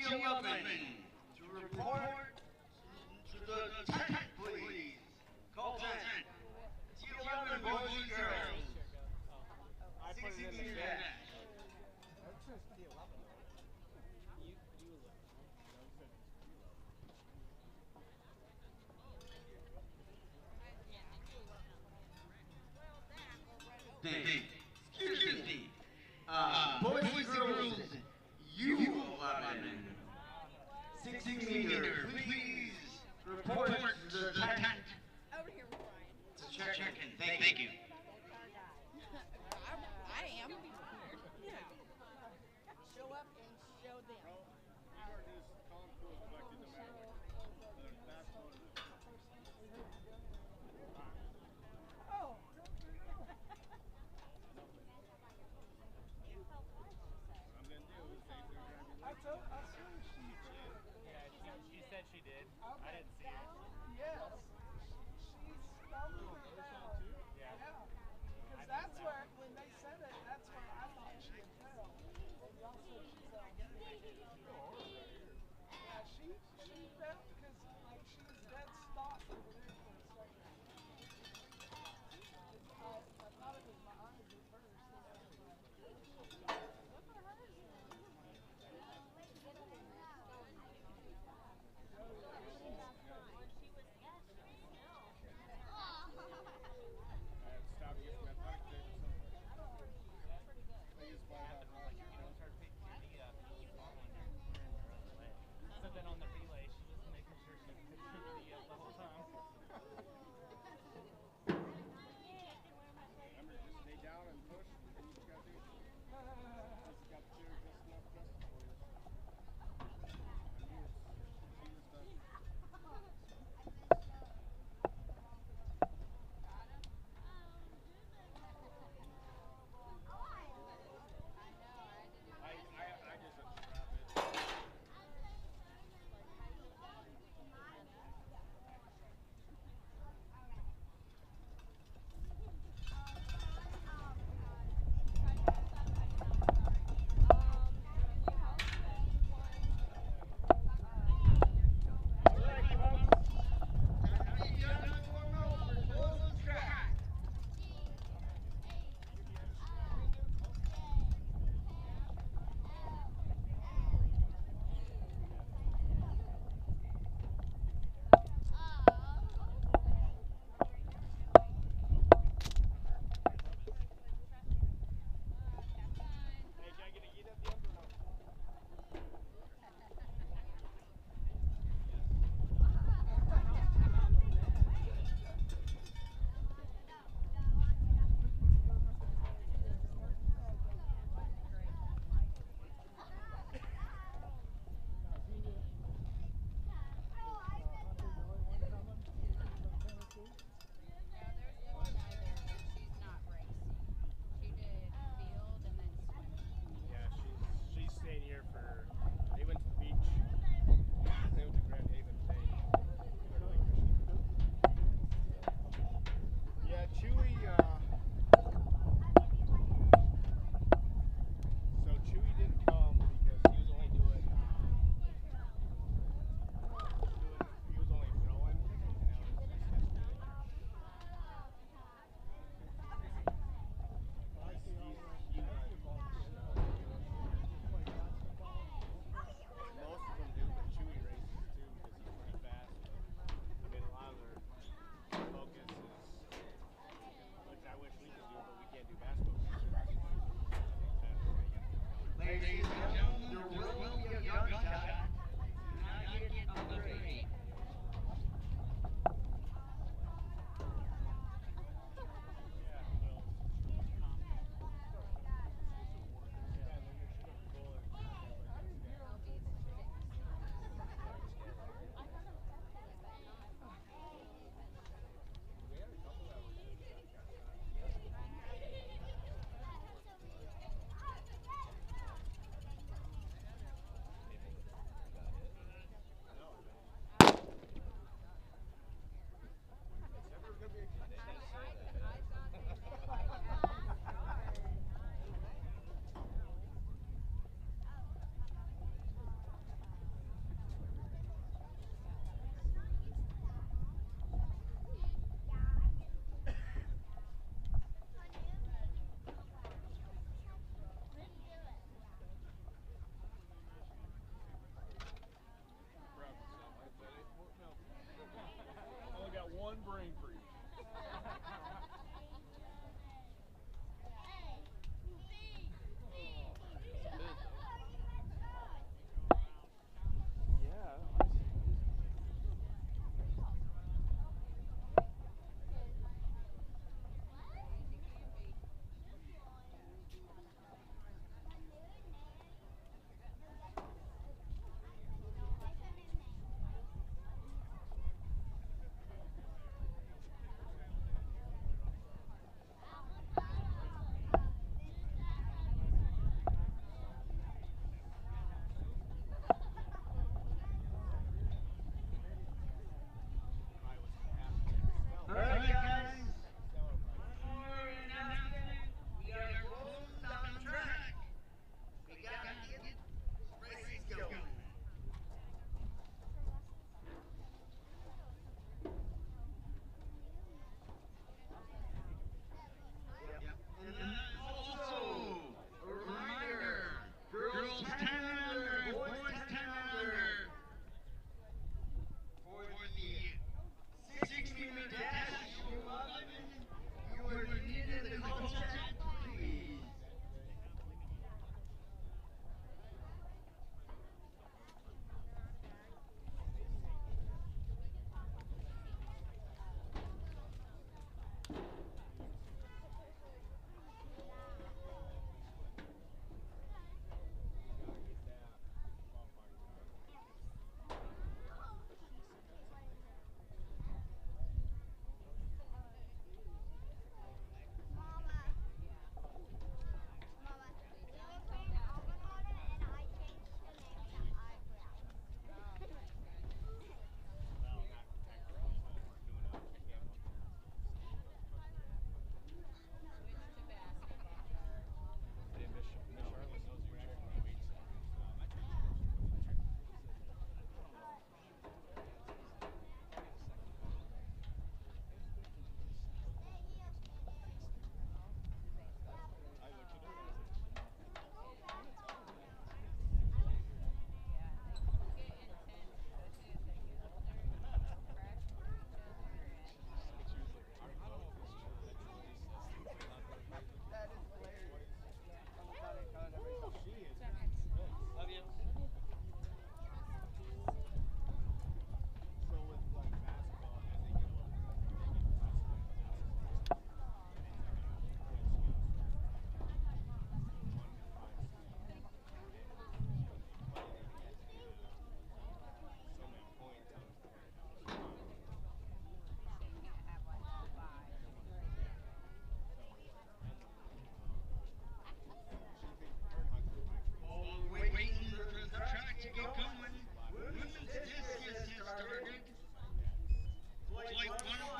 G11 to report to the tent, please. Call tent. G11 boys and girls. 60 meters dash. Excuse me. Boys and girls, you 11. 60 meters, please report to the tent. Over here with Brian. To check in. Thank you. I am. Yeah. Show up and show them. Oh. She said she did. I didn't see it. Yes. She stumbled down. Yeah.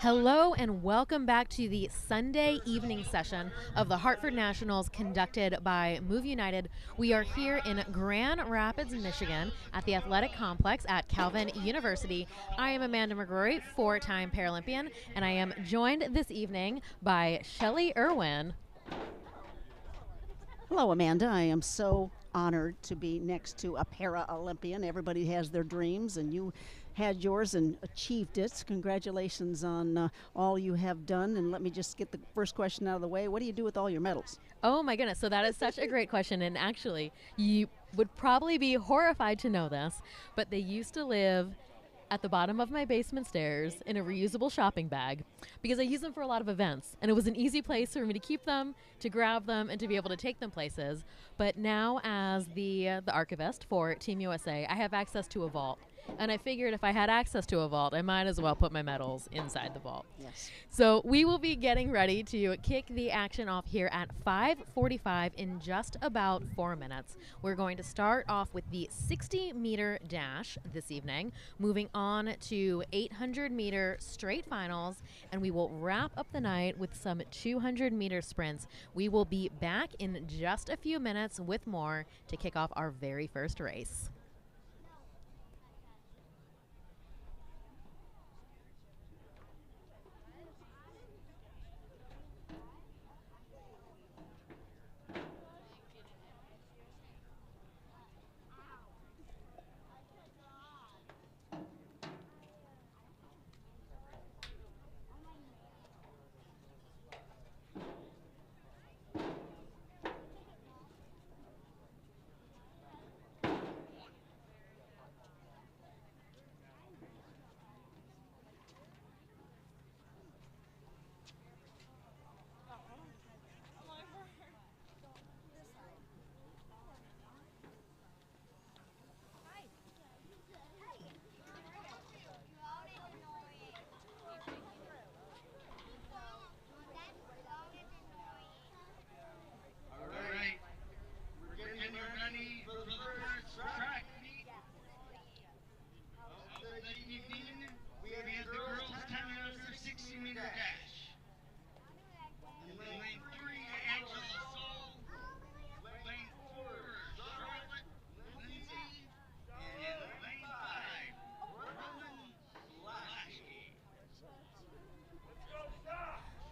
Hello and welcome back to the Sunday evening session of the Hartford Nationals conducted by Move United. We are here in Grand Rapids, Michigan at the Athletic Complex at Calvin University. I am Amanda McGrory, four-time Paralympian, and I am joined this evening by Shelly Irwin. Hello, Amanda. I am so honored to be next to a para-Olympian. Everybody has their dreams, and you had yours and achieved it. Congratulations on all you have done. And let me just get the first question out of the way. What do you do with all your medals? Oh my goodness, so that is such a great question, and actually you would probably be horrified to know this, but they used to live at the bottom of my basement stairs in a reusable shopping bag because I use them for a lot of events, and it was an easy place for me to keep them, to grab them, and to be able to take them places. But now as the archivist for Team USA, I have access to a vault. And I figured if I had access to a vault, I might as well put my medals inside the vault. Yes. So we will be getting ready to kick the action off here at 5:45 in just about 4 minutes. We're going to start off with the 60-meter dash this evening, moving on to 800-meter straight finals, and we will wrap up the night with some 200-meter sprints. We will be back in just a few minutes with more to kick off our very first race.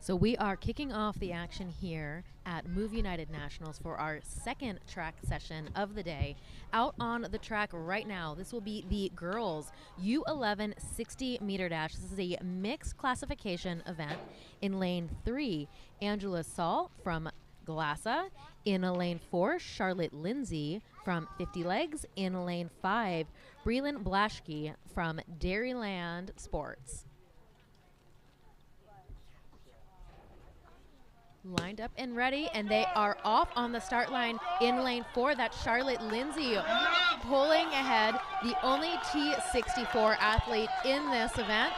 So we are kicking off the action here at Move United Nationals for our second track session of the day. Out on the track right now, this will be the girls U11 60-meter dash. This is a mixed classification event. In lane 3, Angela Saul from Glassa. In lane 4, Charlotte Lindsay from 50 Legs. In lane 5, Breland Blaschke from Dairyland Sports. Lined up and ready, and they are off on the start line in lane 4. That's Charlotte Lindsay pulling ahead, the only T64 athlete in this event.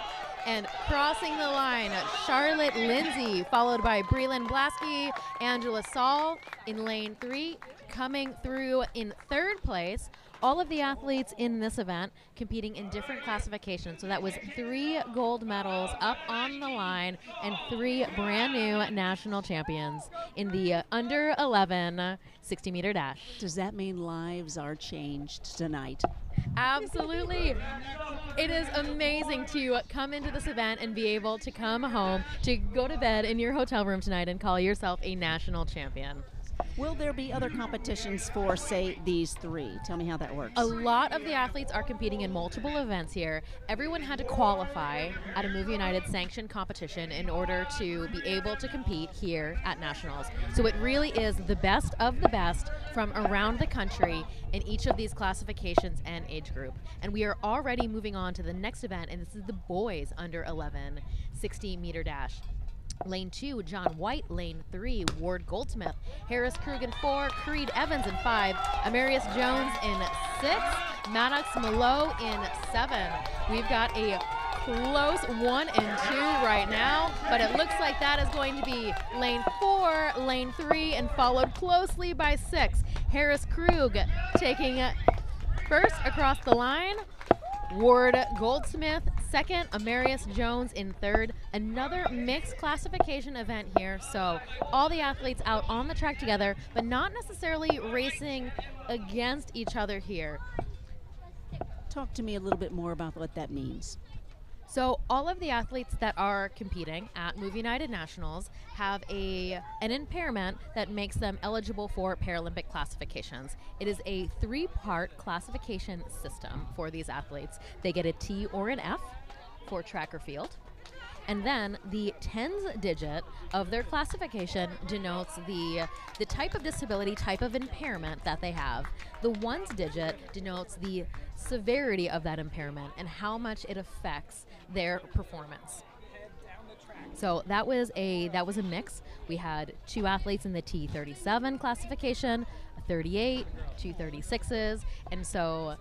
And crossing the line, Charlotte Lindsay, followed by Breland Blaschke, Angela Saul in lane 3, coming through in third place. All of the athletes in this event competing in different classifications. So that was 3 gold medals up on the line and 3 brand new national champions in the under 11 60-meter dash. Does that mean lives are changed tonight? Absolutely. It is amazing to come into this event and be able to come home, to go to bed in your hotel room tonight and call yourself a national champion. Will there be other competitions for, say, these 3? Tell me how that works. A lot of the athletes are competing in multiple events here. Everyone had to qualify at a Move United sanctioned competition in order to be able to compete here at Nationals. So it really is the best of the best from around the country in each of these classifications and age group. And we are already moving on to the next event, and this is the boys under 11 60-meter dash. Lane 2, John White. Lane 3, Ward Goldsmith. Harris Krug in 4, Creed Evans in 5, Amarius Jones in 6, Maddox Malo in 7. We've got a close 1 and 2 right now, but it looks like that is going to be lane 4, lane 3, and followed closely by 6. Harris Krug taking first across the line. Ward Goldsmith second, Amarius Jones in third. Another mixed classification event here. So all the athletes out on the track together, but not necessarily racing against each other here. Talk to me a little bit more about what that means. So all of the athletes that are competing at Move United Nationals have an impairment that makes them eligible for Paralympic classifications. It is a 3-part classification system for these athletes. They get a T or an F for track or field. And then the tens digit of their classification denotes the type of disability, type of impairment that they have. The ones digit denotes the severity of that impairment and how much it affects their performance. So that was a mix. We had 2 athletes in the T37 classification, a 38, 2 36s, and so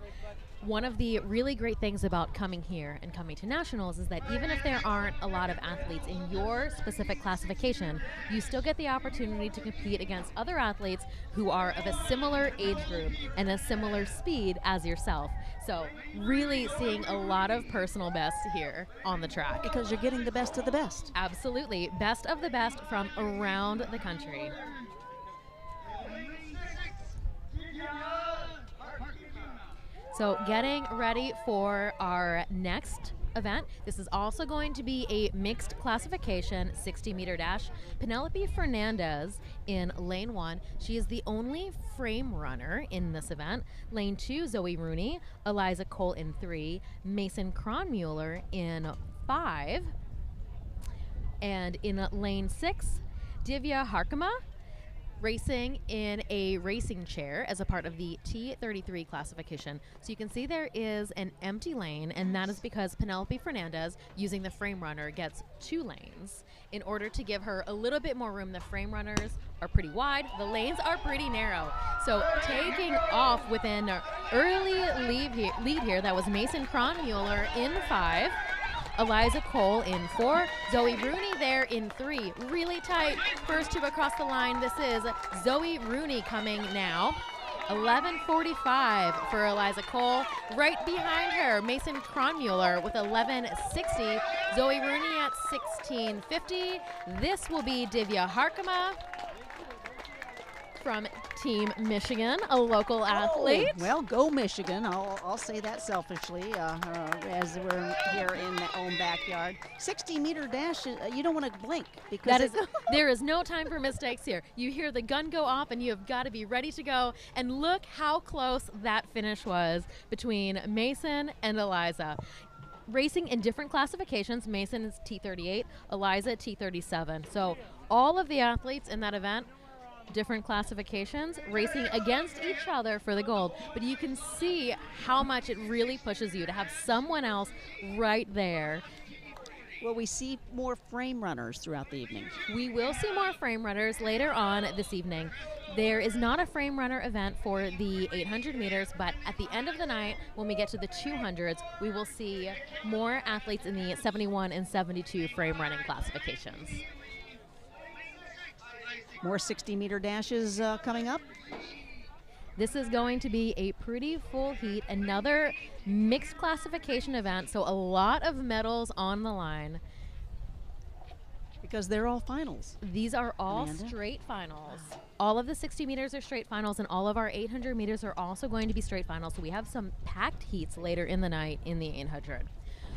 one of the really great things about coming here and coming to nationals is that even if there aren't a lot of athletes in your specific classification, you still get the opportunity to compete against other athletes who are of a similar age group and a similar speed as yourself. So really seeing a lot of personal bests here on the track. Because you're getting the best of the best. Absolutely. Best of the best from around the country. So getting ready for our next event. This is also going to be a mixed classification 60-meter dash. Penelope Fernandez in lane 1. She is the only frame runner in this event. Lane 2, Zoe Rooney. Eliza Cole in 3. Mason Kronmuller in 5. And in lane 6, Divya Harkema, racing in a racing chair as a part of the T33 classification. So you can see there is an empty lane, and that is because Penelope Fernandez, using the frame runner, gets 2 lanes. In order to give her a little bit more room, the frame runners are pretty wide, the lanes are pretty narrow. So taking off with an early lead here, that was Mason Kronmuller in 5. Eliza Cole in 4, Zoe Rooney there in 3. Really tight first 2 across the line. This is Zoe Rooney coming now. 11:45 for Eliza Cole. Right behind her, Mason Kronmuller with 11:60. Zoe Rooney at 16:50. This will be Divya Harkema from Team Michigan, a local athlete. Well, go Michigan. I'll say that selfishly as we're here in the own backyard. 60-meter dash, you don't want to blink. Because there is no time for mistakes here. You hear the gun go off and you have got to be ready to go. And look how close that finish was between Mason and Eliza. Racing in different classifications. Mason is T38, Eliza T37. So all of the athletes in that event, different classifications, racing against each other for the gold. But you can see how much it really pushes you to have someone else right there. Will we see more frame runners throughout the evening? We will see more frame runners later on this evening. There is not a frame runner event for the 800 meters, but at the end of the night, when we get to the 200s, we will see more athletes in the 71 and 72 frame running classifications. More 60-meter dashes coming up. This is going to be a pretty full heat, another mixed classification event, so a lot of medals on the line. Because they're all finals. These are all Amanda? straight finals. All of the 60 meters are straight finals, and all of our 800 meters are also going to be straight finals, so we have some packed heats later in the night in the 800.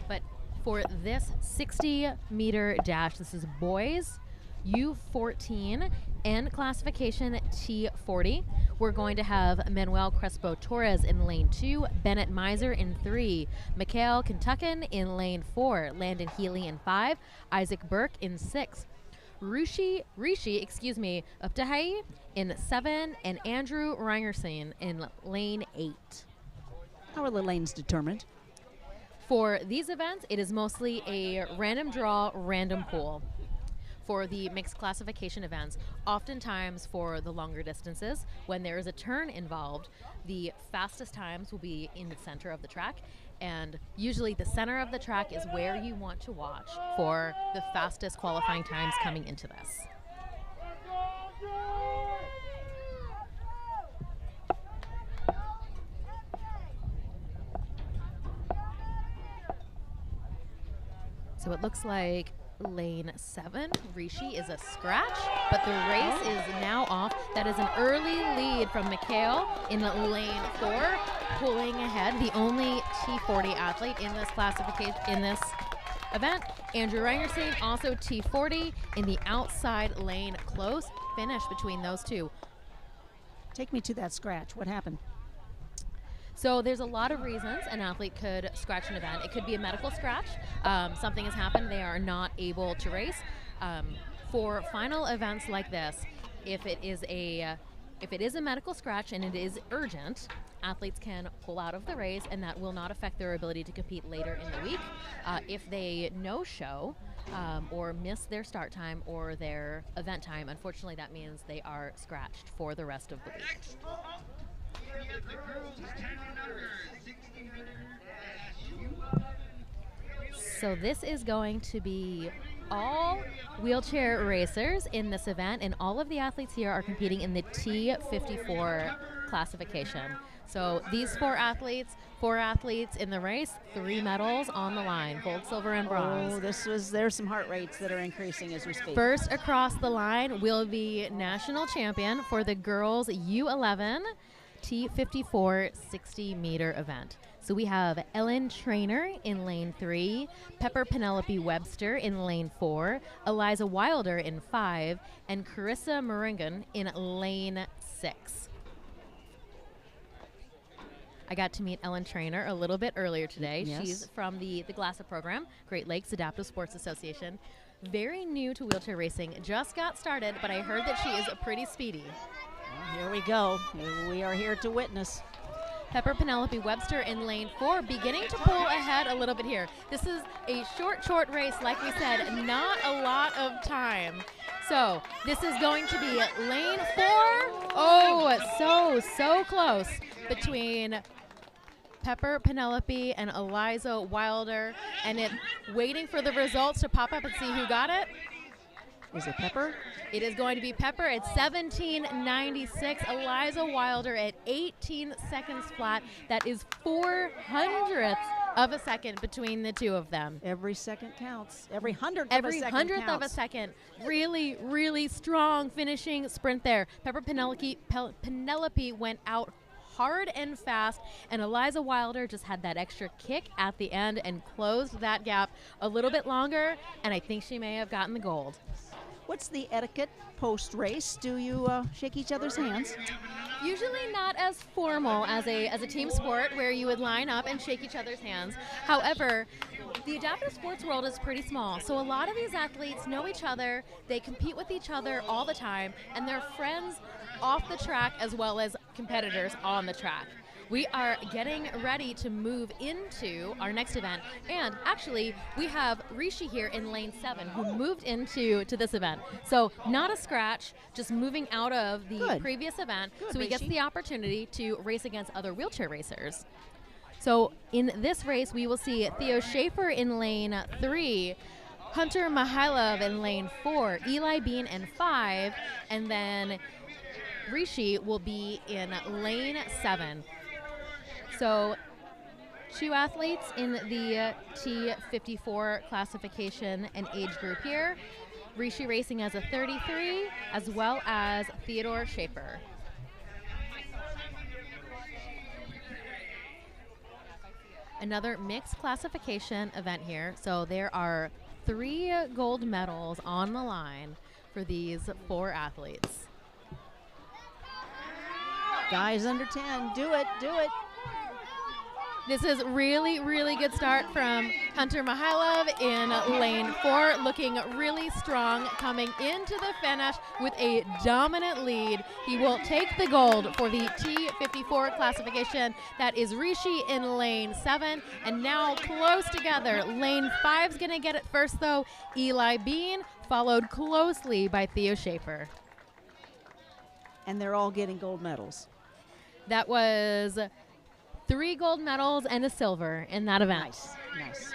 But for this 60-meter dash, this is boys U14 and classification T40. We're going to have Manuel Crespo Torres in lane 2, Bennett Miser in 3, Mikhail Kentuckan in lane 4, Landon Healy in 5, Isaac Burke in 6, Rishi Uptahai in 7, and Andrew Reingerson in lane 8. How are the lanes determined? For these events, it is mostly a random draw, random pool. For the mixed classification events, oftentimes for the longer distances, when there is a turn involved, the fastest times will be in the center of the track, and usually the center of the track is where you want to watch for the fastest qualifying times coming into this. So it looks like lane 7, Rishi, is a scratch, but the race is now off. That is an early lead from Mikhail in lane 4, pulling ahead, the only T40 athlete in this classification, in this event. Andrew Reinerstein, also T40 in the outside lane. Close finish between those two. Take me to that scratch. What happened? So there's a lot of reasons an athlete could scratch an event. It could be a medical scratch. Something has happened. They are not able to race. For final events like this, if it is a medical scratch and it is urgent, athletes can pull out of the race, and that will not affect their ability to compete later in the week. If they no-show or miss their start time or their event time, unfortunately that means they are scratched for the rest of the week. The girls 10 and under, 60-meter dash. So this is going to be all wheelchair racers in this event, and all of the athletes here are competing in the T54 classification. So these four athletes in the race, 3 medals on the line, gold, silver, and bronze. Oh, there's some heart rates that are increasing as we speak. First across the line will be national champion for the girls U11 T54 60-meter event. So we have Ellen Trainer in lane 3, Pepper Penelope Webster in lane 4, Eliza Wilder in 5, and Carissa Moringan in lane 6. I got to meet Ellen Trainer a little bit earlier today. Yes. She's from the GLASA program, Great Lakes Adaptive Sports Association. Very new to wheelchair racing, just got started, but I heard that she is pretty speedy. Well, here we go. We are here to witness. Pepper Penelope Webster in lane 4, beginning to pull ahead a little bit here. This is a short race, like we said, not a lot of time. So this is going to be lane 4. Oh, so close between Pepper Penelope and Eliza Wilder, and it waiting for the results to pop up and see who got it. Is it Pepper? It is going to be Pepper at 17.96. Eliza Wilder at 18 seconds flat. That is 400ths of a second between the two of them. Every second counts. Every hundredth Every of a second hundredth counts. of a second. Really strong finishing sprint there. Pepper Penelope went out hard and fast, and Eliza Wilder just had that extra kick at the end and closed that gap a little bit longer, and I think she may have gotten the gold. What's the etiquette post-race? Do you shake each other's hands? Usually not as formal as a team sport where you would line up and shake each other's hands. However, the adaptive sports world is pretty small, so a lot of these athletes know each other, they compete with each other all the time, and they're friends off the track as well as competitors on the track. We are getting ready to move into our next event, and actually we have Rishi here in lane 7 who moved into this event. So not a scratch, just moving out of the previous event. Good, so he gets Rishi. the opportunity to race against other wheelchair racers. So in this race we will see Theo Schaefer in lane 3, Hunter Mihailov in lane 4, Eli Bean in 5, and then Rishi will be in lane 7. So 2 athletes in the T54 classification and age group here. Rishi racing as a 33, as well as Theodore Schaefer. Another mixed classification event here. So there are 3 gold medals on the line for these 4 athletes. Guys under 10, do it. This is really good start from Hunter Mihailov in lane 4, looking really strong, coming into the finish with a dominant lead. He will take the gold for the T54 classification. That is Rishi in lane 7, and now close together. Lane 5's gonna get it first though. Eli Bean, followed closely by Theo Schaefer. And they're all getting gold medals. That was 3 gold medals and a silver in that event. Nice.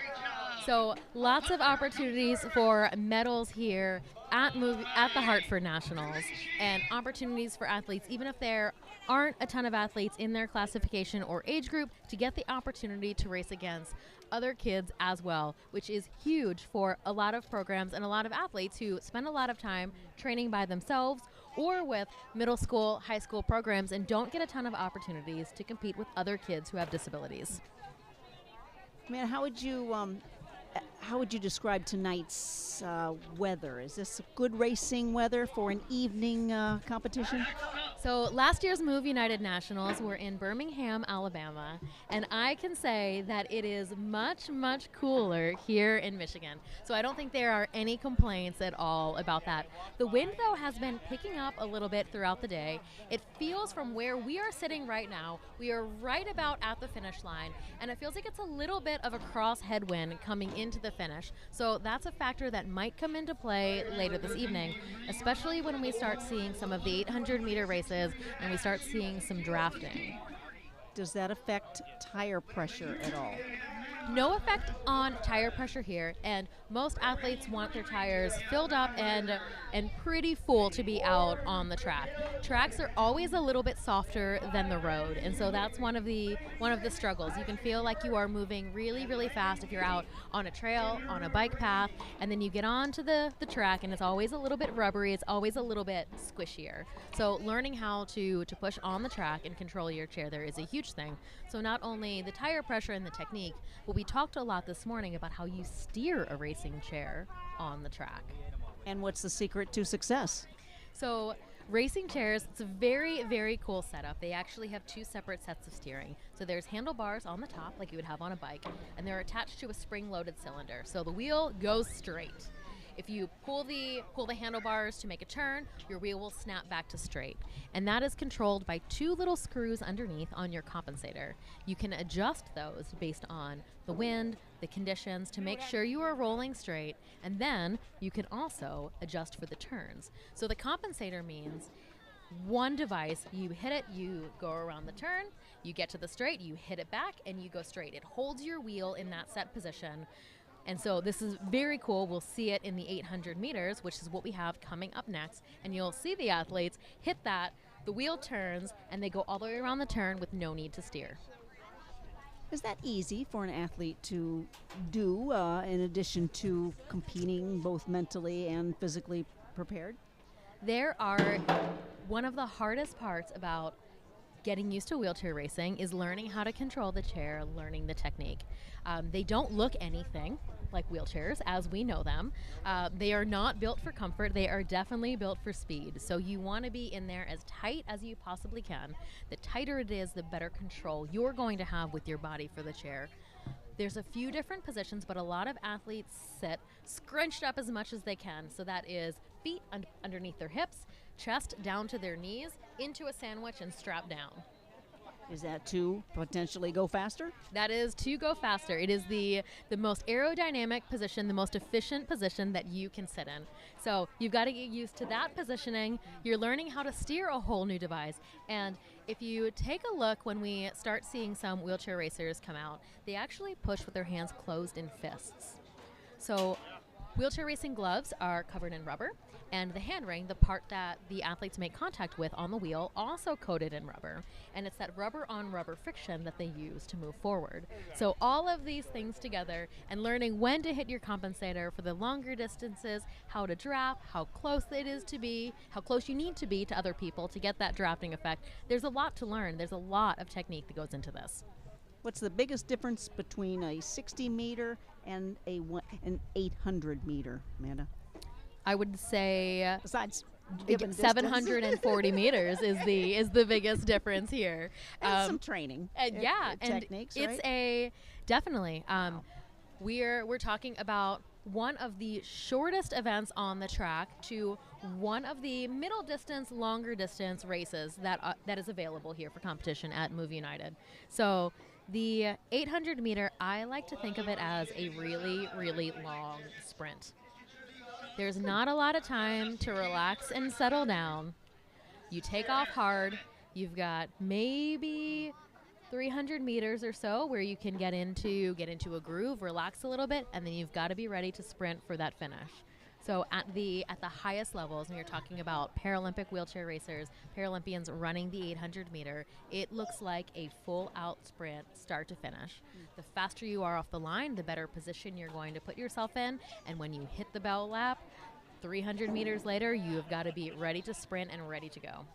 So lots of opportunities for medals here at the Hartford Nationals, and opportunities for athletes, even if there aren't a ton of athletes in their classification or age group, to get the opportunity to race against other kids as well, which is huge for a lot of programs and a lot of athletes who spend a lot of time training by themselves or with middle school, high school programs and don't get a ton of opportunities to compete with other kids who have disabilities. Man, how would you describe tonight's weather? Is this good racing weather for an evening competition? So last year's Move United Nationals were in Birmingham, Alabama, and I can say that it is much, much cooler here in Michigan. So I don't think there are any complaints at all about that. The wind, though, has been picking up a little bit throughout the day. It feels from where we are sitting right now, we are right about at the finish line, and it feels like it's a little bit of a cross headwind coming into the finish. So that's a factor that might come into play later this evening, especially when we start seeing some of the 800-meter races and we start seeing some drafting. Does that affect tire pressure at all? No effect on tire pressure here, and most athletes want their tires filled up and pretty full to be out on the track. Tracks are always a little bit softer than the road, and so that's one of the struggles. You can feel like you are moving really, really fast if you're out on a trail, on a bike path, and then you get onto the track and it's always a little bit rubbery, it's always a little bit squishier. So learning how to push on the track and control your chair there is a huge thing. So not only the tire pressure and the technique, but we talked a lot this morning about how you steer a racing chair on the track. And what's the secret to success? So racing chairs, it's a very, very cool setup. They actually have two separate sets of steering. So there's handlebars on the top like you would have on a bike, and they're attached to a spring-loaded cylinder. So the wheel goes straight. If you pull the handlebars to make a turn, your wheel will snap back to straight. And that is controlled by two little screws underneath on your compensator. You can adjust those based on the wind, the conditions, to make sure you are rolling straight. And then you can also adjust for the turns. So the compensator means one device, you hit it, you go around the turn, you get to the straight, you hit it back, and you go straight. It holds your wheel in that set position. And so this is very cool. We'll see it in the 800 meters, which is what we have coming up next. And you'll see the athletes hit that, the wheel turns, and they go all the way around the turn with no need to steer. Is that easy for an athlete to do in addition to competing both mentally and physically prepared? There are one of the hardest parts about getting used to wheelchair racing is learning how to control the chair, learning the technique. They don't look anything like wheelchairs as we know them. They are not built for comfort. They are definitely built for speed. So you want to be in there as tight as you possibly can. The tighter it is, the better control you're going to have with your body for the chair. There's a few different positions, but a lot of athletes sit scrunched up as much as they can. So that is feet underneath their hips, chest down to their knees, into a sandwich and strap down. Is that to potentially go faster? That is to go faster. It is the most aerodynamic position, the most efficient position that you can sit in. So you've got to get used to that positioning. You're learning how to steer a whole new device. And if you take a look when we start seeing some wheelchair racers come out, they actually push with their hands closed in fists. So wheelchair racing gloves are covered in rubber, and the hand ring, the part that the athletes make contact with on the wheel, also coated in rubber. And it's that rubber on rubber friction that they use to move forward. So all of these things together, and learning when to hit your compensator for the longer distances, how to draft, how close it is to be, how close you need to be to other people to get that drafting effect. There's a lot to learn. There's a lot of technique that goes into this. What's the biggest difference between a 60 meter and an 800 meter, Amanda? I would say Besides given 740 meters is the biggest difference here. And some training. Yeah, and techniques, it's right? Definitely. We're talking about one of the shortest events on the track to one of the middle distance, longer distance races that is available here for competition at Move United. So the 800 meter, I like to think of it as a really, really long sprint. There's not a lot of time to relax and settle down. You take off hard. You've got maybe 300 meters or so where you can get into a groove, relax a little bit, and then you've got to be ready to sprint for that finish. So at the highest levels, and you're talking about Paralympic wheelchair racers, Paralympians running the 800 meter, it looks like a full out sprint start to finish. The faster you are off the line, the better position you're going to put yourself in, and when you hit the bell lap, 300 meters later, you have got to be ready to sprint and ready to go.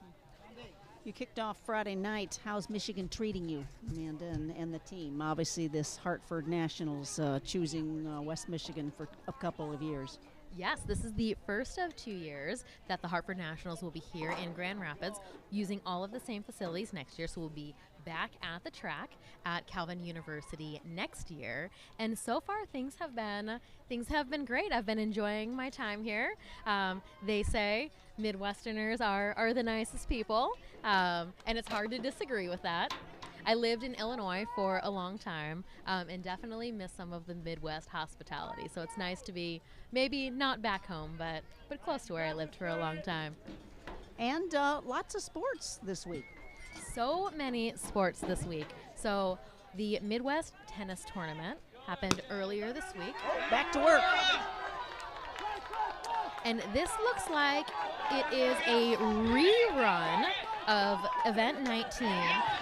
You kicked off Friday night. How's Michigan treating you, Amanda, and the team? Obviously, this Hartford Nationals choosing West Michigan for a couple of years. Yes, this is the first of 2 years that the Hartford Nationals will be here in Grand Rapids using all of the same facilities next year. So we'll be back at the track at Calvin University next year. And so far things have been great. I've been enjoying my time here. They say Midwesterners are the nicest people, and it's hard to disagree with that. I lived in Illinois for a long time and definitely miss some of the Midwest hospitality. So it's nice to be maybe not back home, but close to where I lived for a long time. And lots of sports this week. So many sports this week. So the Midwest Tennis Tournament happened earlier this week. Back to work. And this looks like it is a rerun of Event 19,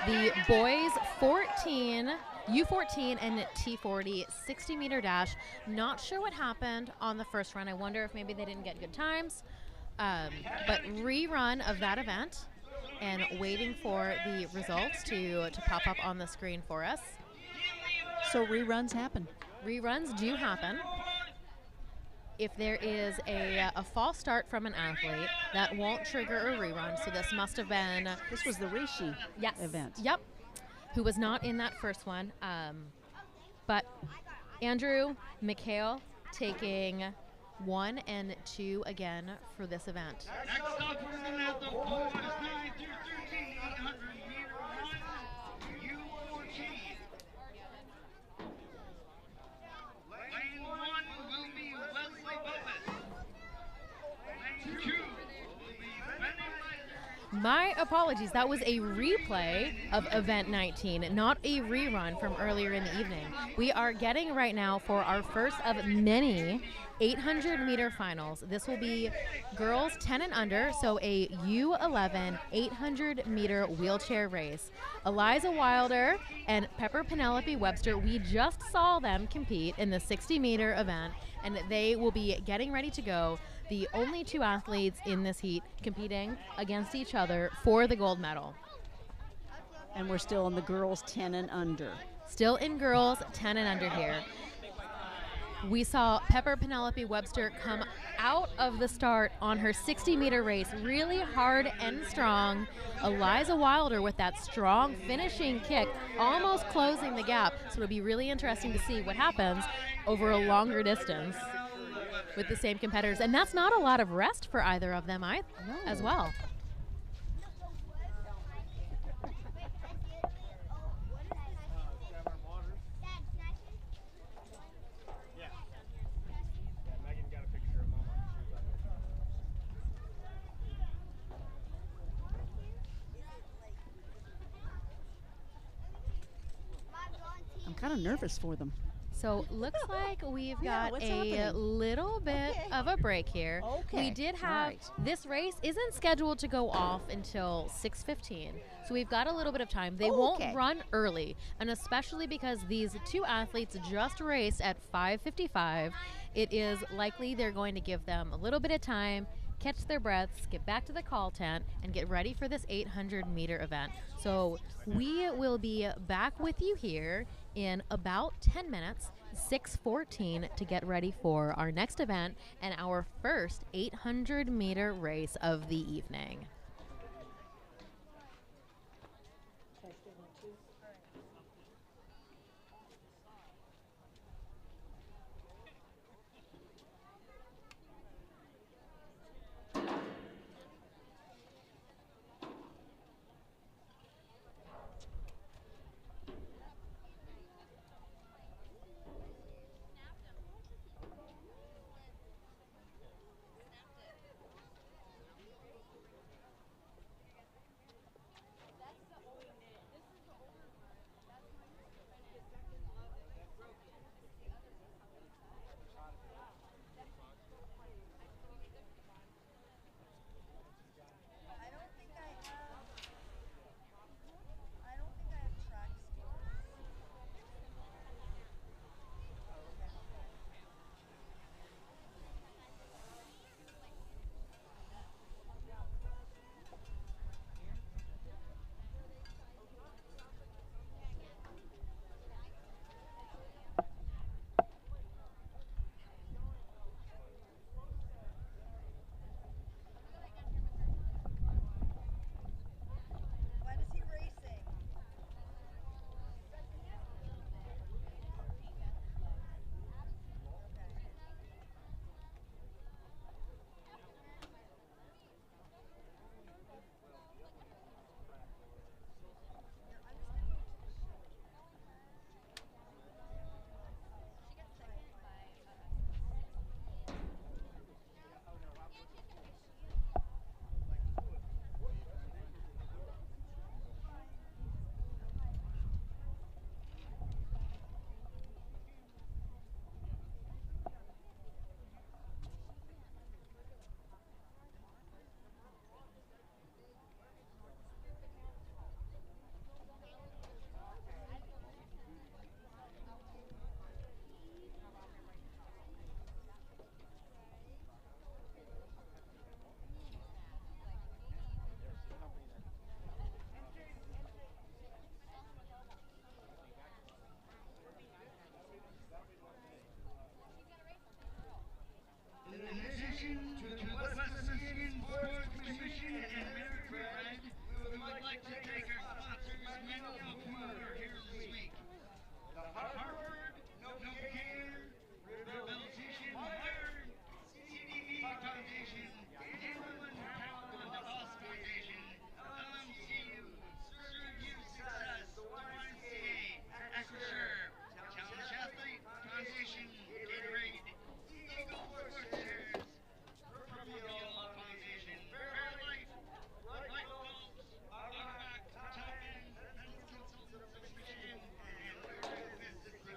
the boys 14, U14 and T40 60-meter dash. Not sure what happened on the first run. I wonder if maybe they didn't get good times. But rerun of that event and waiting for the results to pop up on the screen for us. So reruns happen. Reruns do happen. If there is a false start from an athlete, that won't trigger a rerun. So this must have been... This was the Rishi event. Yep. Who was not in that first one. But Andrew McHale taking 1 and 2 again for this event. Next up, we're going to have the boys 9 through 13, 800-meter run, U14. Lane 1 will be Wesley Bowman. Lane 2 will be Benny Ryder. My apologies. That was a replay of Event 19, not a rerun from earlier in the evening. We are getting right now for our first of many 800-meter finals. This will be girls 10 and under, so a U11 800-meter wheelchair race. Eliza Wilder and Pepper Penelope Webster, we just saw them compete in the 60-meter event, and they will be getting ready to go. The only 2 athletes in this heat competing against each other for the gold medal. And we're still in the girls 10 and under. Still in girls 10 and under here. We saw Pepper Penelope Webster come out of the start on her 60-meter race really hard and strong. Eliza Wilder with that strong finishing kick, almost closing the gap. So it'll be really interesting to see what happens over a longer distance with the same competitors. And that's not a lot of rest for either of them as well. I'm kind of nervous for them. So looks like we've Yeah, got what's a happening? little bit of a break here. Okay. We did have, Right. this race isn't scheduled to go off until 6:15. So we've got a little bit of time. They won't Okay. run early, and especially because these 2 athletes just raced at 5:55, it is likely they're going to give them a little bit of time, catch their breaths, get back to the call tent, and get ready for this 800-meter event. So we will be back with you here in about 10 minutes, 6:14, to get ready for our next event and our first 800-meter race of the evening. Michigan Sports Commission and Merit Pride, we would like to thank our sponsors, many of whom are here this week. The Hartford No Care Rehabilitation Iron CDV Foundation, Hammerman Powerland Us Foundation, LMCU, Serve You Success, YMCA, Acrisure, Challenge Athlete Foundation, Gatorade, Eagle Sports Shares, Purple Foundation, Fairlife, Light Bulbs, Automac, Titan, Consultants of Michigan, and Business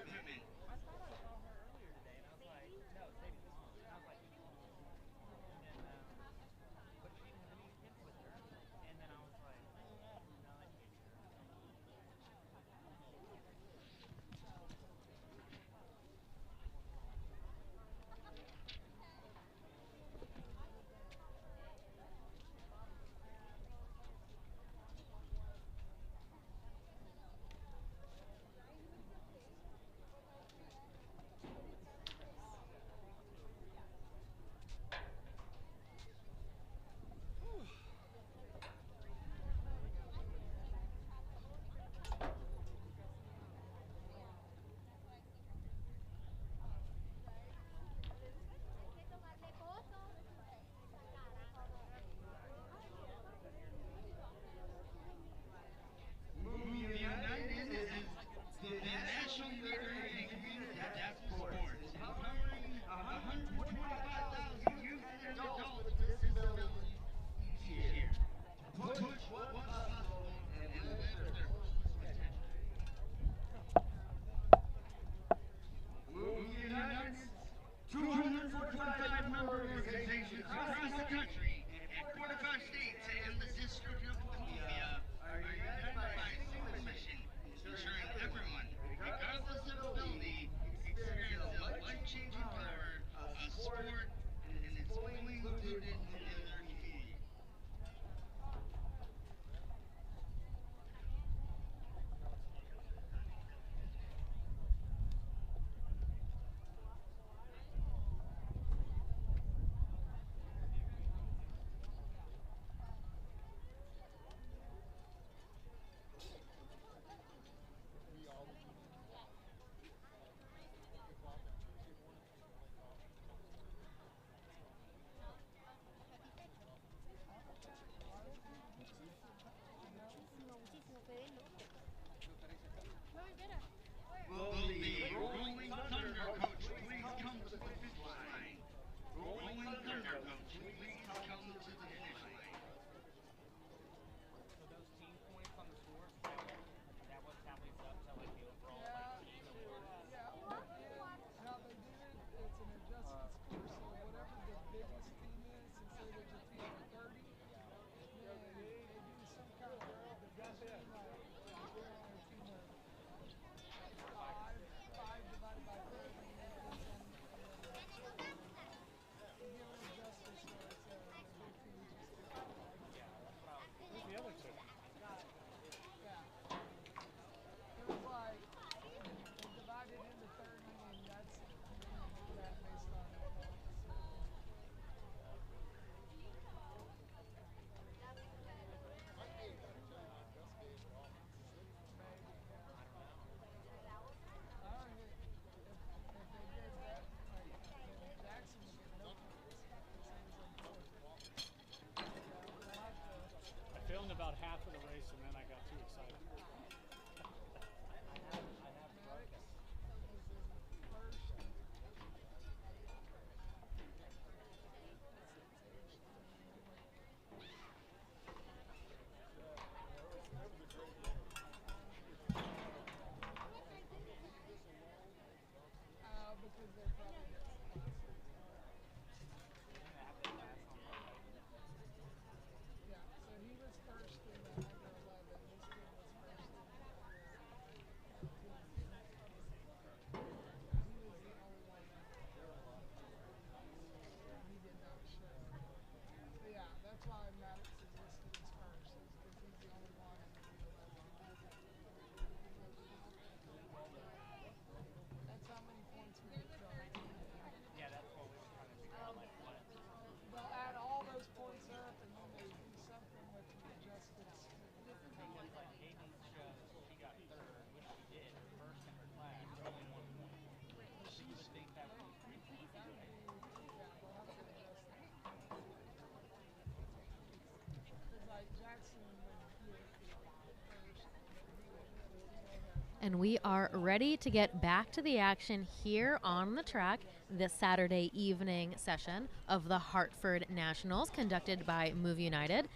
And we are ready to get back to the action here on the track this Saturday evening session of the Hartford Nationals conducted by Move United.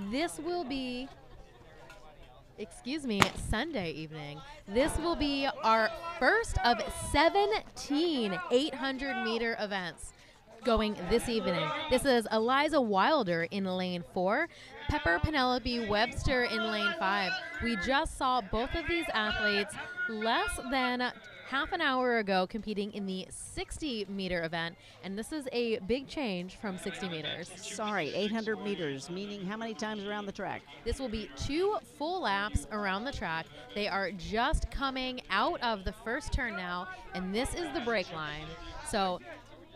This will be, Sunday evening. This will be our first of 17 800-meter events going this evening. This is Eliza Wilder in lane 4, Pepper Penelope Webster in lane 5. We just saw both of these athletes less than half an hour ago competing in the 60-meter event, and this is a big change from 60 meters. Sorry, 800 meters, meaning how many times around the track? This will be 2 full laps around the track. They are just coming out of the first turn now, and this is the break line. So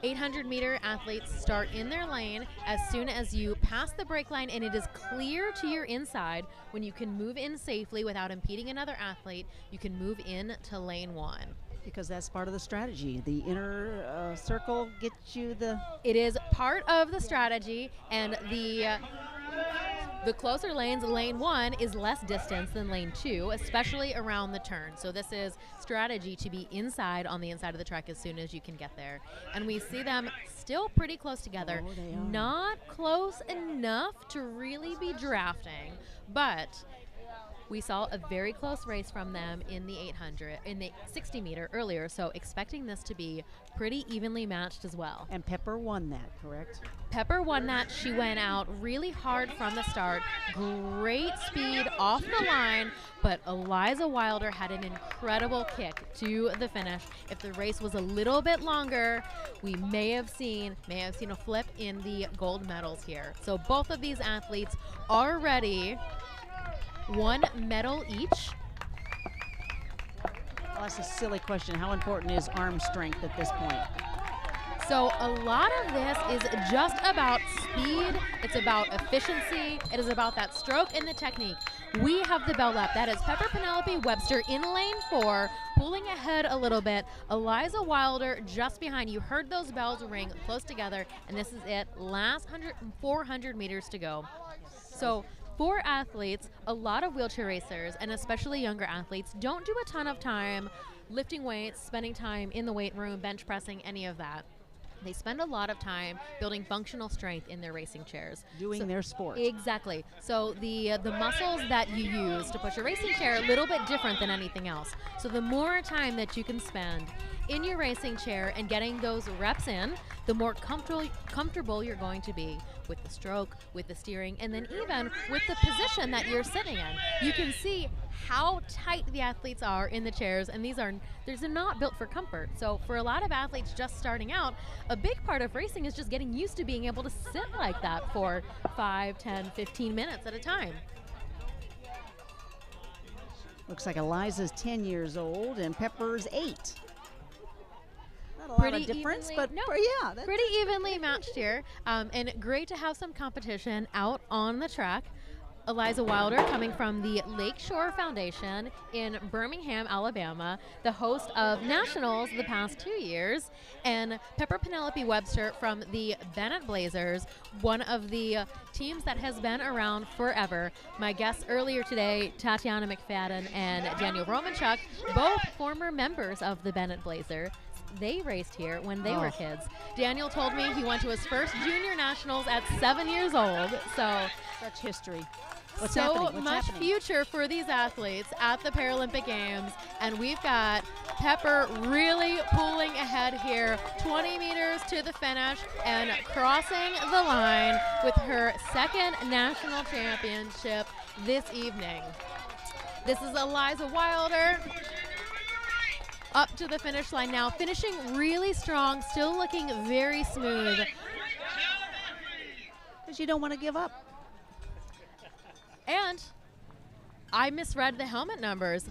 800-meter athletes start in their lane as soon as you pass the break line and it is clear to your inside. When you can move in safely without impeding another athlete, you can move in to lane 1. Because that's part of the strategy. The inner circle gets you the... It is part of the strategy, and the closer lanes, lane 1 is less distance than lane 2, especially around the turn. So this is strategy to be inside on the inside of the track as soon as you can get there. And we see them still pretty close together. Oh, they are. Not close enough to really be drafting, but we saw a very close race from them in the 60 meter earlier, so expecting this to be pretty evenly matched as well. And Pepper won that, correct? Pepper won that. She went out really hard from the start. Great speed off the line, but Eliza Wilder had an incredible kick to the finish. If the race was a little bit longer, we may have seen a flip in the gold medals here. So both of these athletes are ready. 1 medal each. Well, that's a silly question. How important is arm strength at this point? So a lot of this is just about speed. It's about efficiency. It is about that stroke and the technique. We have the bell lap. That is Pepper Penelope Webster in lane 4, pulling ahead a little bit. Eliza Wilder just behind. You heard those bells ring close together, and this is it. Last 400 meters to go. So 4 athletes, a lot of wheelchair racers, and especially younger athletes, don't do a ton of time lifting weights, spending time in the weight room, bench pressing, any of that. They spend a lot of time building functional strength in their racing chairs. Doing their sport. Exactly. So the muscles that you use to push a racing chair are a little bit different than anything else. So the more time that you can spend in your racing chair and getting those reps in, the more comfortable you're going to be with the stroke, with the steering, and then even with the position that you're sitting in. You can see how tight the athletes are in the chairs, and these are not built for comfort. So for a lot of athletes just starting out, a big part of racing is just getting used to being able to sit like that for 5, 10, 15 minutes at a time. Looks like Eliza's 10 years old and Pepper's 8. Not a lot of difference, but yeah. Pretty evenly matched here. And great to have some competition out on the track. Eliza Wilder, coming from the Lakeshore Foundation in Birmingham, Alabama, the host of Nationals the past 2 years, and Pepper Penelope Webster from the Bennett Blazers, one of the teams that has been around forever. My guests earlier today, Tatiana McFadden and Daniel Romanchuk, both former members of the Bennett Blazers. They raced here when they were kids. Daniel told me he went to his first junior nationals at 7 years old. So such history. What's so happening? much future for these athletes at the Paralympic Games. And we've got Pepper really pulling ahead here, 20 meters to the finish and crossing the line with her second national championship this evening. This is Eliza Wilder up to the finish line now, finishing really strong, still looking very smooth. Because you don't want to give up. And I misread the helmet numbers.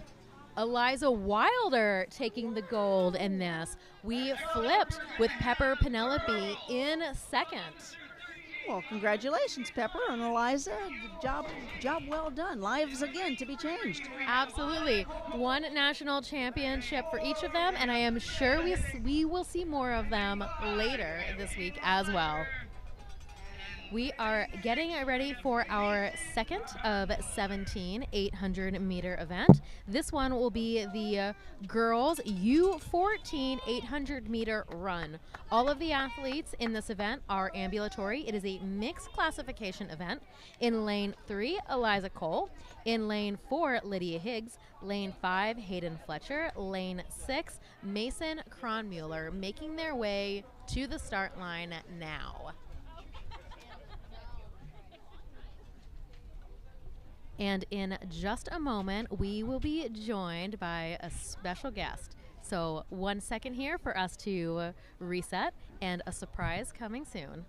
Eliza Wilder taking the gold in this. We flipped with Pepper Penelope in second. Well, congratulations, Pepper and Eliza. Job well done. Lives again to be changed. Absolutely. 1 national championship for each of them, and I am sure we will see more of them later this week as well. We are getting ready for our second of 17 800-meter event. This one will be the girls U14 800-meter run. All of the athletes in this event are ambulatory. It is a mixed classification event. In lane 3, Eliza Cole. In lane 4, Lydia Higgs. Lane 5, Hayden Fletcher. Lane 6, Mason Kronmuller, making their way to the start line now. And in just a moment, we will be joined by a special guest. So 1 second here for us to reset, and a surprise coming soon.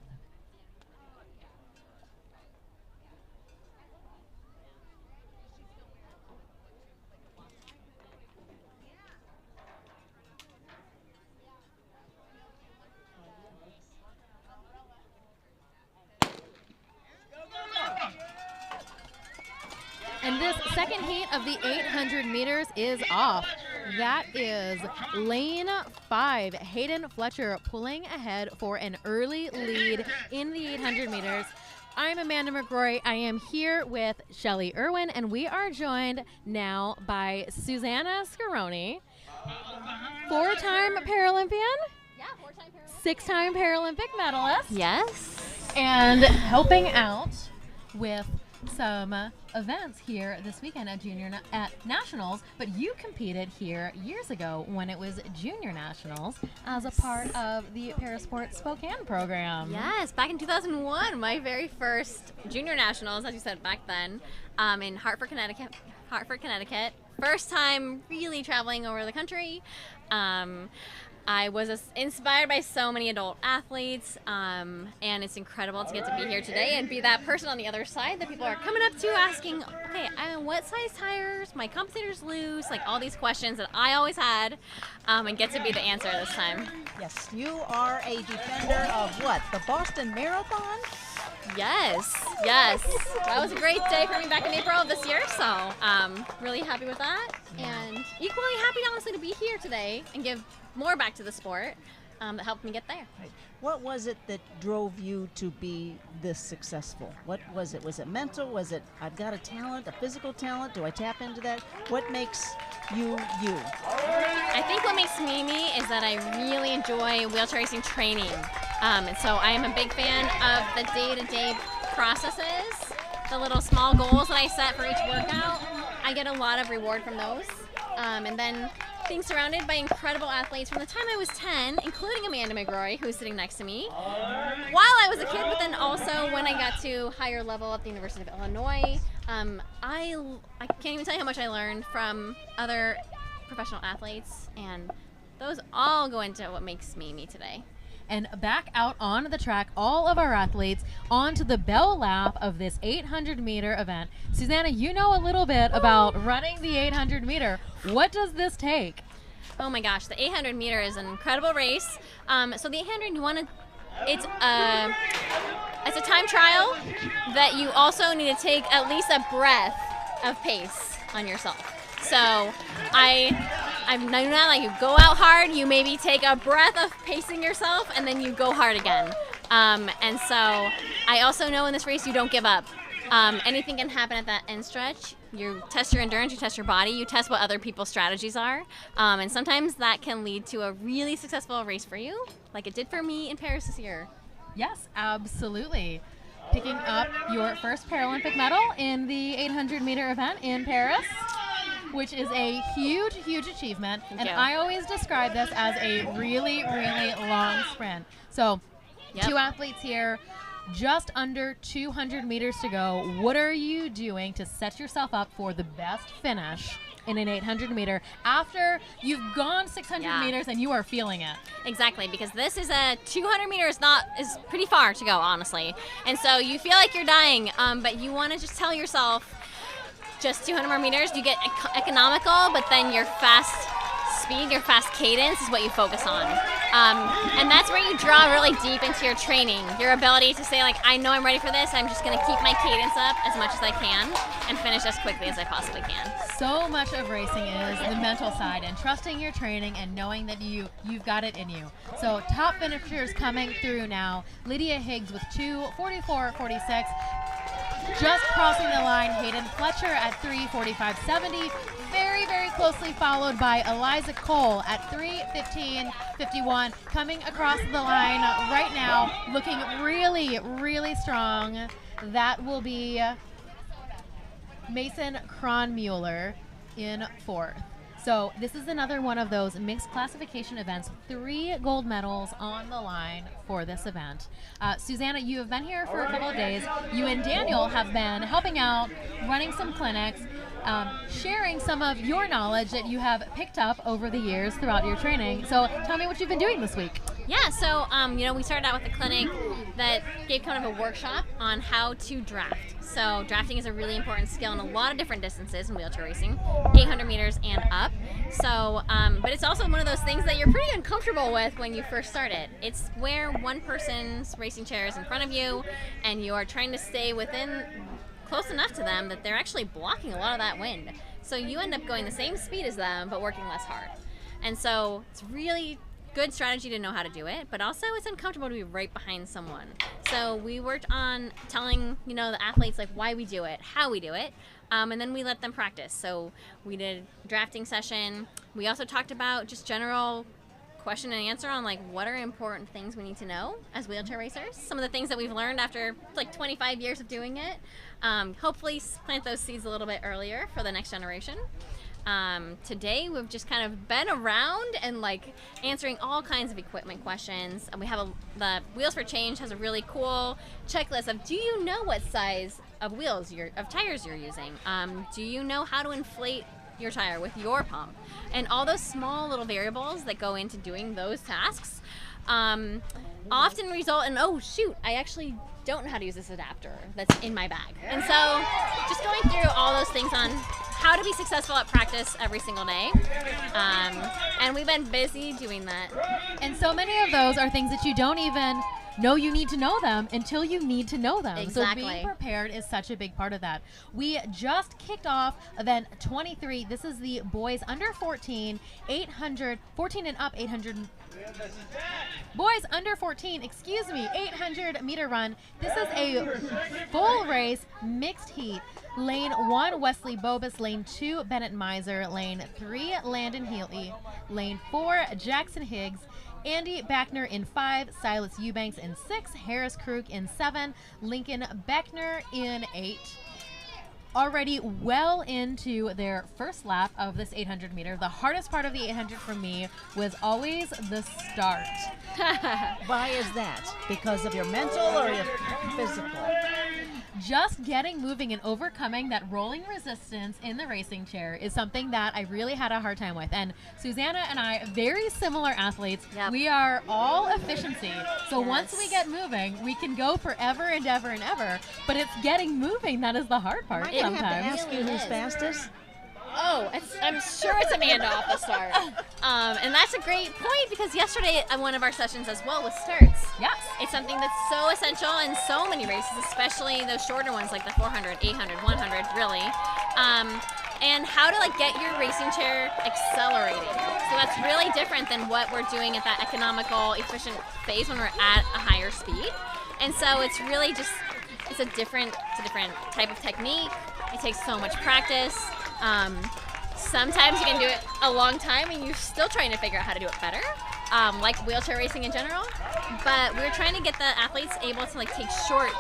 And this second heat of the 800 meters is off. That is lane 5, Hayden Fletcher, pulling ahead for an early lead in the 800 meters. I'm Amanda McGrory. I am here with Shelly Irwin, and we are joined now by Susanna Scaroni, 4-time Paralympian, Yeah, 4-time Paralympian. 6-time Paralympic medalist. Yes. And helping out with some events here this weekend at Nationals, but you competed here years ago when it was Junior Nationals as a part of the Parasport Spokane program. Yes, back in 2001, my very first Junior Nationals, as you said back then, in Hartford, Connecticut. First time really traveling over the country. I was inspired by so many adult athletes, and it's incredible to get to be here today and be that person on the other side that people are coming up to asking, okay, what size tires, my competitors loose, like all these questions that I always had, and get to be the answer this time. Yes, you are a defender of what? The Boston Marathon? Yes. That was a great day for me back in April of this year, so really happy with that, and equally happy, honestly, to be here today and give more back to the sport that helped me get there. Right. What was it that drove you to be this successful? What was it? Was it mental? Was it, I've got a talent, a physical talent? Do I tap into that? What makes you you? I think what makes me me is that I really enjoy wheelchair racing training. And so I am a big fan of the day-to-day processes, the little small goals that I set for each workout. I get a lot of reward from those. And then being surrounded by incredible athletes from the time I was 10, including Amanda McGrory, who's sitting next to me, while I was a kid, but then also when I got to higher level at the University of Illinois. I can't even tell you how much I learned from other professional athletes, and those all go into what makes me me today. And back out on the track, all of our athletes onto the bell lap of this 800-meter event. Susanna, you know a little bit about running the 800-meter. What does this take? Oh my gosh, the 800-meter is an incredible race. So the 800, it's a time trial that you also need to take at least a breath of pace on yourself. So I've known that, like, you go out hard, you maybe take a breath of pacing yourself, and then you go hard again. And so I also know in this race you don't give up. Anything can happen at that end stretch. You test your endurance, you test your body, you test what other people's strategies are. And sometimes that can lead to a really successful race for you, like it did for me in Paris this year. Yes, absolutely. Picking up your first Paralympic medal in the 800-meter event in Paris, which is a huge, huge achievement. And I always describe this as a really, really long sprint. So, two athletes here, just under 200 meters to go. What are you doing to set yourself up for the best finish in an 800-meter after you've gone 600 meters and you are feeling it? Exactly, because this is a 200 meters is pretty far to go, honestly. And so you feel like you're dying, but you want to just tell yourself, just 200 more meters, you get economical, but then your fast speed, your fast cadence is what you focus on. And that's where you draw really deep into your training, your ability to say, like, I know I'm ready for this. I'm just going to keep my cadence up as much as I can and finish as quickly as I possibly can. So much of racing is the mental side and trusting your training and knowing that you've got it in you. So top finishers coming through now. Lydia Higgs with 2:44.46. Just crossing the line, Hayden Fletcher at 3:45.70. Very, very closely followed by Eliza Cole at 3:15.51. Coming across the line right now, looking really, really strong. That will be Mason Kronmuller in 4th. So this is another one of those mixed classification events. 3 gold medals on the line for this event. Susanna, you have been here for a couple of days. You and Daniel have been helping out, running some clinics, sharing some of your knowledge that you have picked up over the years throughout your training. So tell me what you've been doing this week. Yeah, so we started out with a clinic that gave kind of a workshop on how to draft. So drafting is a really important skill in a lot of different distances in wheelchair racing, 800 meters and up. So, but it's also one of those things that you're pretty uncomfortable with when you first start it. It's where one person's racing chair is in front of you, and you are trying to stay within close enough to them that they're actually blocking a lot of that wind. So you end up going the same speed as them, but working less hard. And so it's really good strategy to know how to do it, but also it's uncomfortable to be right behind someone. So we worked on telling, the athletes like why we do it, how we do it, and then we let them practice. So we did a drafting session. We also talked about just general question and answer on like what are important things we need to know as wheelchair racers. Some of the things that we've learned after like 25 years of doing it. Hopefully plant those seeds a little bit earlier for the next generation. Today we've just kind of been around and like answering all kinds of equipment questions. And we have the Wheels for Change has a really cool checklist of, do you know what size of tires you're using? Do you know how to inflate your tire with your pump? And all those small little variables that go into doing those tasks often result in, oh shoot, I actually don't know how to use this adapter that's in my bag. And so just going through all those things on how to be successful at practice every single day. And we've been busy doing that. And so many of those are things that you don't even know you need to know them until you need to know them. Exactly. So being prepared is such a big part of that. We just kicked off event 23. This is the boys under 14, 14 and up 800. Boys under 14, 800 meter run. This is a full race, mixed heat. Lane 1, Wesley Bobus. Lane 2, Bennett Miser. Lane 3, Landon Healy. Lane 4, Jackson Higgs. Andy Backner in 5, Silas Eubanks in 6, Harris Krug in 7, Lincoln Beckner in 8. Already well into their first lap of this 800 meter. The hardest part of the 800 for me was always the start. Why is that? Because of your mental or your physical? Just getting moving and overcoming that rolling resistance in the racing chair is something that I really had a hard time with. And Susanna and I, very similar athletes. Yep. We are all efficiency. So Yes. once we get moving, we can go forever and ever and ever. But it's getting moving that is the hard part I have to sometimes. ask you who's fastest. Oh, I'm sure it's Amanda off the start. And that's a great point because yesterday at one of our sessions as well was starts. Yes. It's something that's so essential in so many races, especially those shorter ones like the 400, 800, 100, really. And how to like get your racing chair accelerating. So that's really different than what we're doing at that economical, efficient phase when we're at a higher speed. And so it's really just, it's a different type of technique. It takes so much practice. Sometimes you can do it a long time and you're still trying to figure out how to do it better, like wheelchair racing in general. But we're trying to get the athletes able to like take short,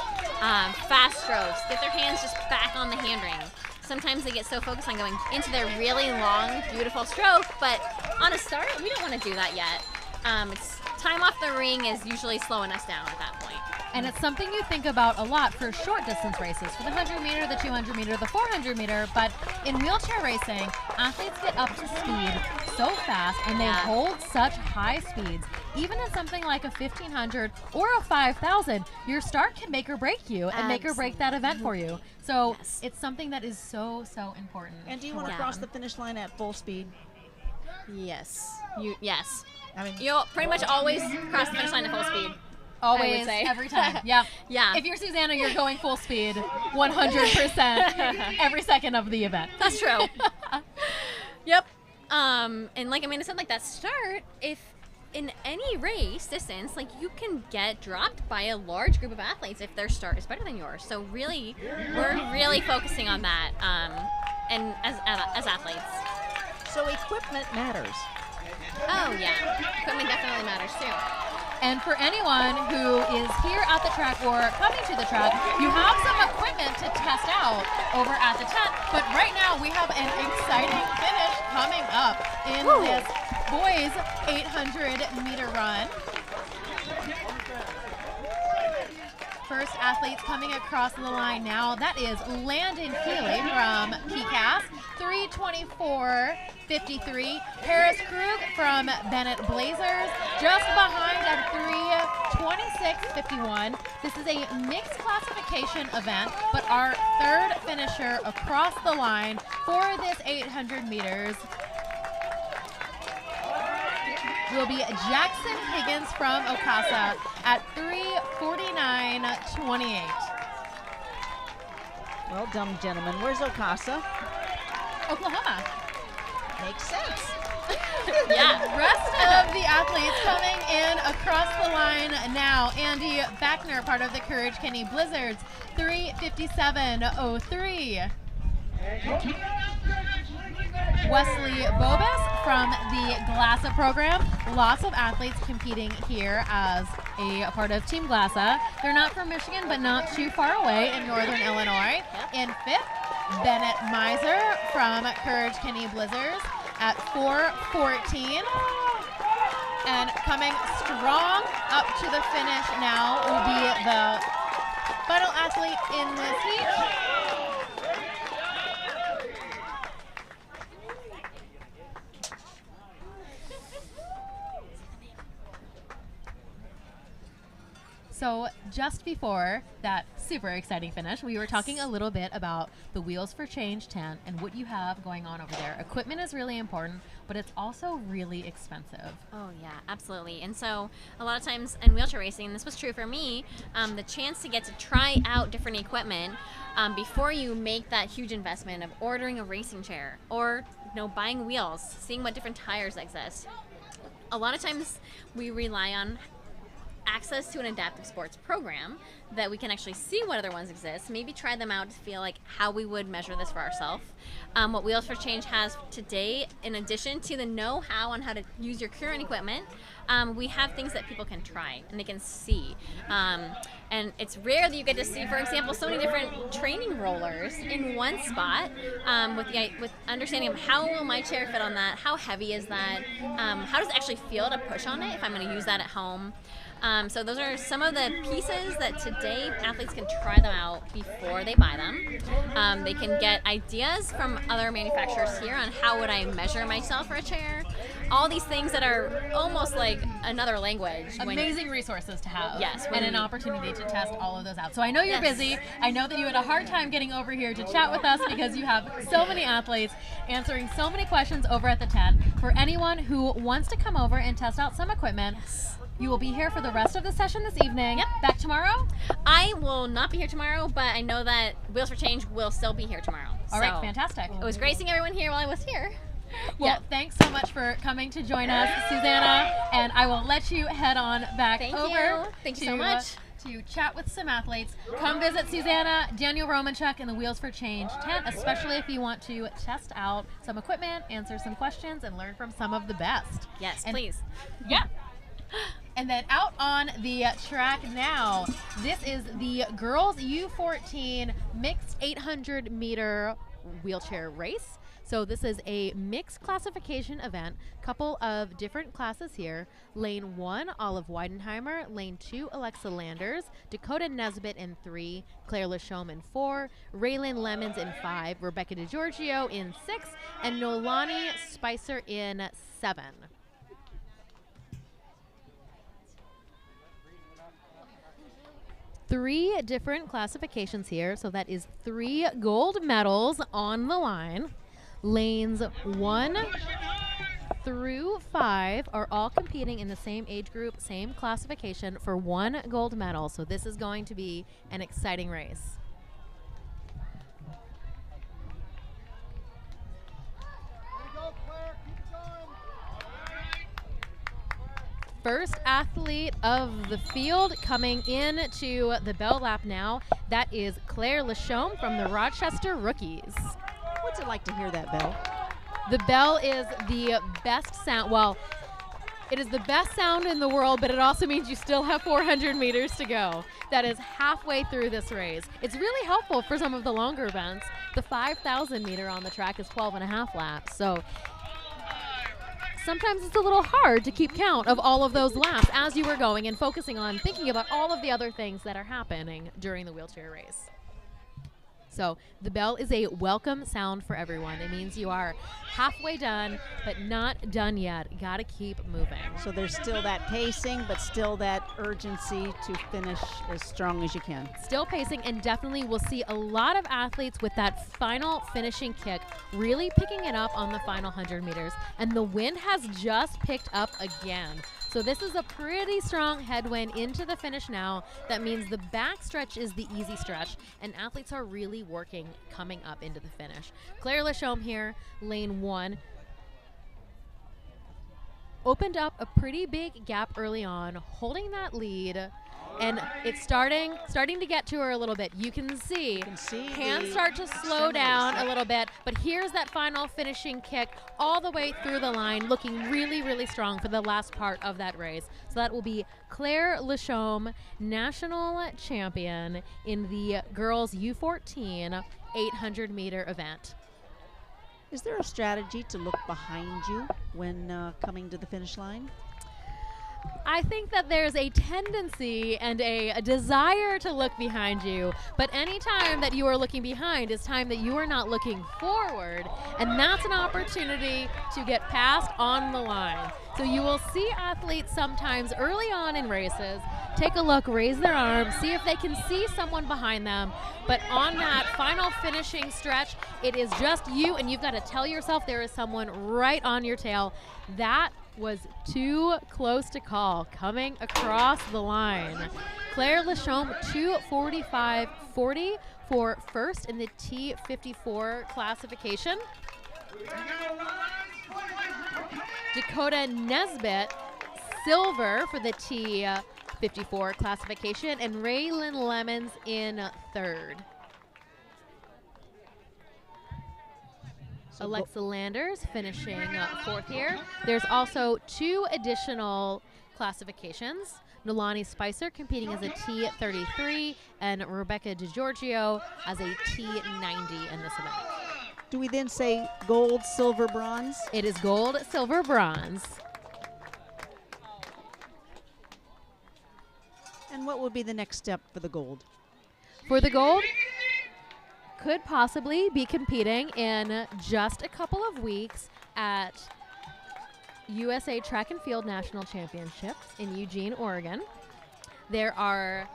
fast strokes, get their hands just back on the hand ring. Sometimes they get so focused on going into their really long, beautiful stroke, but on a start, we don't want to do that yet. It's time off the ring is usually slowing us down at that point. And it's something you think about a lot for short distance races, for the 100 meter, the 200 meter, the 400 meter, but in wheelchair racing, athletes get up to speed so fast and they hold such high speeds. Even in something like a 1500 or a 5000, your start can make or break you and make or break that event for you. So it's something that is so, so important. And do you want to cross the finish line at full speed? Yes. Yes. I mean, You'll pretty much always cross the finish line at full speed. Always, say. every time. Yeah. Yeah. If you're Susanna, you're going full speed 100% every second of the event. That's true. Yep. And like Amanda said, like that start, if in any race distance, like you can get dropped by a large group of athletes if their start is better than yours. So really, we're really focusing on that, and as athletes. so equipment matters. Oh yeah, equipment definitely matters too. And for anyone who is here at the track or coming to the track, you have some equipment to test out over at the tent. But right now we have an exciting finish coming up in this boys 800-meter run. First athletes coming across the line now. That is Landon Healy from PCAS, 3:24.53. Harris Krug from Bennett Blazers, just behind at 3:26.51. This is a mixed classification event, but our third finisher across the line for this 800 meters will be Jackson Higgins from Okasa at 3:49.28. Well done, gentlemen. Where's Okasa? Oklahoma. Makes sense. Yeah. Rest of the athletes coming in across the line now. Andy Backner, part of the Courage Kenny Blizzards, 3:57.03. Wesley Bobus from the GLASA program. Lots of athletes competing here as a part of Team GLASA. They're not from Michigan, but not too far away in northern Illinois. In fifth, Bennett Miser from Courage Kenny Blizzards at 4:14. And coming strong up to the finish now will be the final athlete in this heat. So just before that super exciting finish, we were talking a little bit about the Wheels for Change tent and what you have going on over there. Equipment is really important, but it's also really expensive. Oh yeah, absolutely. And so a lot of times in wheelchair racing, and this was true for me, the chance to get to try out different equipment before you make that huge investment of ordering a racing chair or buying wheels, seeing what different tires exist. A lot of times we rely on access to an adaptive sports program that we can actually see what other ones exist, maybe try them out to feel like how we would measure this for ourselves. What Wheels for Change has today, in addition to the know-how on how to use your current equipment, we have things that people can try and they can see. And it's rare that you get to see, for example, so many different training rollers in one spot with understanding of how will my chair fit on that, how heavy is that, how does it actually feel to push on it if I'm going to use that at home. So those are some of the pieces that today athletes can try them out before they buy them. They can get ideas from other manufacturers here on how would I measure myself for a chair. All these things that are almost like another language. Amazing resources to have. Yes. And an opportunity to test all of those out. So I know you're busy. I know that you had a hard time getting over here to chat with us because you have so many athletes answering so many questions over at the tent. For anyone who wants to come over and test out some equipment, you will be here for the rest of the session this evening. Yep. Back tomorrow? I will not be here tomorrow, but I know that Wheels for Change will still be here tomorrow. All right, fantastic. It was great seeing everyone here while I was here. Well, thanks so much for coming to join us, Susanna, and I will let you head on back over. Thank you so much. To chat with some athletes. Come visit Susanna, Daniel Romanchuk in the Wheels for Change tent, especially if you want to test out some equipment, answer some questions, and learn from some of the best. Yes, please. Yeah. And then out on the track now, this is the girls U14 mixed 800-meter wheelchair race. So this is a mixed classification event, couple of different classes here. Lane 1, Olive Weidenheimer. Lane 2, Alexa Landers. Dakota Nesbitt in 3. Claire Lachaume in 4. Raylan Lemons in 5. Rebecca DiGiorgio in 6. And Nolani Spicer in 7. Three different classifications here, so that is 3 gold medals on the line. Lanes 1 through 5 are all competing in the same age group, same classification for 1 gold medal. So this is going to be an exciting race. First athlete of the field coming into the bell lap now. That is Claire Lachaume from the Rochester Rookies. What's it like to hear that bell? The bell is the best sound. Well, it is the best sound in the world, but it also means you still have 400 meters to go. That is halfway through this race. It's really helpful for some of the longer events. The 5,000 meter on the track is 12 and a half laps. So sometimes it's a little hard to keep count of all of those laps as you were going and focusing on thinking about all of the other things that are happening during the wheelchair race. So the bell is a welcome sound for everyone. It means you are halfway done, but not done yet. Got to keep moving. So there's still that pacing, but still that urgency to finish as strong as you can. Still pacing, and definitely we'll see a lot of athletes with that final finishing kick really picking it up on the final 100 meters. And the wind has just picked up again. So this is a pretty strong headwind into the finish now. That means the back stretch is the easy stretch, and athletes are really working coming up into the finish. Claire Lachaume here, lane 1. Opened up a pretty big gap early on, holding that lead, and it's starting to get to her a little bit. You can see hands start to slow down a little bit, but here's that final finishing kick all the way through the line, looking really, really strong for the last part of that race. So that will be Claire Lachaume, national champion in the girls U14 800 meter event. Is there a strategy to look behind you when coming to the finish line? I think that there's a tendency and a desire to look behind you, but any time that you are looking behind is time that you are not looking forward, and that's an opportunity to get past on the line. So you will see athletes sometimes early on in races take a look, raise their arm, see if they can see someone behind them, but on that final finishing stretch, it is just you, and you've got to tell yourself there is someone right on your tail. That was too close to call coming across the line. Claire Lachaume, 2:45.40 for first in the T54 classification. Dakota Nesbitt, silver for the T54 classification, and Raylyn Lemons in third. Alexa Landers finishing fourth here. There's also 2 additional classifications. Nolani Spicer competing as a T33 and Rebecca DiGiorgio as a T90 in this event. Do we then say gold, silver, bronze? It is gold, silver, bronze. And what would be the next step for the gold? For the gold, could possibly be competing in just a couple of weeks at USA Track and Field National Championships in Eugene, Oregon. There are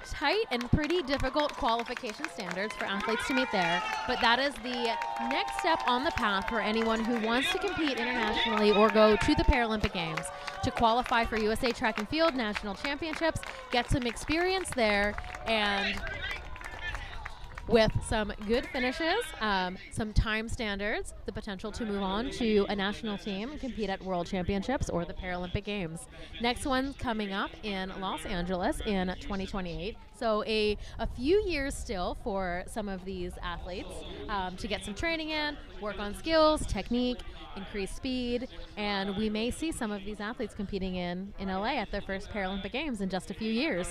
tight and pretty difficult qualification standards for athletes to meet there, but that is the next step on the path for anyone who wants to compete internationally or go to the Paralympic Games. To qualify for USA Track and Field National Championships, get some experience there, and with some good finishes, some time standards, the potential to move on to a national team and compete at World Championships or the Paralympic Games. Next one's coming up in Los Angeles in 2028. So a few years still for some of these athletes to get some training in, work on skills, technique, increase speed, and we may see some of these athletes competing in LA at their first Paralympic Games in just a few years.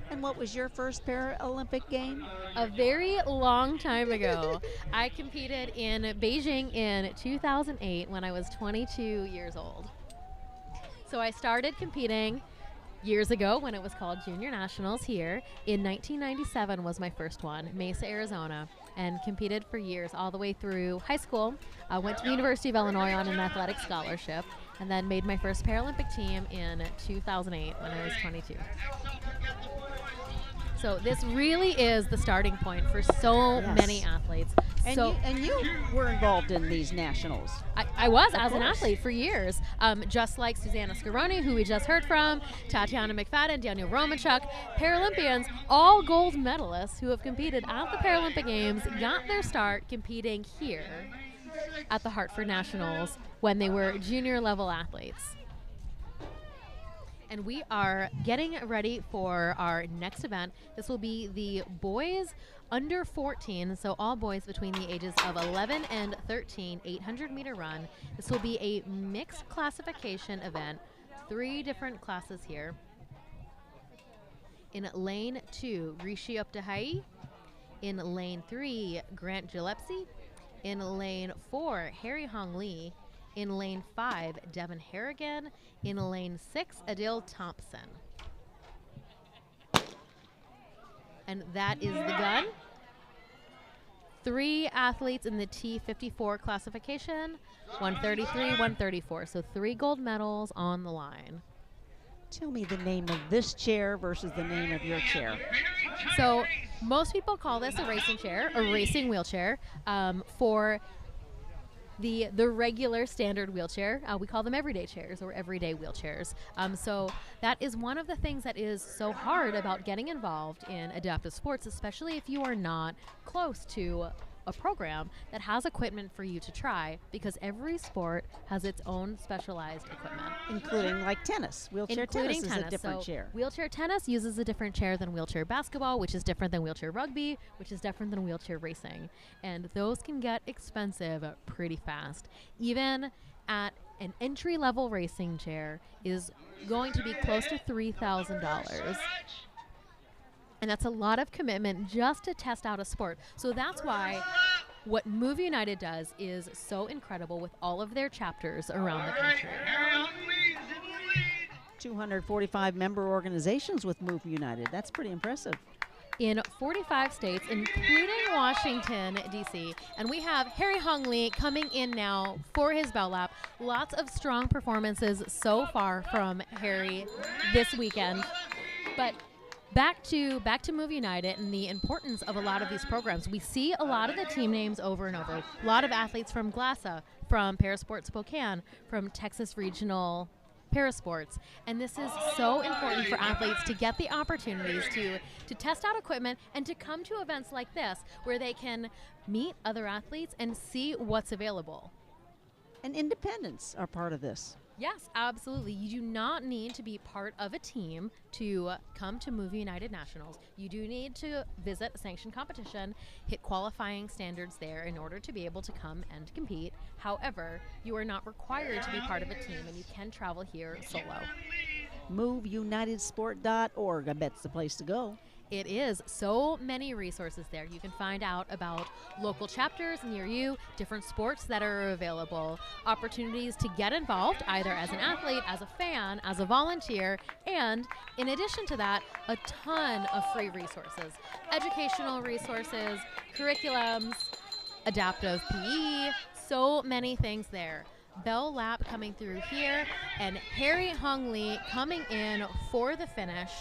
And what was your first Paralympic game? A very long time ago. I competed in Beijing in 2008 when I was 22 years old. So I started competing years ago when it was called Junior Nationals here. In 1997 was my first one, Mesa, Arizona, and competed for years all the way through high school. I went to the University of Illinois on an athletic scholarship, and then made my first Paralympic team in 2008 when I was 22. So this really is the starting point for so Yes. many athletes. And you were involved in these nationals. I was Of as an course. athlete for years, just like Susanna Scaroni, who we just heard from, Tatiana McFadden, Daniel Romanchuk, Paralympians, all gold medalists who have competed at the Paralympic Games, got their start competing here at the Hartford Nationals when they were junior level athletes. And we are getting ready for our next event. This will be the boys under 14, so all boys between the ages of 11 and 13, 800-meter run. This will be a mixed classification event, 3 different classes here. In lane 2, Rishi Uptahai. In lane 3, Grant Gillespie. In lane 4, Harry Hong Lee. In lane 5, Devin Harrigan. In lane 6, Adil Thompson. And that is the gun. 3 athletes in the T54 classification, 133, 134. So 3 gold medals on the line. Tell me the name of this chair versus the name of your chair. So most people call this a racing chair, a racing wheelchair. For the regular standard wheelchair, we call them everyday chairs or everyday wheelchairs. So that is one of the things that is so hard about getting involved in adaptive sports, especially if you are not close to a program that has equipment for you to try, because every sport has its own specialized equipment. Including like tennis. Wheelchair tennis is a different So chair. wheelchair tennis uses a different chair than wheelchair basketball, which is different than wheelchair rugby, which is different than wheelchair racing. And those can get expensive pretty fast. Even at an entry-level racing chair is going to be close to $3,000. And that's a lot of commitment just to test out a sport. So that's why what Move United does is so incredible with all of their chapters around the country. 245 member organizations with Move United. That's pretty impressive. In 45 states, including Washington, D.C. And we have Harry Hong Lee coming in now for his bell lap. Lots of strong performances so far from Harry this weekend. But back to Move United and the importance of a lot of these programs. We see a lot of the team names over and over. A lot of athletes from GLASA, from Parasport Spokane, from Texas Regional Parasports. And this is so important for athletes to get the opportunities to test out equipment and to come to events like this where they can meet other athletes and see what's available. And independents are part of this. Yes, absolutely. You do not need to be part of a team to come to Move United Nationals. You do need to visit a sanctioned competition, hit qualifying standards there in order to be able to come and compete. However, you are not required to be part of a team, and you can travel here solo. MoveUnitedSport.org, I bet's the place to go. It is. So many resources there. You can find out about local chapters near you, different sports that are available, opportunities to get involved either as an athlete, as a fan, as a volunteer, and in addition to that, a ton of free resources. Educational resources, curriculums, adaptive PE, so many things there. Bell lap coming through here, and Harry Hong Lee coming in for the finish.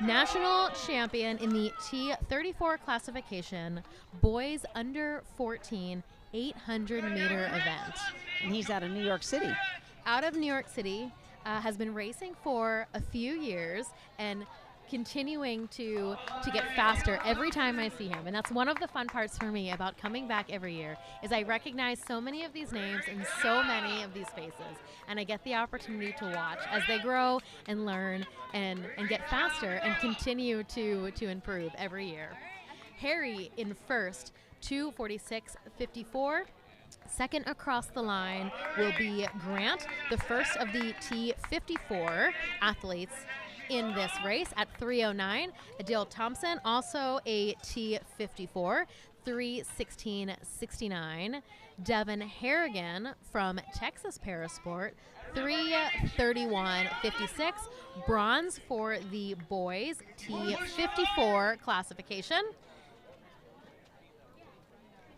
National champion in the T34 classification, boys under 14, 800-meter event. And he's out of New York City. Out of New York City, has been racing for a few years and continuing to get faster every time I see him. And that's one of the fun parts for me about coming back every year, is I recognize so many of these names and so many of these faces. And I get the opportunity to watch as they grow and learn and get faster and continue to improve every year. Harry in first, 2:46.54. Second across the line will be Grant, the first of the T54 athletes in this race at 3:09. Adil Thompson, also a T54, 3:16.69. Devin Harrigan from Texas Parasport, 3:31.56. Bronze for the boys T54 classification.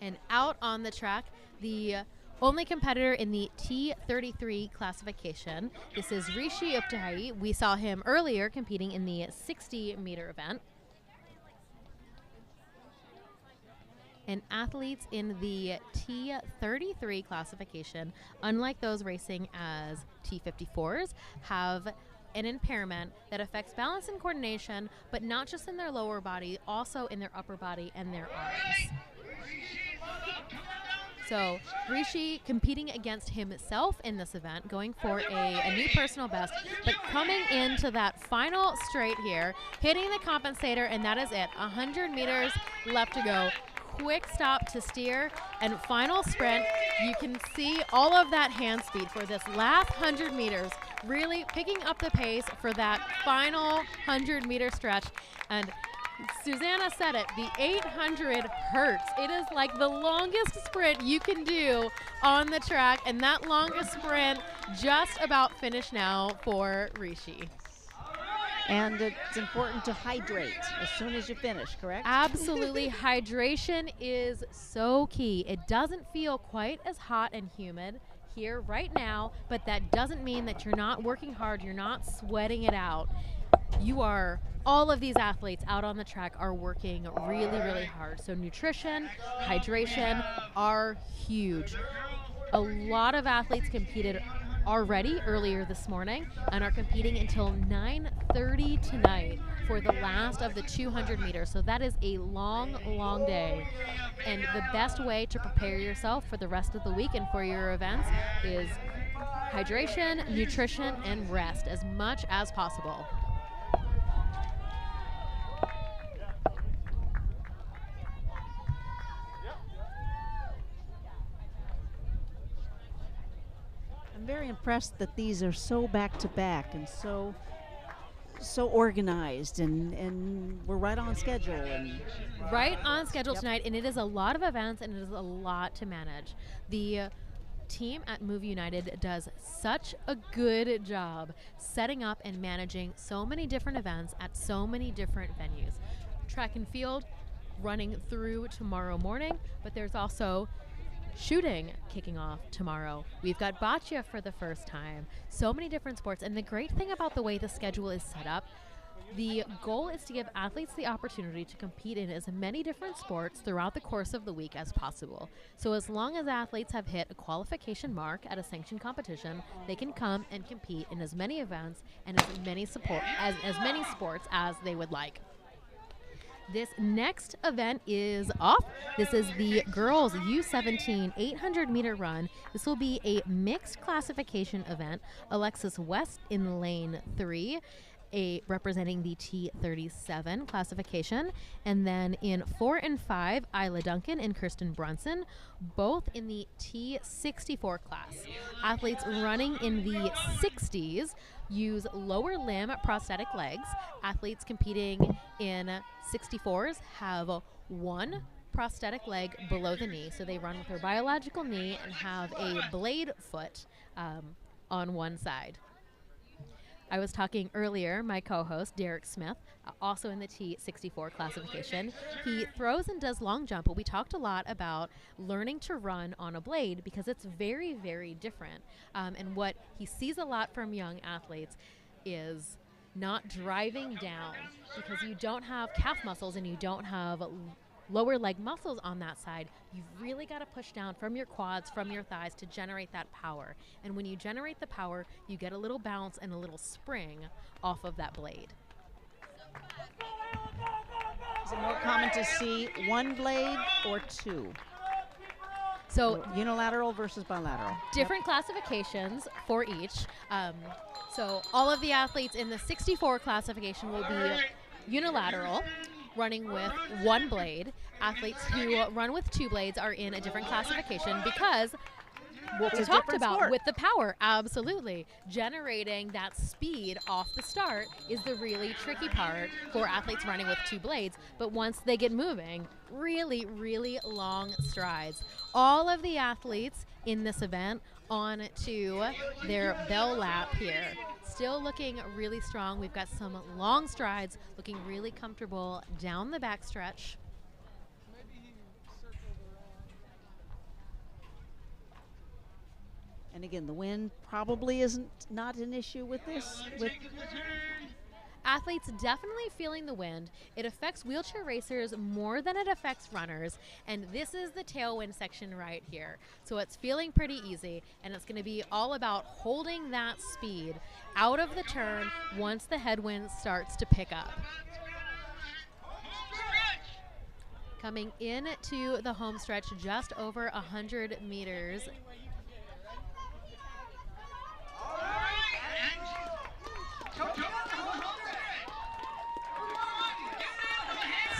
And out on the track, the only competitor in the T33 classification. This is Rishi Uptahai. We saw him earlier competing in the 60-meter event. And athletes in the T33 classification, unlike those racing as T54s, have an impairment that affects balance and coordination, but not just in their lower body, also in their upper body and their arms. So Rishi competing against himself in this event, going for a new personal best, but coming into that final straight here, hitting the compensator, and that is it. 100 meters left to go. Quick stop to steer and final sprint. You can see all of that hand speed for this last 100 meters, really picking up the pace for that final 100-meter stretch. And Susanna said it, the 800 hurts. It is like the longest sprint you can do on the track, and that longest sprint just about finished now for Rishi. And it's important to hydrate as soon as you finish, correct? Absolutely. Hydration is so key. It doesn't feel quite as hot and humid here right now, but that doesn't mean that you're not working hard, you're not sweating it out. All of these athletes out on the track are working really, really hard. So nutrition, hydration are huge. A lot of athletes competed already earlier this morning and are competing until 9:30 tonight for the last of the 200 meters. So that is a long, long day. And the best way to prepare yourself for the rest of the week and for your events is hydration, nutrition, and rest as much as possible. I'm very impressed that these are so back-to-back and so organized, and we're right on schedule. And right on schedule tonight, and it is a lot of events and it is a lot to manage. The team at Move United does such a good job setting up and managing so many different events at so many different venues. Track and field running through tomorrow morning, but there's also shooting kicking off tomorrow. We've got bocce for the first time. So many different sports. And the great thing about the way the schedule is set up, the goal is to give athletes the opportunity to compete in as many different sports throughout the course of the week as possible. So as long as athletes have hit a qualification mark at a sanctioned competition, they can come and compete in as many events and as many sports as they would like. This next event is off. This is the girls U17 800-meter run. This will be a mixed classification event. Alexis West in lane 3, representing the T37 classification. And then in 4 and 5, Isla Duncan and Kirsten Brunson, both in the T64 class. Athletes running in the 60s use lower limb prosthetic legs. Athletes competing in 64s have one prosthetic leg below the knee, so they run with their biological knee and have a blade foot on one side. I was talking earlier, my co-host, Derek Smith, also in the T64 classification. He throws and does long jump, but we talked a lot about learning to run on a blade because it's very, very different. And what he sees a lot from young athletes is not driving down, because you don't have calf muscles and you don't have lower leg muscles on that side. You've really got to push down from your quads, from your thighs to generate that power. And when you generate the power, you get a little bounce and a little spring off of that blade. Is it more common to see one blade or two? So unilateral versus bilateral. Different classifications for each. So all of the athletes in the 64 classification will be unilateral, running with one blade. Athletes who run with two blades are in a different classification because what we talked about with the power, absolutely. Generating that speed off the start is the really tricky part for athletes running with two blades. But once they get moving, really, really long strides. All of the athletes in this event on to their bell lap here. Still looking really strong. We've got some long strides, looking really comfortable down the back stretch. And again, the wind probably not an issue with this. Athletes definitely feeling the wind. It affects wheelchair racers more than it affects runners, and this is the tailwind section right here. So it's feeling pretty easy, and it's going to be all about holding that speed out of the turn once the headwind starts to pick up. Coming into the home stretch, just over 100 meters.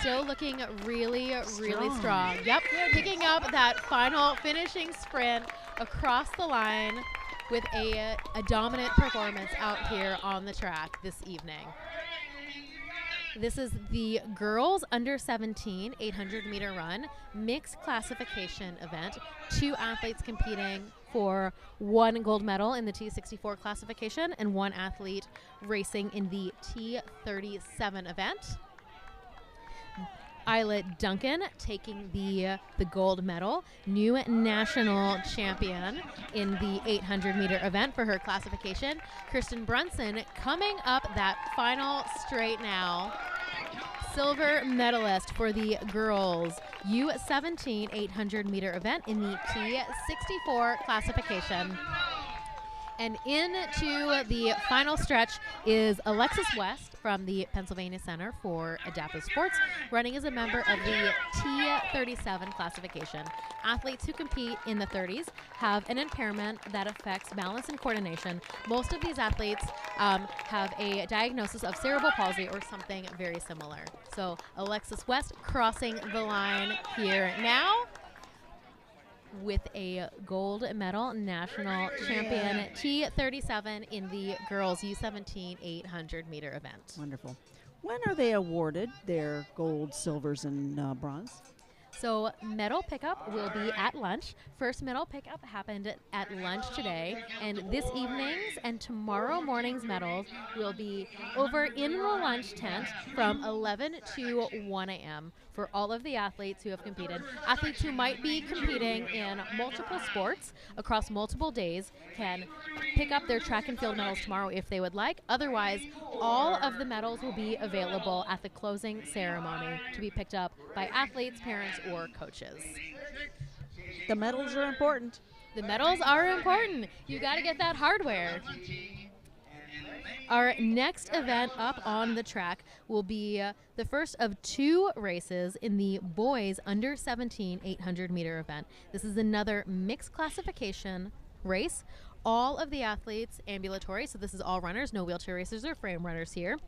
Still looking really, really strong. Yep, picking up that final finishing sprint across the line with a dominant performance out here on the track this evening. This is the girls under 17 800-meter run mixed classification event. 2 athletes competing for 1 gold medal in the T64 classification and 1 athlete racing in the T37 event. Isla Duncan taking the gold medal, new national champion in the 800-meter event for her classification. Kirsten Brunson coming up that final straight now. Silver medalist for the girls U17 800-meter event in the T64 classification. And into the final stretch is Alexis West from the Pennsylvania Center for Adaptive Sports, running as a member of the T37 classification. Athletes who compete in the 30s have an impairment that affects balance and coordination. Most of these athletes have a diagnosis of cerebral palsy or something very similar. So Alexis West crossing the line here now with a gold medal, national champion T37 in the girls U17 800-meter event. Wonderful. When are they awarded their gold, silvers, and bronze? So medal pickup will be at lunch. First medal pickup happened at lunch today, and this evening's and tomorrow morning's medals will be over in the lunch tent from 11 to 1 a.m. for all of the athletes who have competed. Athletes who might be competing in multiple sports across multiple days can pick up their track and field medals tomorrow if they would like. Otherwise, all of the medals will be available at the closing ceremony to be picked up by athletes, parents, or coaches. The medals are important. The medals are important. You got to get that hardware. Our next event up on the track will be the first of 2 races in the boys under 17 800-meter event. This is another mixed classification race. All of the athletes ambulatory, so this is all runners, no wheelchair racers or frame runners here.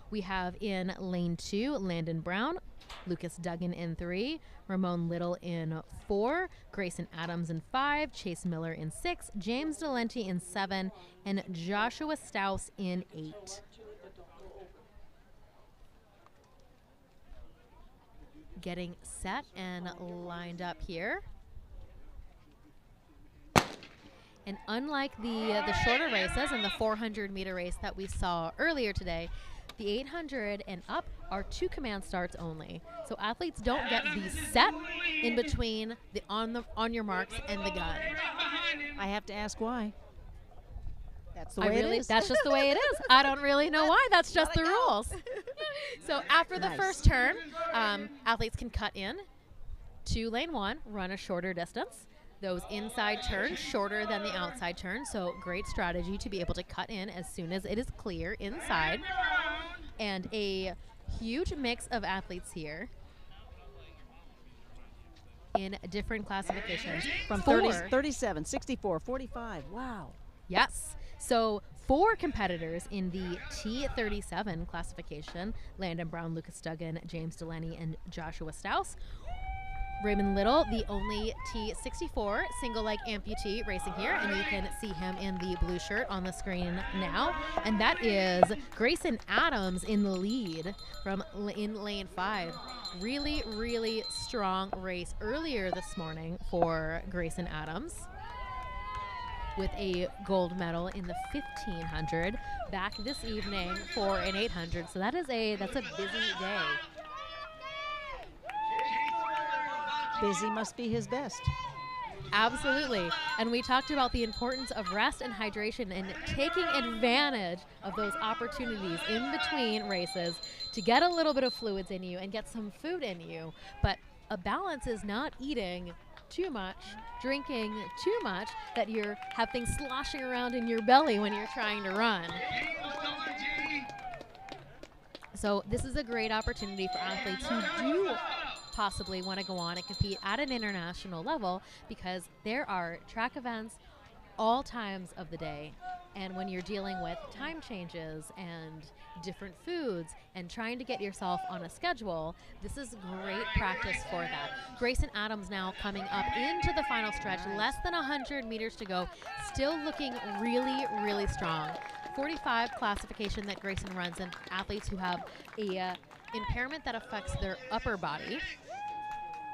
We have in lane 2, Landon Brown, Lucas Duggan in 3, Ramon Little in 4, Grayson Adams in 5, Chase Miller in 6, James Delenti in 7, and Joshua Staus in 8. Getting set and lined up here. And unlike the shorter races and the 400-meter race that we saw earlier today, the 800 and up are 2 command starts only. So athletes don't get the set in between the on your marks and the gun. I have to ask why. That's the way it is. That's just the way it is. I don't really know why. That's just the rules. So after the first turn, athletes can cut in to lane 1, run a shorter distance. Those inside turns shorter than the outside turn, so great strategy to be able to cut in as soon as it is clear inside. And a huge mix of athletes here in different classifications. From 30, 37, 64, 45. Wow. Yes. So 4 competitors in the T37 classification: Landon Brown, Lucas Duggan, James Delaney, and Joshua Staus. Raymond Little, the only T64 single-leg amputee racing here, and you can see him in the blue shirt on the screen now. And that is Grayson Adams in the lead in lane 5. Really, really strong race earlier this morning for Grayson Adams, with a gold medal in the 1500. Back this evening for an 800. So that's a busy day. Busy must be his best. Absolutely. And we talked about the importance of rest and hydration and taking advantage of those opportunities in between races to get a little bit of fluids in you and get some food in you. But a balance is not eating too much, drinking too much, that you have things sloshing around in your belly when you're trying to run. So this is a great opportunity for athletes who do possibly want to go on and compete at an international level, because there are track events all times of the day. And when you're dealing with time changes and different foods and trying to get yourself on a schedule, this is great practice for that. Grayson Adams now coming up into the final stretch, less than 100 meters to go, still looking really, really strong. 45 classification that Grayson runs in athletes who have a impairment that affects their upper body.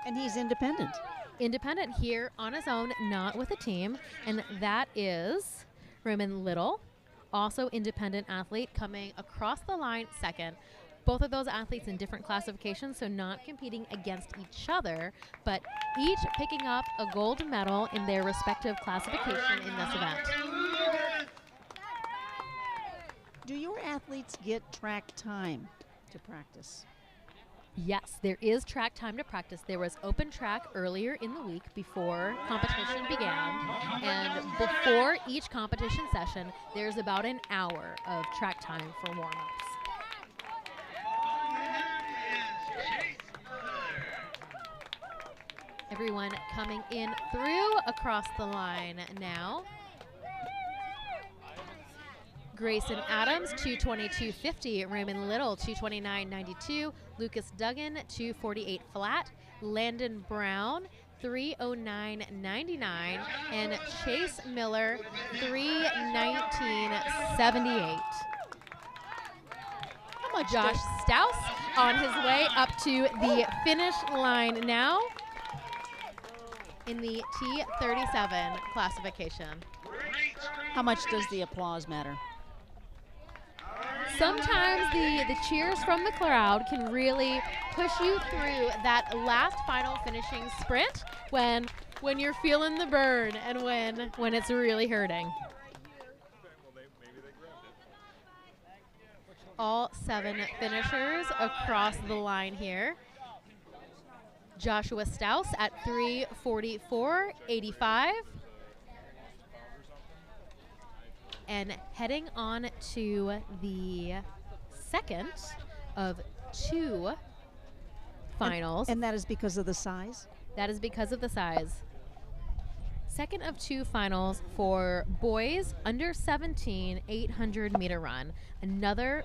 And he's independent. Independent here on his own, not with a team, and that is Raymond Little, also independent athlete, coming across the line second. Both of those athletes in different classifications, so not competing against each other, but each picking up a gold medal in their respective classification in this event. Do your athletes get track time to practice? Yes, there is track time to practice. There was open track earlier in the week before competition began. And before each competition session, there's about an hour of track time for warm-ups. Everyone coming in through across the line now. Grayson Adams, 2:22.50. Raymond Little, 2:29.92. Lucas Duggan, 2:48 flat. Landon Brown, 3:09.99. And Chase Miller, 3:19.78. How much Josh Staus on his way up to the finish line now in the T37 classification. How much does the applause matter? Sometimes the cheers from the crowd can really push you through that last final finishing sprint when you're feeling the burn and when it's really hurting. All 7 finishers across the line here. Joshua Staus at 3:44.85. And heading on to the second of 2 finals. And that is because of the size? That is because of the size. Second of 2 finals for boys under 17 800-meter run. Another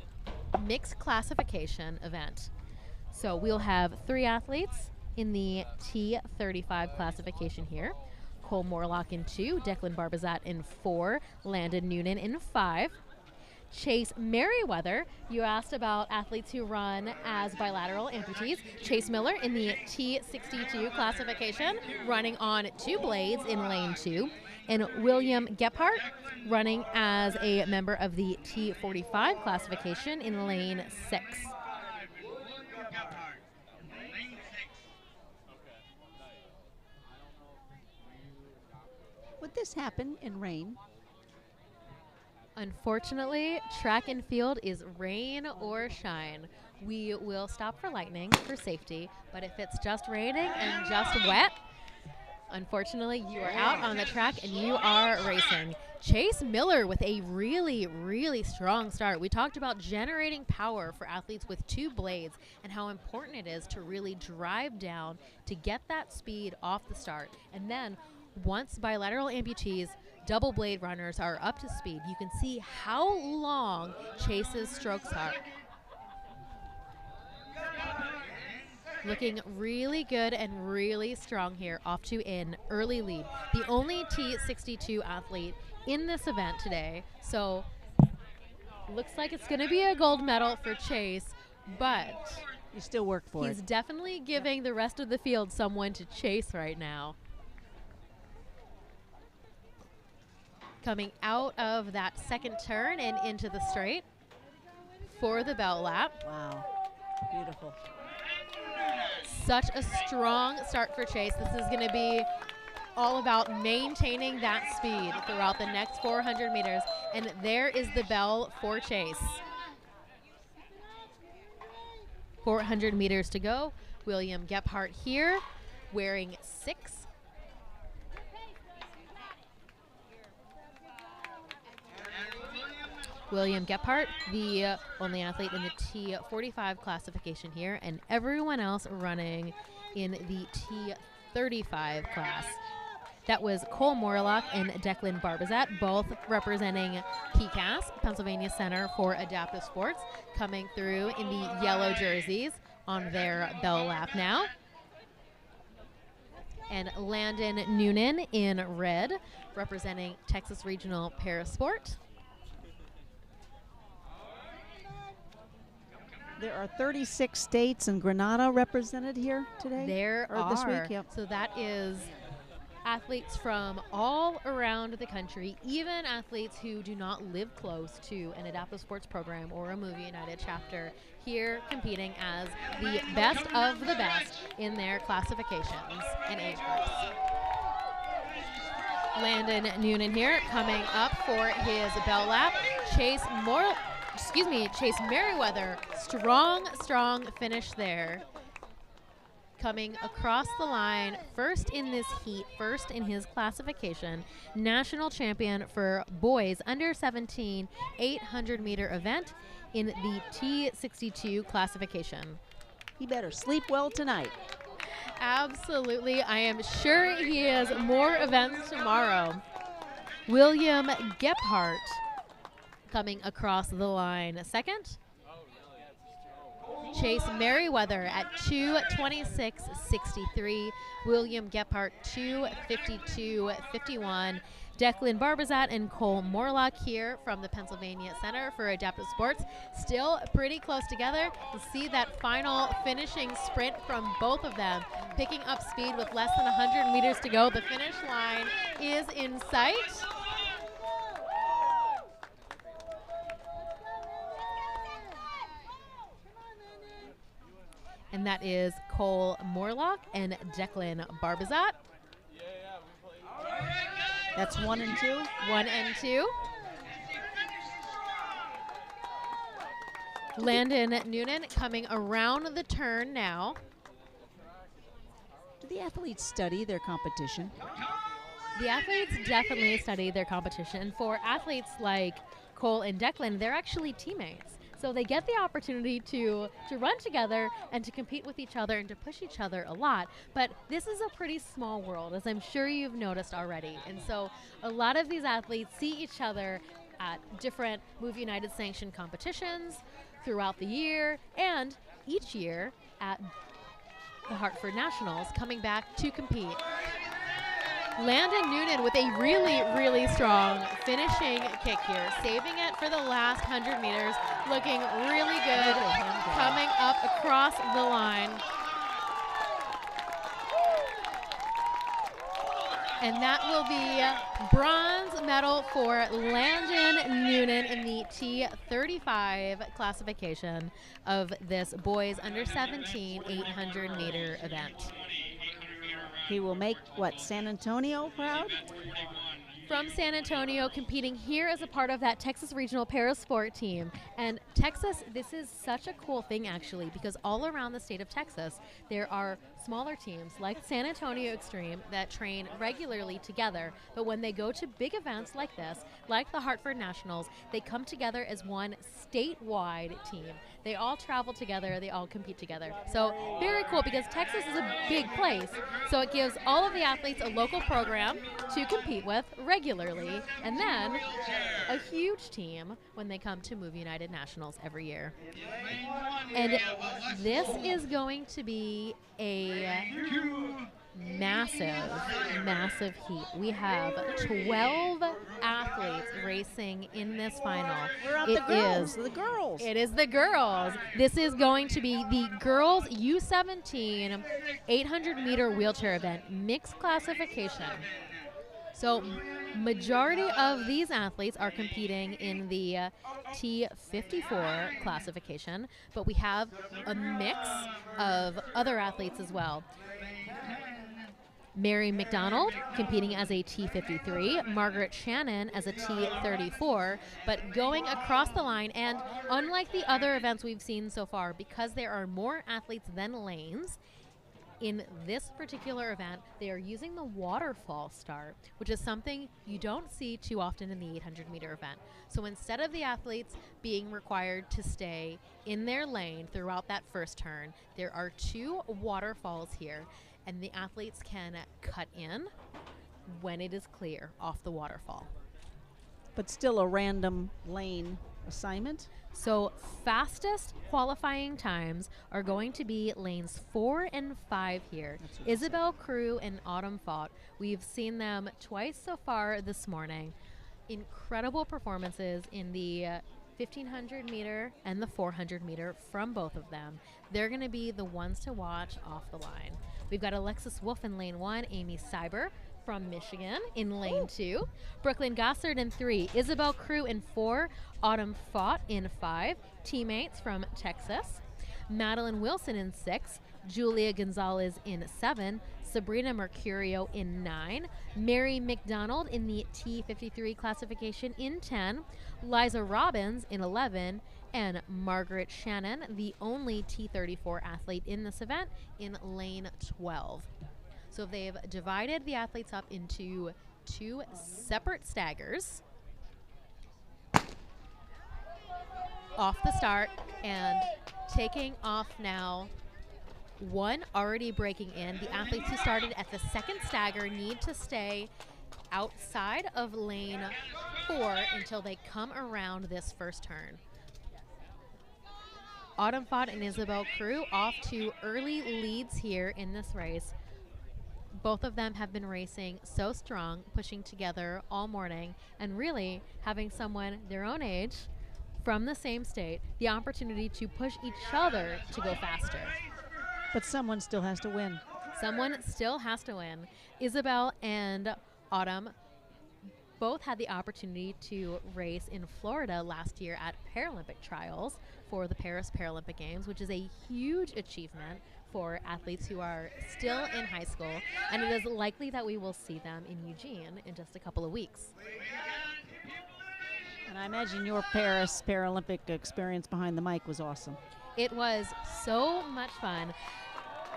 mixed classification event. So we'll have 3 athletes in the T35 classification here. Cole Morlock in 2, Declan Barbazat in 4, Landon Noonan in 5. Chase Merriweather, you asked about athletes who run as bilateral amputees. Chase Miller in the T62 classification, running on 2 blades in lane 2. And William Gephardt running as a member of the T45 classification in lane 6. Would this happen in rain? Unfortunately, track and field is rain or shine. We will stop for lightning for safety, but if it's just raining and just wet, unfortunately, you are out on the track and you are racing. Chase Miller with a really, really strong start. We talked about generating power for athletes with 2 blades and how important it is to really drive down to get that speed off the start. And then once bilateral amputees, double blade runners are up to speed, you can see how long Chase's strokes are. Looking really good and really strong here, off to an early lead. The only T62 athlete in this event today, so looks like it's going to be a gold medal for Chase, but you still work for he's it. definitely giving the rest of the field someone to chase right now. Coming out of that second turn and into the straight for the belt lap. Wow, beautiful. Such a strong start for Chase. This is going to be all about maintaining that speed throughout the next 400 meters. And there is the bell for Chase. 400 meters to go. William Gephardt here, wearing 6. William Gephardt, the only athlete in the T45 classification here, and everyone else running in the T35 class. That was Cole Morlock and Declan Barbazat, both representing PCAS, Pennsylvania Center for Adaptive Sports, coming through in the yellow jerseys on their bell lap now. And Landon Noonan in red, representing Texas Regional Parasport. There are 36 states and Grenada represented here today? There or are. this week, yep. So that is athletes from all around the country, even athletes who do not live close to an adaptive sports program or a Movie United chapter, here competing as the best of the best in their classifications and age groups. Landon Noonan here coming up for his bell lap. Chase Merriweather, strong finish there. Coming across the line, first in this heat, first in his classification, national champion for boys under 17 800-meter event in the T62 classification. He better sleep well tonight. Absolutely. I am sure he has more events tomorrow. William Gephardt coming across the line second. Chase Merriweather at 2:26.63. William Gephardt 2:52.51. Declan Barbazat and Cole Morlock here from the Pennsylvania Center for Adaptive Sports. Still pretty close together. You see that final finishing sprint from both of them, picking up speed with less than 100 meters to go. The finish line is in sight. And that is Cole Morlock and Declan Barbazat. That's 1 and 2. 1 and 2. Landon Noonan coming around the turn now. Do the athletes study their competition? The athletes definitely study their competition. And for athletes like Cole and Declan, they're actually teammates. So they get the opportunity to run together and to compete with each other and to push each other a lot. But this is a pretty small world, as I'm sure you've noticed already. And so a lot of these athletes see each other at different Movie United sanctioned competitions throughout the year, and each year at the Hartford Nationals, coming back to compete. Landon Noonan with a really strong finishing kick here, saving it for the last 100 meters, looking really good, coming up across the line. And that will be bronze medal for Landon Noonan in the T35 classification of this boys under 17 800-meter event. He will make, what, San Antonio proud? From San Antonio, competing here as a part of that Texas Regional Parasport team. And Texas, this is such a cool thing, actually, because all around the state of Texas, there are smaller teams like San Antonio Extreme that train regularly together. But when they go to big events like this, like the Hartford Nationals, they come together as one statewide team. They all travel together, they all compete together. So very cool, because Texas is a big place. So it gives all of the athletes a local program to compete with regularly, and then a huge team when they come to Movie United Nationals every year. And this is going to be a massive heat. We have 12 athletes racing in this final. The girls. It is the girls. This is going to be the girls U17 800-meter wheelchair event, mixed classification. So majority of these athletes are competing in the T54 classification, but we have a mix of other athletes as well. Mary McDonald competing as a T53, Margaret Shannon as a T34, but going across the line. And unlike the other events we've seen so far, because there are more athletes than lanes, in this particular event, they are using the waterfall start, which is something you don't see too often in the 800-meter event. So instead of the athletes being required to stay in their lane throughout that first turn, there are 2 waterfalls here, and the athletes can cut in when it is clear off the waterfall. But still a random lane assignment? So fastest qualifying times are going to be lanes 4 and 5 here. Isabel Crew and Autumn Fott. We've seen them twice so far this morning. Incredible performances in the 1500 meter and the 400 meter from both of them. They're going to be the ones to watch off the line. We've got Alexis Wolf in lane 1, Amy Cyber from Michigan in lane 2, Brooklyn Gossard in 3, Isabel Crew in 4, Autumn Fott in 5, teammates from Texas, Madeline Wilson in 6, Julia Gonzalez in 7, Sabrina Mercurio in 9, Mary McDonald in the T53 classification in 10, Liza Robbins in 11, and Margaret Shannon, the only T34 athlete in this event, in lane 12. So they've divided the athletes up into 2 separate staggers off the start and taking off now. One already breaking in. The athletes who started at the second stagger need to stay outside of lane 4 until they come around this first turn. Autumn Fott and Isabel Crew off to early leads here in this race. Both of them have been racing so strong, pushing together all morning, and really having someone their own age from the same state the opportunity to push each other to go faster. But someone still has to win. Someone still has to win. Isabel and Autumn both had the opportunity to race in Florida last year at Paralympic trials for the Paris Paralympic Games, which is a huge achievement for athletes who are still in high school, and it is likely that we will see them in Eugene in just a couple of weeks. And I imagine your Paris Paralympic experience behind the mic was awesome. It was so much fun.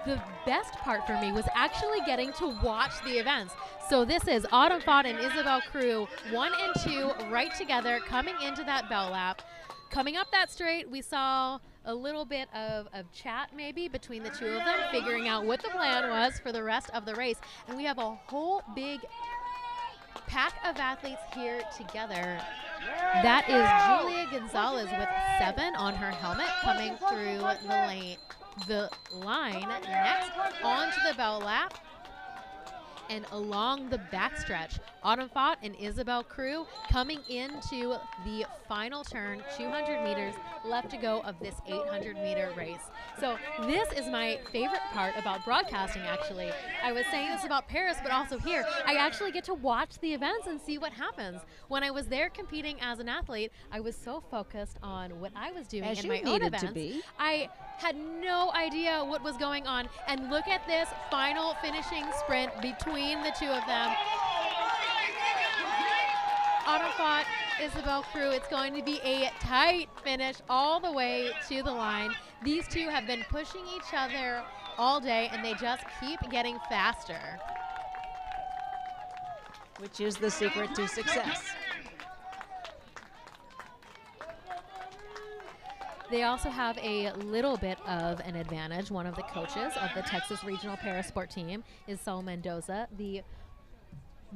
The best part for me was actually getting to watch the events. So this is Autumn Fott and Isabel Crew, 1 and 2 right together, coming into that bell lap. Coming up that straight, we saw a little bit of chat maybe between the 2 of them, figuring out what the plan was for the rest of the race. And we have a whole big pack of athletes here together. That is Julia Gonzalez with 7 on her helmet coming through the line next onto the bell lap. And along the backstretch, Autumn Fott and Isabel Crew coming into the final turn, 200 meters left to go of this 800-meter race. So this is my favorite part about broadcasting, actually. I was saying this about Paris, but also here. I actually get to watch the events and see what happens. When I was there competing as an athlete, I was so focused on what I was doing in my own events. I had no idea what was going on. And look at this final finishing sprint between the 2 of them. Autumn Fott, Isabel Crew, it's going to be a tight finish all the way to the line. These 2 have been pushing each other all day, and they just keep getting faster. Which is the secret to success. They also have a little bit of an advantage. One of the coaches of the Texas Regional Parasport team is Saul Mendoza, the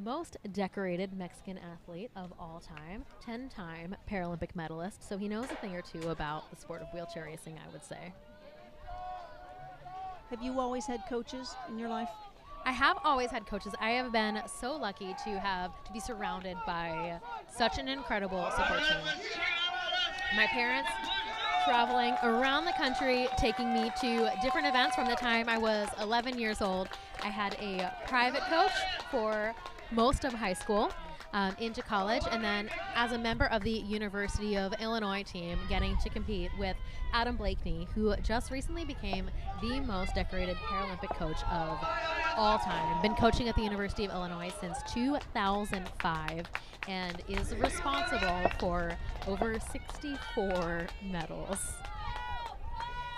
most decorated Mexican athlete of all time, 10-time Paralympic medalist. So he knows a thing or 2 about the sport of wheelchair racing, I would say. Have you always had coaches in your life? I have always had coaches. I have been so lucky to be surrounded by such an incredible support team. My parents traveling around the country, taking me to different events from the time I was 11 years old. I had a private coach for most of high school, into college, and then as a member of the University of Illinois team, getting to compete with Adam Blakeney, who just recently became the most decorated Paralympic coach of all time. Been coaching at the University of Illinois since 2005 and is responsible for over 64 medals.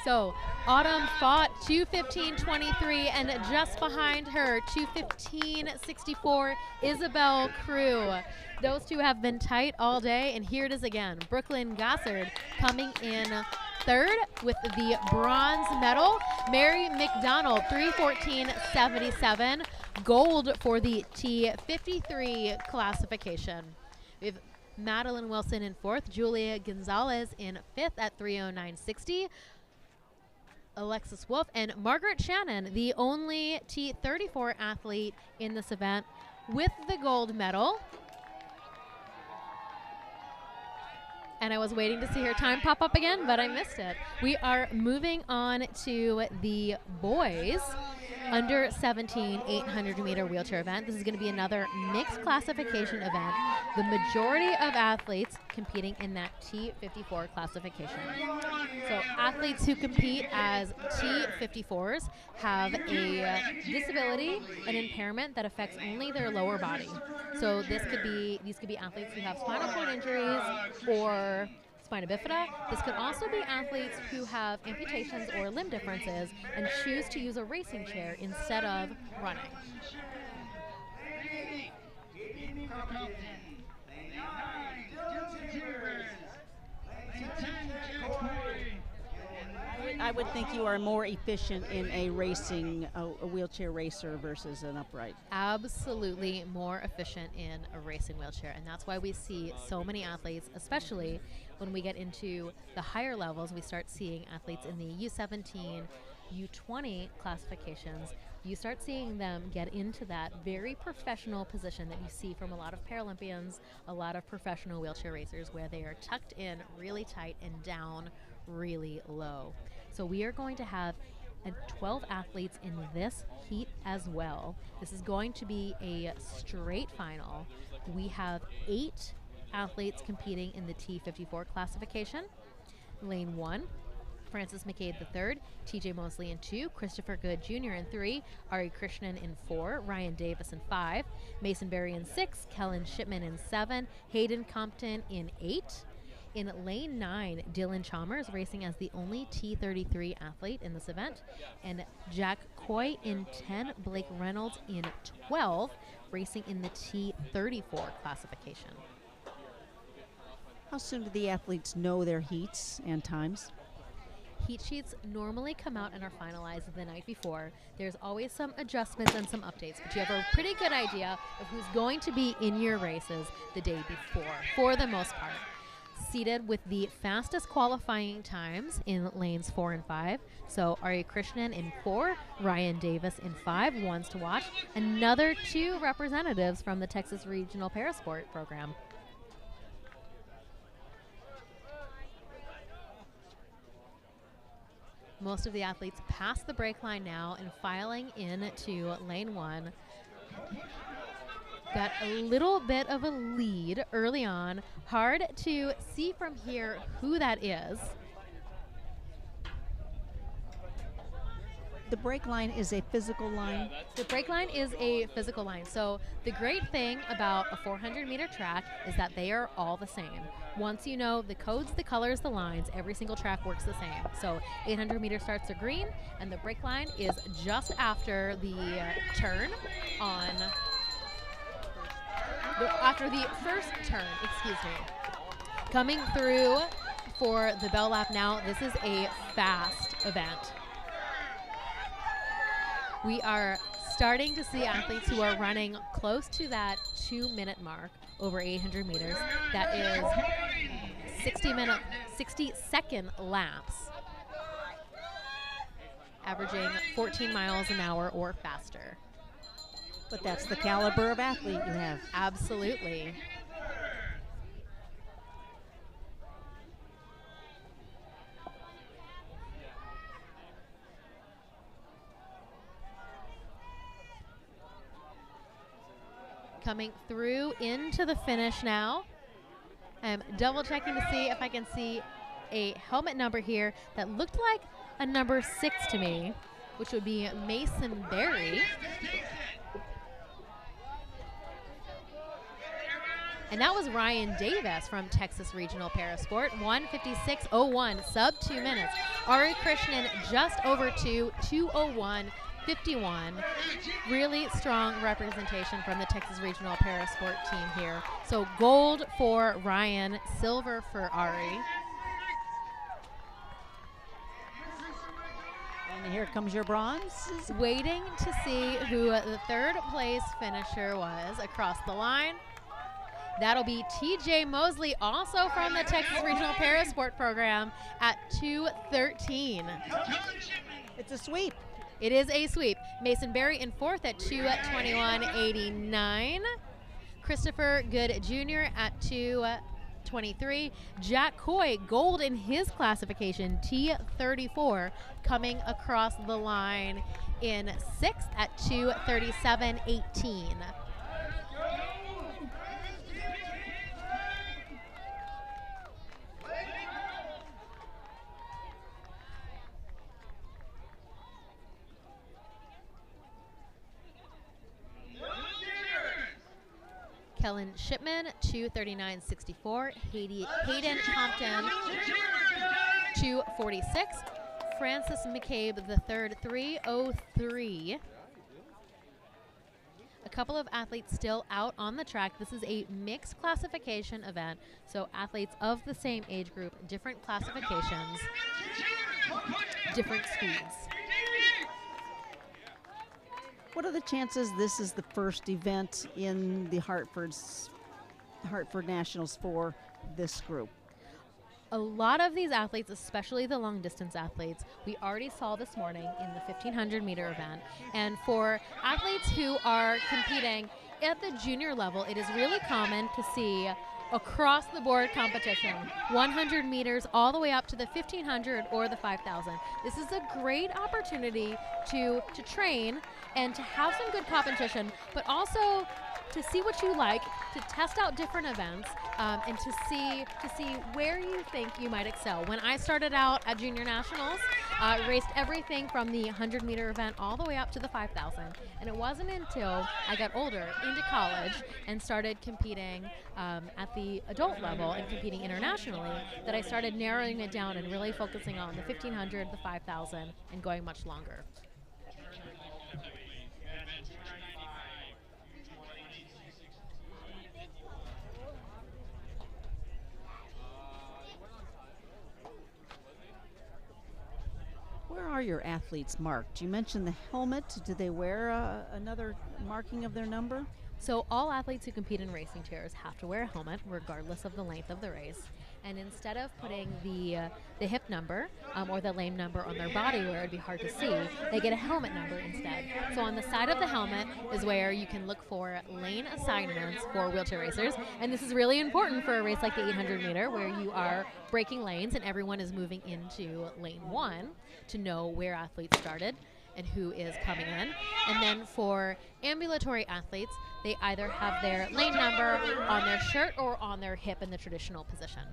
So Autumn fought 2:15.23, and just behind her, 2:15.64, Isabel Crew. Those two have been tight all day, and here it is again. Brooklyn Gossard coming in third with the bronze medal. Mary McDonald, 3:14.77, gold for the T53 classification. We have Madeline Wilson in fourth, Julia Gonzalez in fifth at 3:09.60. Alexis Wolf and Margaret Shannon, the only T34 athlete in this event with the gold medal. And I was waiting to see her time pop up again, but I missed it. We are moving on to the boys under 17 800-meter wheelchair event. This is going to be another mixed classification event. The majority of athletes competing in that T54 classification. So athletes who compete as T54s have a disability, an impairment that affects only their lower body. So these could be athletes who have spinal cord injuries or spina bifida. This could also be athletes who have amputations or limb differences and choose to use a racing chair instead of running. I would think you are more efficient in a racing, a wheelchair racer versus an upright. Absolutely more efficient in a racing wheelchair, and that's why we see so many athletes, especially when we get into the higher levels. We start seeing athletes in the U17, U20 classifications. You start seeing them get into that very professional position that you see from a lot of Paralympians, a lot of professional wheelchair racers, where they are tucked in really tight and down really low. So we are going to have 12 athletes in this heat as well. This is going to be a straight final. We have 8 athletes competing in the T54 classification. Lane 1, Francis McCade III, TJ Mosley in 2, Christopher Good Jr. in 3, Ari Krishnan in 4, Ryan Davis in 5, Mason Berry in 6, Kellen Shipman in 7, Hayden Compton in 8. In lane 9, Dylan Chalmers racing as the only T33 athlete in this event, and Jack Coy in 10, Blake Reynolds in 12, racing in the T34 classification. How soon do the athletes know their heats and times? Heat sheets normally come out and are finalized the night before. There's always some adjustments and some updates, but you have a pretty good idea of who's going to be in your races the day before, for the most part. Seated with the fastest qualifying times in lanes 4 and 5. So Ari Krishnan in 4, Ryan Davis in 5, ones to watch. Another 2 representatives from the Texas Regional Parasport program. Most of the athletes pass the brake line now and filing into lane 1. Got a little bit of a lead early on. Hard to see from here who that is. The brake line is a physical line. The brake line is a physical line. So the great thing about a 400-meter track is that they are all the same. Once you know the codes, the colors, the lines, every single track works the same. So 800 meter starts are green, and the brake line is just after the turn on, after the first turn, excuse me. Coming through for the bell lap now, this is a fast event. We are starting to see athletes who are running close to that 2-minute mark over 800 meters. That is 60-second laps, averaging 14 miles an hour or faster. But that's the caliber of athlete you have. Absolutely. Coming through into the finish now. I'm double checking to see if I can see a helmet number here that looked like a number 6 to me. which would be Mason Berry. And that was Ryan Davis from Texas Regional Parasport, 1:56.01, sub 2 minutes. Ari Krishnan just over 2:01.51. Really strong representation from the Texas Regional Parasport team here. So gold for Ryan, silver for Ari. And here comes your bronze. Waiting to see who the third place finisher was across the line. That'll be TJ Mosley, also from the Texas Regional Parasport program, at 2:13. It's a sweep. It is a sweep. Mason Berry in fourth at 2:21.89. Christopher Good Jr. at 2:23. Jack Coy, gold in his classification, T34, coming across the line in sixth at 2:37.18. Kellen Shipman, 2:39.64. Hayden Compton, 2:46. Francis McCabe the third, 3:03. A couple of athletes still out on the track. This is a mixed classification event, so athletes of the same age group, different classifications, different speeds. What are the chances this is the first event in the Hartford Nationals for this group? A lot of these athletes, especially the long distance athletes, we already saw this morning in the 1500 meter event. And for athletes who are competing at the junior level, it is really common to see across the board competition, 100 meters all the way up to the 1500 or the 5000. This is a great opportunity to train and to have some good competition, but also to see what you like, to test out different events, and to see where you think you might excel. When I started out at Junior Nationals, raced everything from the 100-meter event all the way up to the 5,000. And it wasn't until I got older, into college, and started competing at the adult level and competing internationally, that I started narrowing it down and really focusing on the 1,500, the 5,000, and going much longer. Where are your athletes marked? You mentioned the helmet. Do they wear another marking of their number? So all athletes who compete in racing chairs have to wear a helmet regardless of the length of the race. And instead of putting the hip number or the lane number on their body where it'd be hard to see, they get a helmet number instead. So on the side of the helmet is where you can look for lane assignments for wheelchair racers. And this is really important for a race like the 800 meter where you are breaking lanes and everyone is moving into lane 1 to know where athletes started and who is coming in. And then for ambulatory athletes, they either have their lane number on their shirt or on their hip in the traditional position.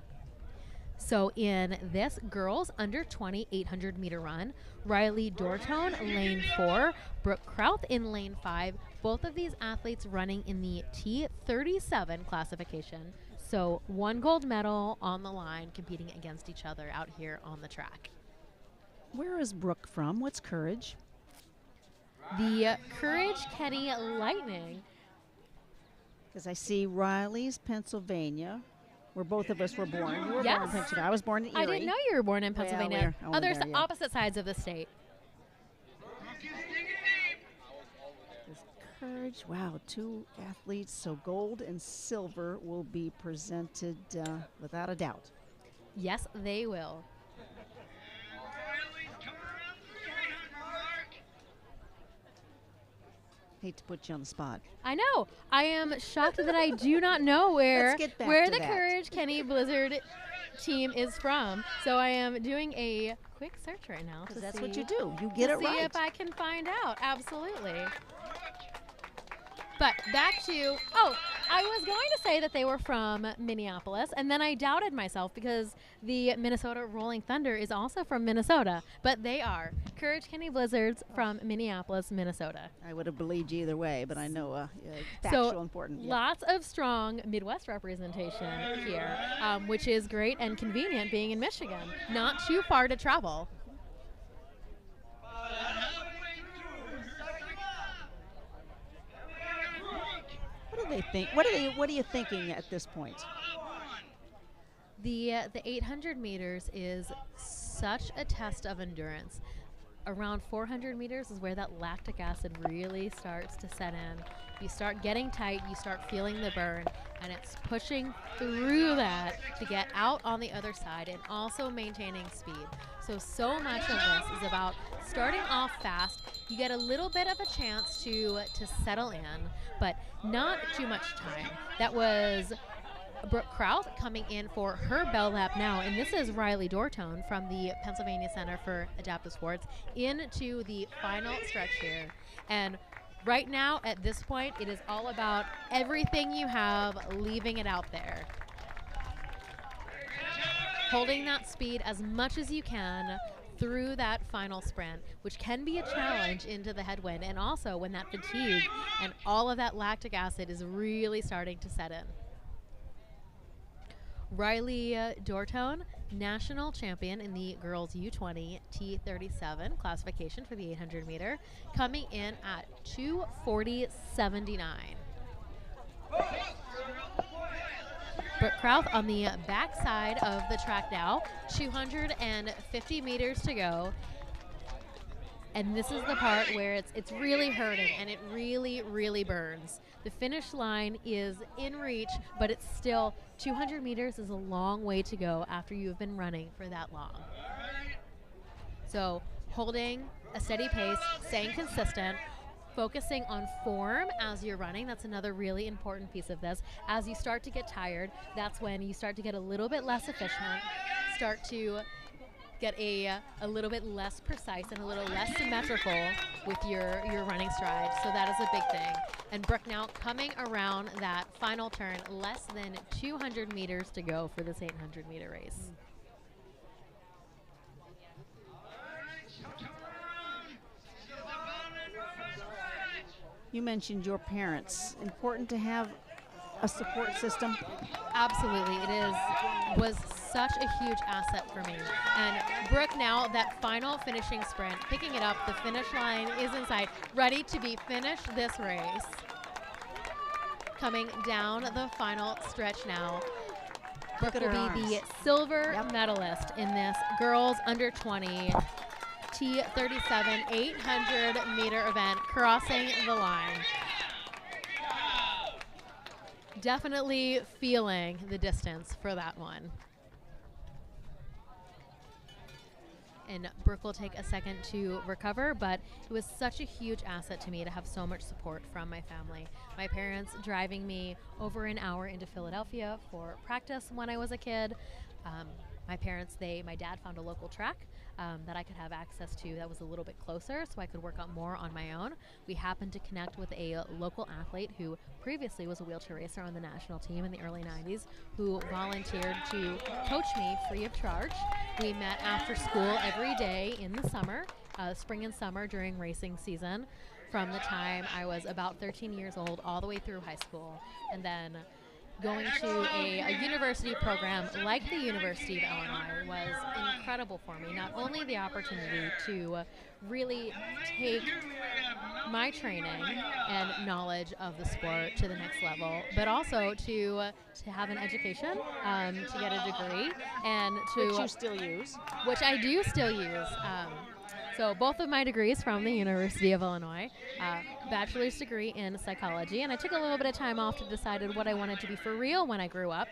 So in this girls under 20 800 meter run, Riley Dortone, lane 4, Brooke Krauth in lane 5, both of these athletes running in the T37 classification. So 1 gold medal on the line competing against each other out here on the track. Where is Brooke from? What's Courage? The Courage Kenny Lightning. Because I see Riley's Pennsylvania, where both of us were born. You were born in Yes. Pennsylvania. I was born in Erie. I didn't know you were born in Pennsylvania. I went Other there, yeah. opposite sides of the state. This Courage. Wow, 2 athletes. So gold and silver will be presented without a doubt. Yes, they will. Hate to put you on the spot. I know. I am shocked that I do not know where Let's get back where to the that. Courage Kenny Blizzard team is from. So I am doing a quick search right now to Because that's see, what you do. You get to it see right. if I can find out. Absolutely. But back to I was going to say that they were from Minneapolis, and then I doubted myself because the Minnesota Rolling Thunder is also from Minnesota, but they are Courage Kenny Blizzards from Minneapolis, Minnesota. I would have believed you either way, but I know factual So important. Yep. lots of strong Midwest representation here, which is great and convenient being in Michigan. Not too far to travel. What do they think? What are you thinking at this point? The 800 meters is such a test of endurance. Around 400 meters is where that lactic acid really starts to set in. You start getting tight, you start feeling the burn, and it's pushing through that to get out on the other side and also maintaining speed. So much of this is about starting off fast. You get a little bit of a chance to settle in, but not too much time. That was Brooke Kraut coming in for her bell lap now, and this is Riley Dortone from the Pennsylvania Center for Adaptive Sports into the final stretch here. And right now, at this point, it is all about everything you have, leaving it out there. Holding that speed as much as you can through that final sprint, which can be a challenge into the headwind, and also when that fatigue and all of that lactic acid is really starting to set in. Riley Dortone, national champion in the girls U20 T37 classification for the 800 meter, coming in at 2:40.79. Brooke Kraut on the back side of the track now, 250 meters to go. And this is the part where it's really hurting and it really, really burns. The finish line is in reach, but it's still 200 meters is a long way to go after you've been running for that long. So holding a steady pace, staying consistent, focusing on form as you're running. That's another really important piece of this. As you start to get tired, that's when you start to get a little bit less efficient, start to get a little bit less precise and a little less symmetrical with your running stride. So that is a big thing. And Brooke now coming around that final turn, less than 200 meters to go for this 800 meter race. You mentioned your parents. Important to have a support system. Absolutely, was such a huge asset for me. And Brooke now, that final finishing sprint, picking it up, the finish line is in sight, ready to be finished this race. Coming down the final stretch now. Brooke will be the silver medalist in this girls under 20 T37 800 meter event, crossing the line. Definitely feeling the distance for that one. And Brooke will take a second to recover, but it was such a huge asset to me to have so much support from my family. My parents driving me over an hour into Philadelphia for practice when I was a kid. My dad found a local track that I could have access to that was a little bit closer so I could work out more on my own. We happened to connect with a local athlete who previously was a wheelchair racer on the national team in the early 90s who volunteered to coach me free of charge. We met after school every day in the summer, spring and summer during racing season, from the time I was about 13 years old all the way through high school. And then going to a university program like the University of Illinois was incredible for me. Not only the opportunity to really take my training and knowledge of the sport to the next level, but also to have an education, to get a degree, and to Which you still use. Which I do still use. So both of my degrees from the University of Illinois, bachelor's degree in psychology, and I took a little bit of time off to decide what I wanted to be for real when I grew up,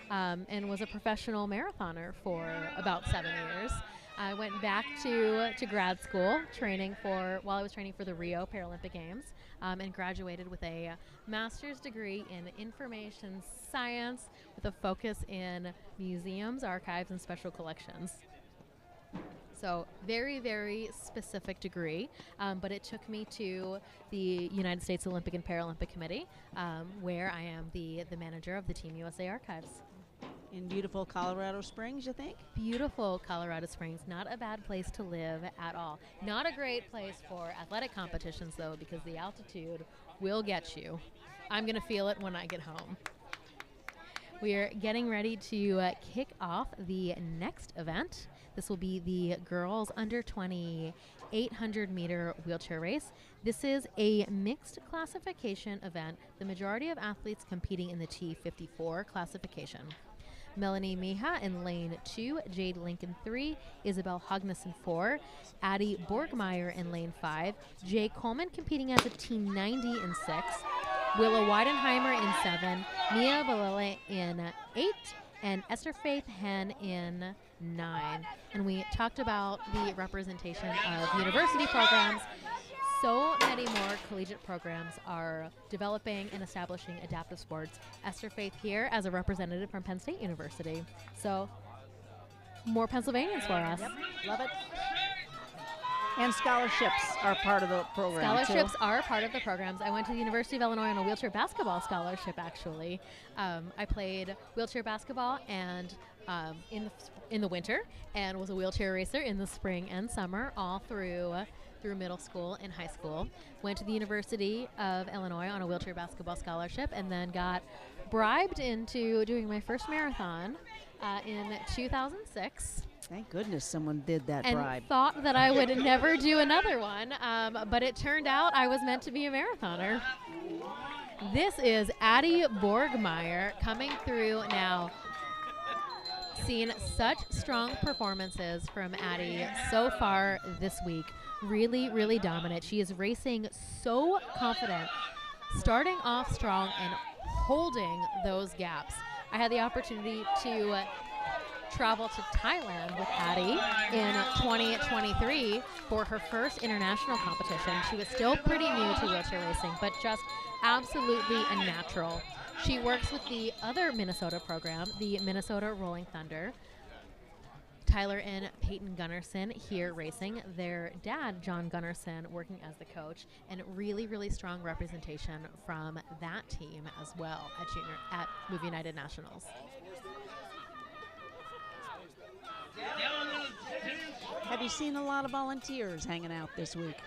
and was a professional marathoner for about 7 years. I went back to grad school while I was training for the Rio Paralympic Games, and graduated with a master's degree in information science with a focus in museums, archives, and special collections. So very, very specific degree, but it took me to the United States Olympic and Paralympic Committee, where I am the manager of the Team USA Archives. In beautiful Colorado Springs, you think? Beautiful Colorado Springs, not a bad place to live at all. Not a great place for athletic competitions, though, because the altitude will get you. I'm going to feel it when I get home. We are getting ready to kick off the next event. This will be the girls under 20 800-meter wheelchair race. This is a mixed classification event, the majority of athletes competing in the T54 classification. Melanie Mija in lane 2, Jade Lincoln 3, Isabel Hogneson 4, Addie Borgmeyer in lane 5, Jay Coleman competing as a T90 in 6, Willow Weidenheimer in 7, Mia Balele in 8, and Esther Faith Hen in 9. And we talked about the representation of university programs. So many more collegiate programs are developing and establishing adaptive sports. Esther Faith here as a representative from Penn State University. So more Pennsylvanians for us. Yep, love it. And scholarships are part of the program. Scholarships are part of the programs. I went to the University of Illinois on a wheelchair basketball scholarship, actually. I played wheelchair basketball and in the winter, and was a wheelchair racer in the spring and summer, all through middle school and high school. Went to the University of Illinois on a wheelchair basketball scholarship, and then got bribed into doing my first marathon in 2006. Thank goodness someone did that And bribe. thought that I would never do another one, but it turned out I was meant to be a marathoner. This is Addie Borgmeyer coming through now. Seen such strong performances from Addie so far this week. Really, really dominant. She is racing so confident, starting off strong and holding those gaps. I had the opportunity to travel to Thailand with Addie in 2023 for her first international competition. She was still pretty new to wheelchair racing, but just absolutely a natural. She works with the other Minnesota program, the Minnesota Rolling Thunder. Tyler and Peyton Gunnarsson here racing. Their dad, John Gunnarsson, working as the coach, and really, really strong representation from that team as well at Move United Nationals. Have you seen a lot of volunteers hanging out this week?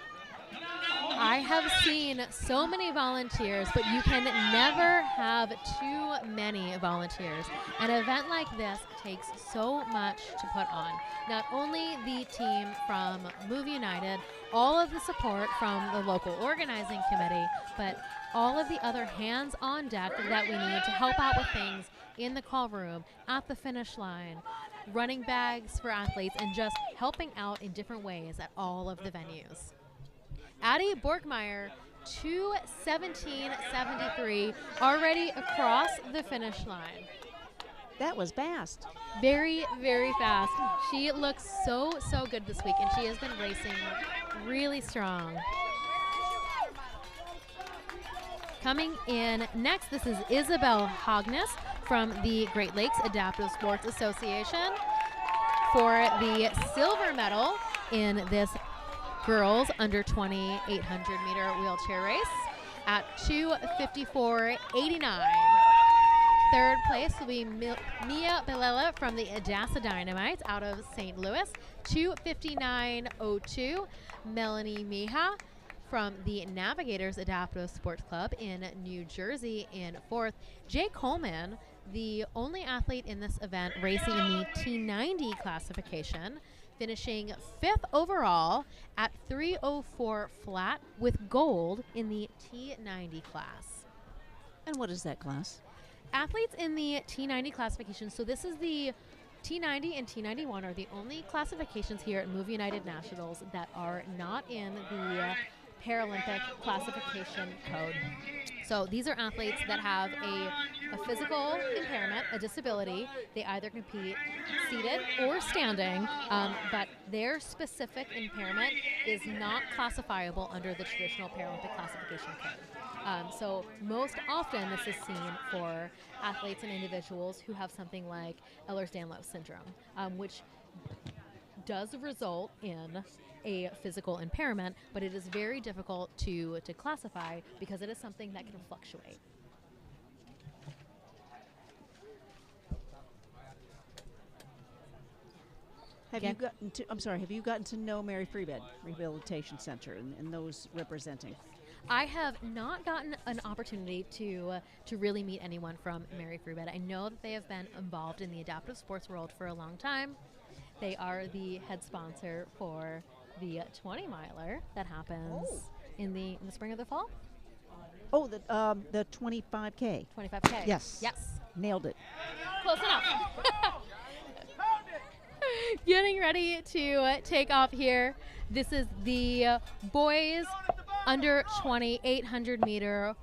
I have seen so many volunteers, but you can never have too many volunteers. An event like this takes so much to put on. Not only the team from Move United, all of the support from the local organizing committee, but all of the other hands on deck that we need to help out with things in the call room, at the finish line, running bags for athletes, and just helping out in different ways at all of the venues. Addie Borgmeyer, 2:17.73, already across the finish line. That was fast. Very, very fast. She looks so, so good this week, and she has been racing really strong. Coming in next, this is Isabel Hognes from the Great Lakes Adaptive Sports Association for the silver medal in this girls under 20 800-meter wheelchair race at 2:54.89. Third place will be Mia Belela from the Adassa Dynamites out of St. Louis, 2:59.02. Melanie Mija from the Navigators Adaptive Sports Club in New Jersey in fourth. Jay Coleman, the only athlete in this event racing in the T90 classification, finishing 5th overall at 3:04 flat with gold in the T90 class. And what is that class? Athletes in the T90 classification, so this is the T90 and T91 are the only classifications here at Move United Nationals that are not in the Paralympic classification code. So these are athletes that have a physical impairment, a disability. They either compete seated or standing, but their specific impairment is not classifiable under the traditional Paralympic classification code. So most often this is seen for athletes and individuals who have something like Ehlers-Danlos syndrome, which does result in a physical impairment, but it is very difficult to classify because it is something that can fluctuate. Have you gotten to know Mary Freebed Rehabilitation Center and those representing? I have not gotten an opportunity to really meet anyone from Mary Freebed. I know that they have been involved in the adaptive sports world for a long time. They are the head sponsor for the 20-miler that happens in the spring or the fall. Oh, the 25K. 25K. Yes. Yes. Nailed it. Close enough. Getting ready to take off here. This is the boys under 20 800-meter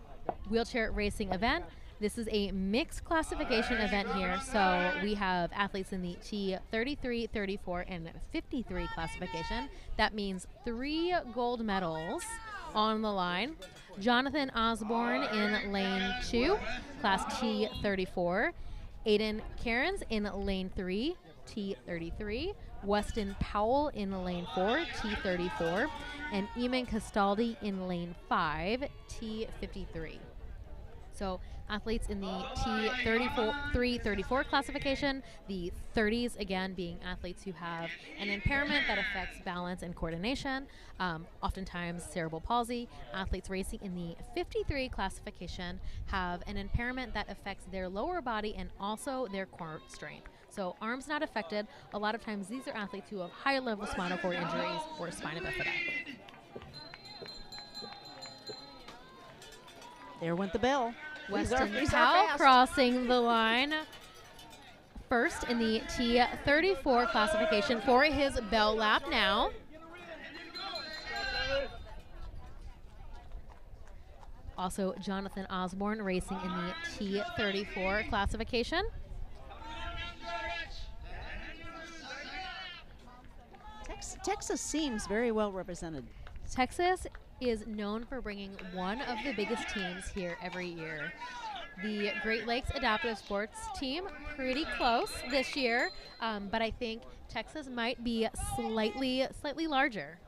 wheelchair racing event. This is a mixed classification event here, so we have athletes in the T33, 34, and 53 classification. That means 3 gold medals on the line. Jonathan Osborne in lane 2, class T34. Aiden Cairns in lane 3, T33. Weston Powell in lane 4, T34. And Eamon Castaldi in lane 5, T53. So athletes in the T34 classification, the 30s again being athletes who have an impairment that affects balance and coordination, oftentimes cerebral palsy. Athletes racing in the 53 classification have an impairment that affects their lower body and also their core strength. So arms not affected. A lot of times these are athletes who have higher level spinal cord injuries or spina bifida. There went the bell. Weston These are Powell fast. crossing the line first in the T34 classification for his bell lap now. Also, Jonathan Osborne racing in the T34 classification. Texas seems very well represented. Texas is known for bringing one of the biggest teams here every year. The Great Lakes Adaptive Sports team, pretty close this year, but I think Texas might be slightly larger.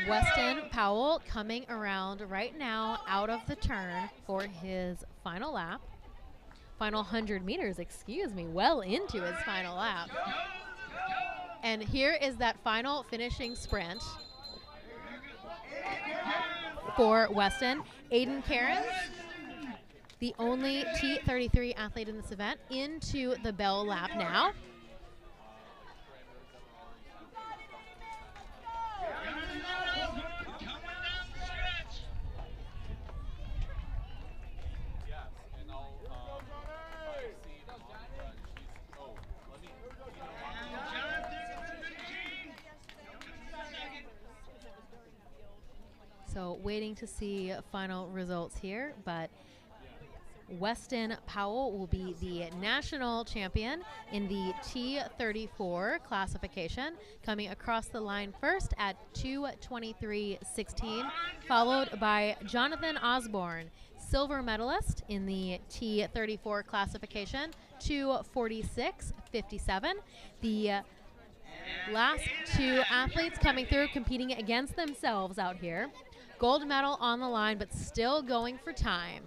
Weston Powell coming around right now out of the turn for his final lap. Final 100 meters, excuse me, well into his final lap. And here is that final finishing sprint for Weston. Aiden Cairns, the only T33 athlete in this event, into the bell lap now. So waiting to see final results here, but Weston Powell will be the national champion in the T34 classification, coming across the line first at 2:23.16, followed by Jonathan Osborne, silver medalist in the T34 classification, 2:46.57. The last 2 athletes coming through competing against themselves out here. Gold medal on the line, but still going for time.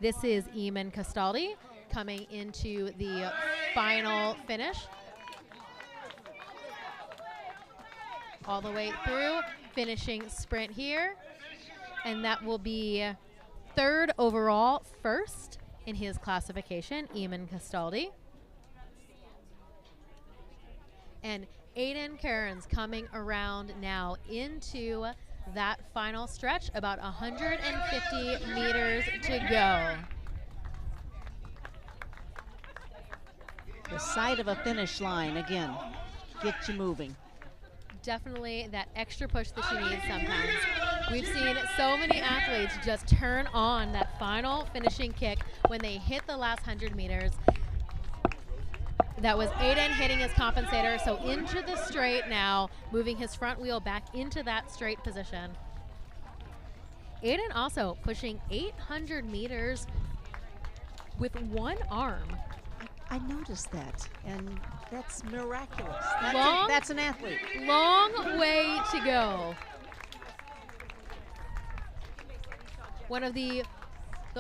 This is Eamon Castaldi coming into the final finish. All the way through, finishing sprint here. And that will be 3rd overall, 1st in his classification, Eamon Castaldi. And Aiden Cairns coming around now into that final stretch, about 150 meters to go. The sight of a finish line, again, get you moving. Definitely that extra push that you need sometimes. We've seen so many athletes just turn on that final finishing kick when they hit the last 100 meters. That was Aiden hitting his compensator, so into the straight now, moving his front wheel back into that straight position. Aiden also pushing 800 meters with one arm. I noticed that, and that's miraculous. That's an athlete. Long way to go. One of the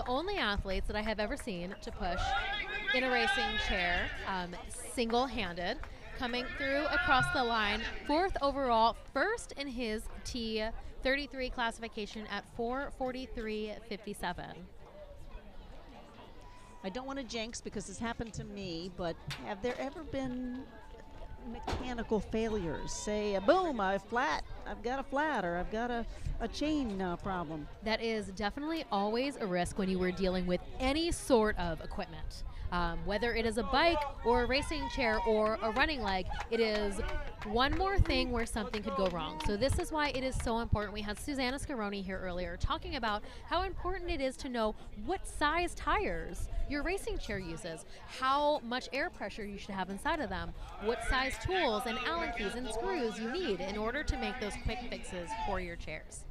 only athletes that I have ever seen to push in a racing chair, single-handed, coming through across the line, 4th overall, first in his T33 classification at 4:43.57. I don't want to jinx because this happened to me, but have there ever been mechanical failures? Say, boom, I've got a flat, or I've got a chain problem. That is definitely always a risk when you are dealing with any sort of equipment. Whether it is a bike or a racing chair or a running leg, it is one more thing where something could go wrong. So this is why it is so important. We had Susanna Scaroni here earlier talking about how important it is to know what size tires your racing chair uses, how much air pressure you should have inside of them, what size tools and Allen keys and screws you need in order to make those quick fixes for your chairs.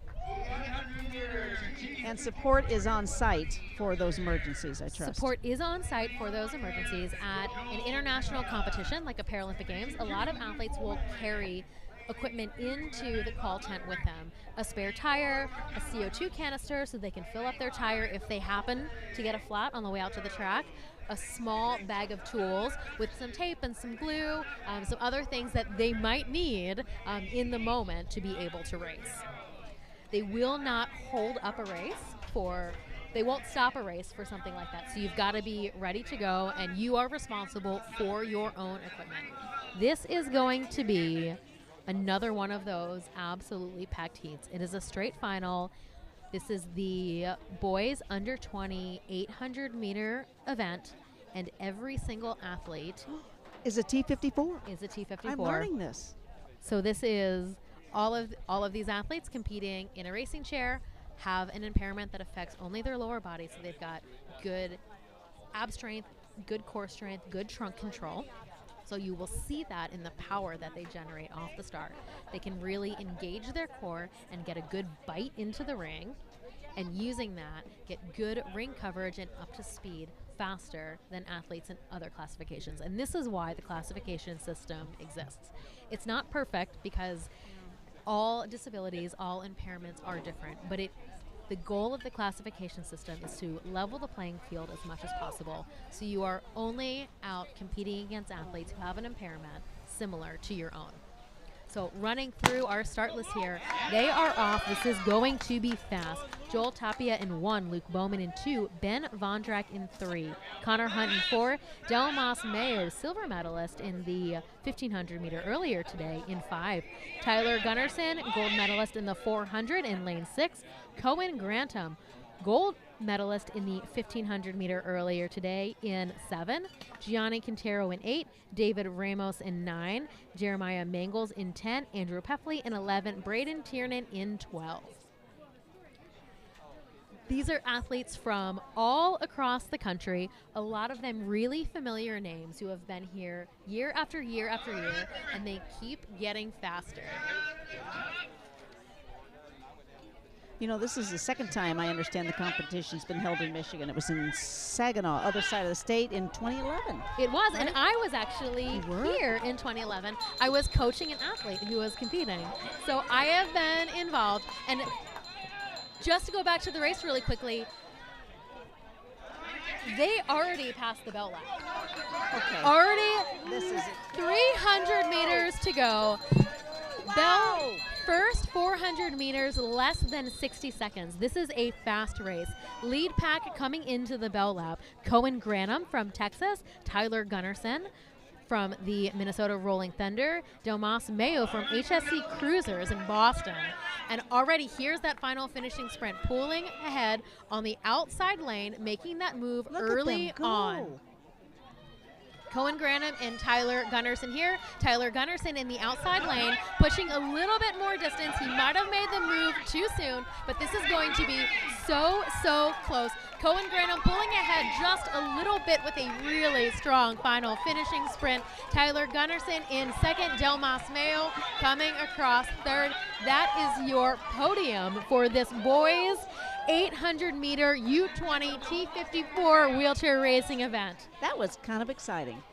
And support is on site for those emergencies, I trust. Support is on site for those emergencies. At an international competition like a Paralympic Games, a lot of athletes will carry equipment into the call tent with them. A spare tire, a CO2 canister so they can fill up their tire if they happen to get a flat on the way out to the track, a small bag of tools with some tape and some glue, some other things that they might need in the moment to be able to race. They will not hold up a race they won't stop a race for something like that. So you've got to be ready to go, and you are responsible for your own equipment. This is going to be another one of those absolutely packed heats. It is a straight final. This is the boys under 20 800-meter event, and every single athlete is a T54. Is a T54. I'm learning this. So this is all of these athletes competing in a racing chair have an impairment that affects only their lower body, so they've got good ab strength, good core strength, good trunk control. So you will see that in the power that they generate off the start. They can really engage their core and get a good bite into the ring, and using that, get good ring coverage and up to speed faster than athletes in other classifications. And this is why the classification system exists. It's not perfect because all disabilities, all impairments are different, but the goal of the classification system is to level the playing field as much as possible. So you are only out competing against athletes who have an impairment similar to your own. So running through our start list here, they are off. This is going to be fast. Joel Tapia in 1, Luke Bowman in 2, Ben Vondrak in 3, Connor Hunt in 4, Delmas Mayo, silver medalist in the 1500-meter earlier today, in 5, Tyler Gunnarsson, gold medalist in the 400 in lane 6, Cohen Grantham, gold medalist in the 1500-meter earlier today in 7, Gianni Quintero in 8, David Ramos in 9, Jeremiah Mangles in 10, Andrew Peffley in 11, Braden Tiernan in 12. These are athletes from all across the country, a lot of them really familiar names who have been here year after year after year, and they keep getting faster. You know, this is the second time I understand the competition's been held in Michigan. It was in Saginaw, other side of the state, in 2011. It was, right? And I was actually here in 2011. I was coaching an athlete who was competing. So I have been involved. And just to go back to the race really quickly, they already passed the bell lap. Okay. Already this is 300 meters to go. Bell, first 400 meters, less than 60 seconds. This is a fast race. Lead pack coming into the bell lap. Cohen Grantham from Texas, Tyler Gunnarsson from the Minnesota Rolling Thunder, Delmas Mayo from HSC Cruisers in Boston. And already here's that final finishing sprint, pulling ahead on the outside lane, making that move early on. Cohen Grantham and Tyler Gunnarsson here. Tyler Gunnarsson in the outside lane, pushing a little bit more distance. He might have made the move too soon, but this is going to be so close. Cohen Granum pulling ahead just a little bit with a really strong final finishing sprint. Tyler Gunnarsson in second, Delmas Mayo coming across third. That is your podium for this boys 800-meter U20 T54 wheelchair racing event. That was kind of exciting.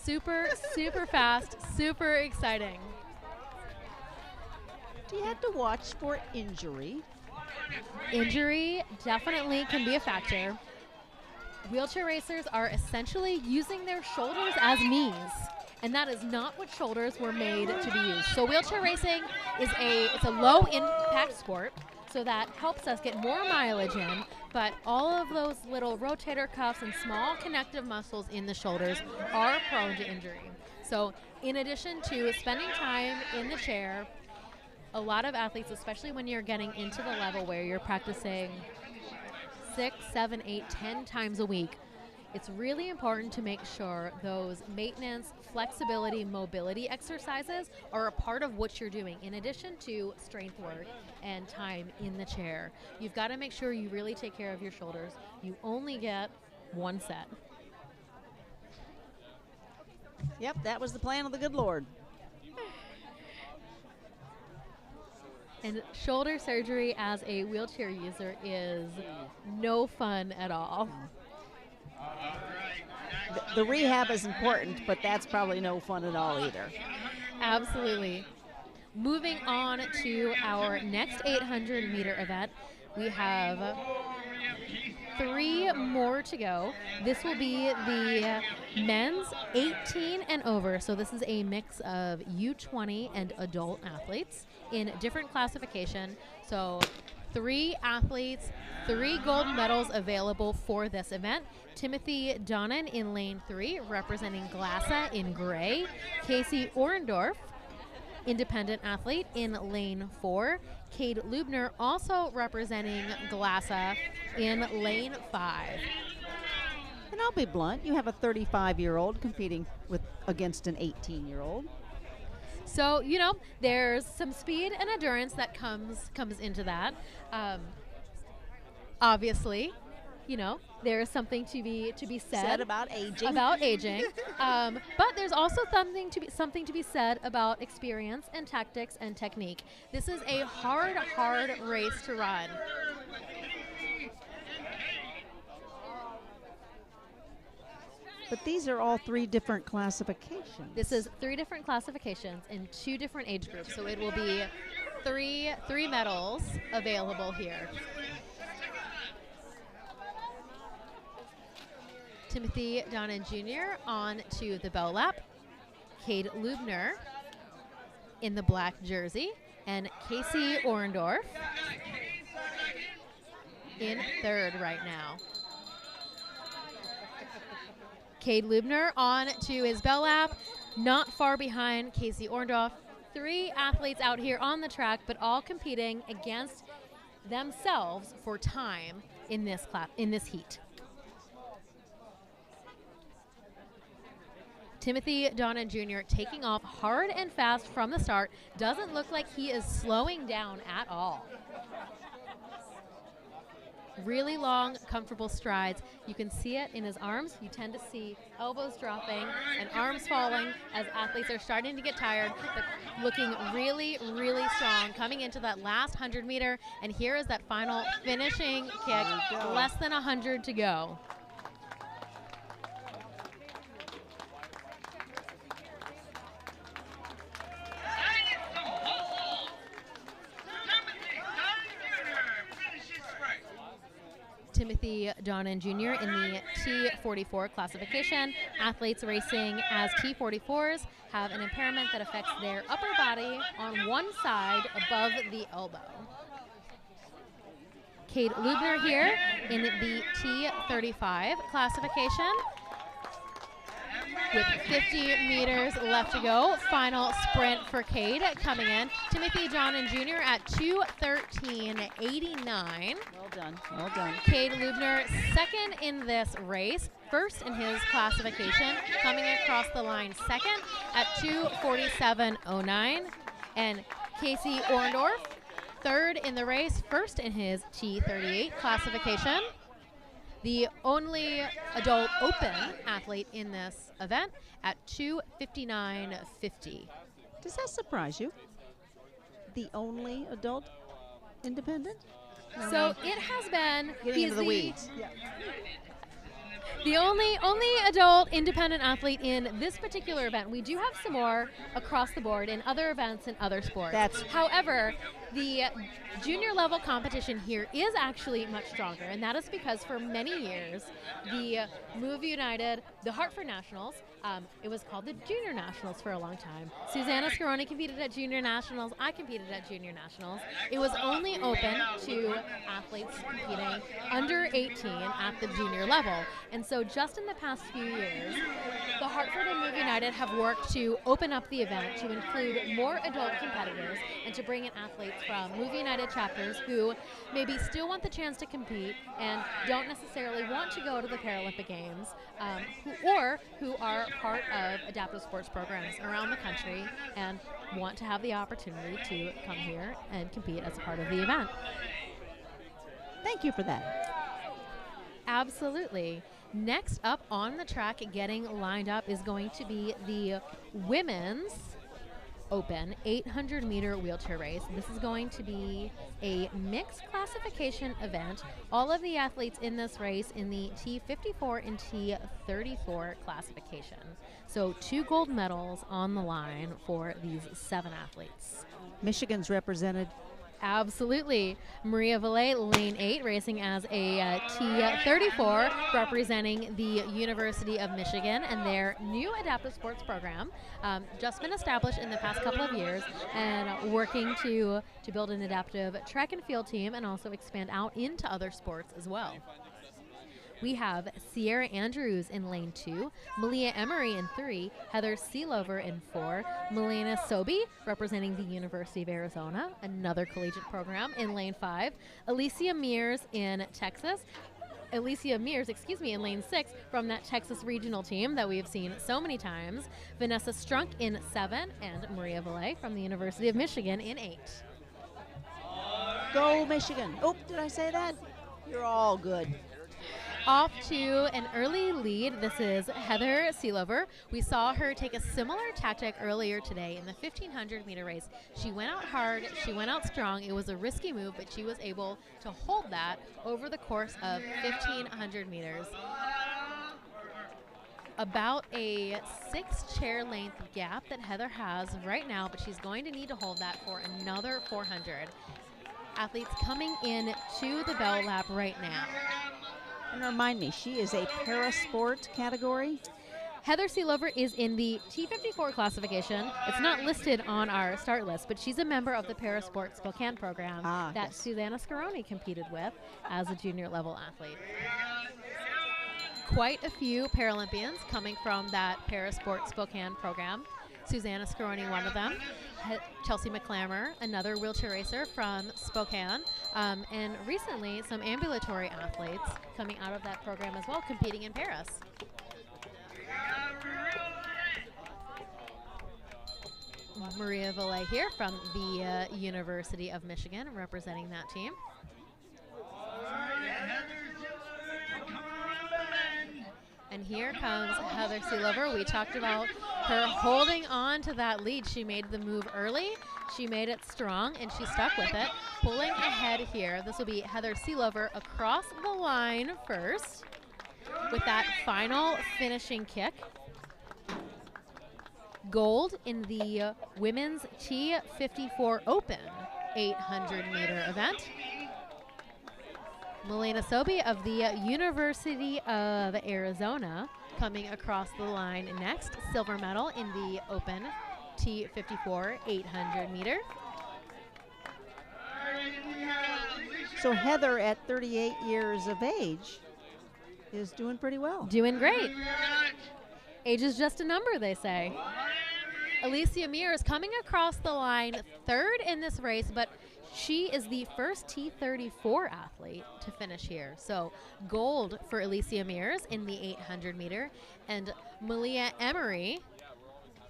Super, super fast, super exciting. You had to watch for injury. Injury definitely can be a factor. Wheelchair racers are essentially using their shoulders as knees, and that is not what shoulders were made to be used. So wheelchair racing is it's a low impact sport, so that helps us get more mileage in, but all of those little rotator cuffs and small connective muscles in the shoulders are prone to injury. So in addition to spending time in the chair, a lot of athletes, especially when you're getting into the level where you're practicing 6, 7, 8, 10 times a week, it's really important to make sure those maintenance, flexibility, mobility exercises are a part of what you're doing in addition to strength work and time in the chair. You've got to make sure you really take care of your shoulders. You only get one set. Yep, that was the plan of the good Lord. And shoulder surgery as a wheelchair user is no fun at all. The rehab is important, but that's probably no fun at all either. Absolutely. Moving on to our next 800-meter event, we have 3 more to go. This will be the men's 18 and over. So this is a mix of U20 and adult athletes in different classification. So 3 athletes, 3 gold medals available for this event. Timothy Donnan in lane 3, representing Glassa in gray. Casey Orendorf, independent athlete, in lane 4. Cade Lubner, also representing Glassa, in lane 5. And I'll be blunt, you have a 35-year-old competing against an 18-year-old. So, you know, there's some speed and endurance that comes into that. Obviously, you know, there's something to be said about aging. But there's also something to be said about experience and tactics and technique. This is a hard race to run. But these are all 3 different classifications. This is 3 different classifications in 2 different age groups. So it will be three medals available here. Timothy Donnan Jr. on to the bell lap. Cade Lubner in the black jersey. And Casey Orendorf in 3rd right now. Cade Lubner on to his bell lap, not far behind Casey Orendorf. 3 athletes out here on the track, but all competing against themselves for time in this heat. Timothy Donnan Jr. taking off hard and fast from the start. Doesn't look like he is slowing down at all. Really long, comfortable strides. You can see it in his arms. You tend to see elbows dropping and arms falling as athletes are starting to get tired, but looking really, really strong coming into that last 100 meter. And here is that final finishing kick, less than 100 to go. Timothy Donnan Jr. in the T44 classification. Athletes racing as T44s have an impairment that affects their upper body on one side above the elbow. Cade Lubner here in the T35 classification. With 50 meters left to go, final sprint for Cade coming in. Timothy Donnan Jr. at 2:13.89. Well done, well done. Cade Lubner second in this race, first in his classification, coming across the line second at 2:47.09. And Casey Orendorf, third in the race, first in his T38 classification. the only adult open athlete in this event at 2:59.50. Does that surprise you? The only adult independent? So it has been. Getting into the weeds. The only adult independent athlete in this particular event. We do have some more across the board in other events and other sports. However, the junior level competition here is actually much stronger, and that is because for many years, the Move United, the Hartford Nationals, it was called the Junior Nationals for a long time. Susanna Scaroni competed at Junior Nationals. I competed at Junior Nationals. It was only open to athletes competing under 18 at the junior level. And so just in the past few years, the Hartford and Move United have worked to open up the event to include more adult competitors and to bring in athletes from Move United chapters who maybe still want the chance to compete and don't necessarily want to go to the Paralympic Games, who are part of adaptive sports programs around the country and want to have the opportunity to come here and compete as a part of the event. Thank you for that. Absolutely. Next up on the track, getting lined up, is going to be the women's open 800-meter wheelchair race. This is going to be a mixed classification event. All of the athletes in this race in the T54 and T34 classification. So 2 gold medals on the line for these 7 athletes. Michigan's represented. Absolutely. Maria Valle, lane 8, racing as a T34, representing the University of Michigan and their new adaptive sports program. Just been established in the past couple of years and working to build an adaptive track and field team and also expand out into other sports as well. We have Sierra Andrews in lane 2, Malia Emery in 3, Heather Seelover in 4, Milena Sobey representing the University of Arizona, another collegiate program, in lane 5, Alicia Mears in lane 6 from that Texas regional team that we have seen so many times, Vanessa Strunk in 7, and Maria Valle from the University of Michigan in 8. Go Michigan. Oh, did I say that? You're all good. Off to an early lead. This is Heather Seelover. We saw her take a similar tactic earlier today in the 1,500-meter race. She went out hard. She went out strong. It was a risky move, but she was able to hold that over the course of 1,500 meters. About a 6-chair length gap that Heather has right now, but she's going to need to hold that for another 400. Athletes coming in to the bell lap right now. And remind me, she is a parasport category? Heather Seelover is in the T54 classification. It's not listed on our start list, but she's a member of the Parasport Spokane program that yes. Susanna Scaroni competed with as a junior level athlete. Quite a few Paralympians coming from that Parasport Spokane program. Susanna Scaroni, one of them. Chelsea McClammer, another wheelchair racer from Spokane. And recently, some ambulatory athletes coming out of that program as well, competing in Paris. Maria Valle here from the University of Michigan, representing that team. And here comes Heather Seelover. We talked about her holding on to that lead. She made the move early. She made it strong, and she stuck with it. Pulling ahead here. This will be Heather Seelover across the line first with that final finishing kick. Gold in the women's T54 Open 800-meter event. Milena Sobey of the University of Arizona coming across the line next. Silver medal in the Open T54 800-meter. So Heather, at 38 years of age, is doing pretty well. Doing great. Age is just a number, they say. Alicia Mears coming across the line third in this race, but she is the first T34 athlete to finish here. So gold for Alicia Mears in the 800-meter. And Malia Emery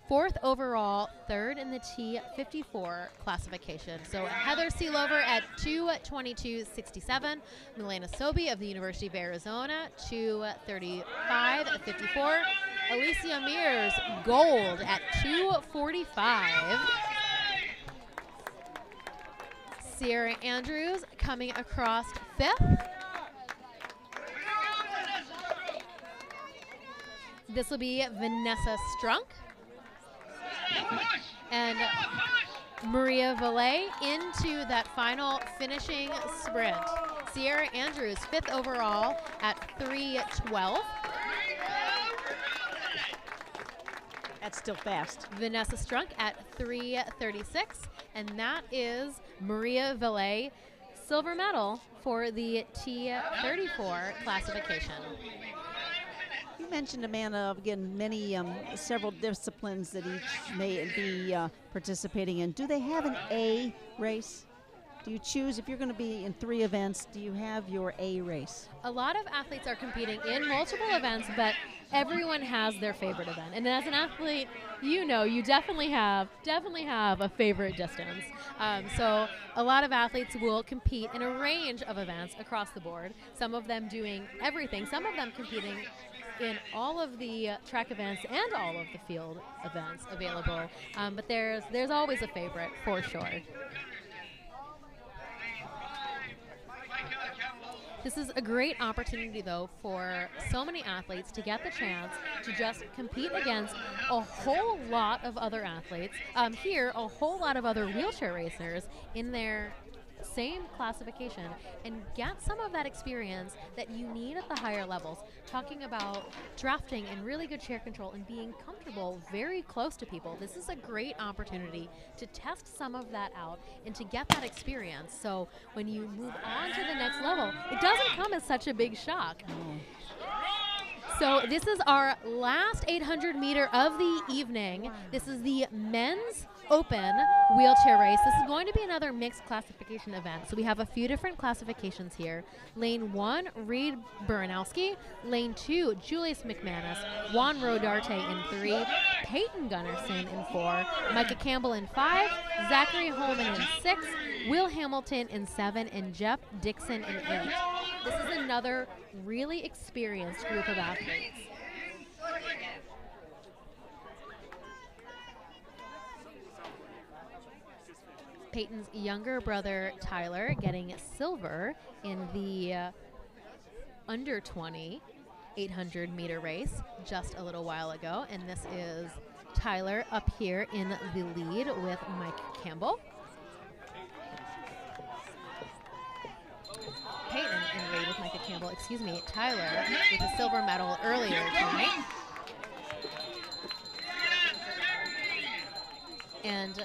4th overall, 3rd in the T54 classification. So Heather Seelover at 2:22.67. Milena Sobey of the University of Arizona, 2:35.54. Alicia Mears, gold at 2:45. Sierra Andrews coming across 5th. This will be Vanessa Strunk. And Maria Valle into that final finishing sprint. Sierra Andrews, 5th overall at 3:12. That's still fast. Vanessa Strunk at 3:36. And that is Maria Valle, silver medal for the T34 classification. You mentioned, Amanda, again, several disciplines that each may be participating in. Do they have an A race? Do you choose, if you're going to be in 3 events, do you have your A race? A lot of athletes are competing in multiple events, but everyone has their favorite event. And as an athlete, you know, you definitely have a favorite distance. So a lot of athletes will compete in a range of events across the board, some of them doing everything, some of them competing in all of the track events and all of the field events available. But there's always a favorite for sure. This is a great opportunity, though, for so many athletes to get the chance to just compete against a whole lot of other athletes. Here, a whole lot of other wheelchair racers in their same classification and get some of that experience that you need at the higher levels. Talking about drafting and really good chair control and being comfortable very close to people. This is a great opportunity to test some of that out and to get that experience. So when you move on to the next level, it doesn't come as such a big shock. So this is our last 800 meter of the evening. This is the men's open wheelchair race. This is going to be another mixed classification event. So we have a few different classifications here. Lane 1, Reed Baranowski. Lane 2, Julius McManus. Juan Rodarte in 3. Peyton Gunnarsson in 4. Micah Campbell in 5. Zachary Holman in 6. Will Hamilton in 7. And Jeff Dixon in 8. This is another really experienced group of athletes. Peyton's younger brother, Tyler, getting silver in the under 20 800 meter race just a little while ago. And this is Tyler up here in the lead with Mike Campbell. Peyton in the lead with Micah Campbell, excuse me, Tyler with a silver medal earlier tonight. And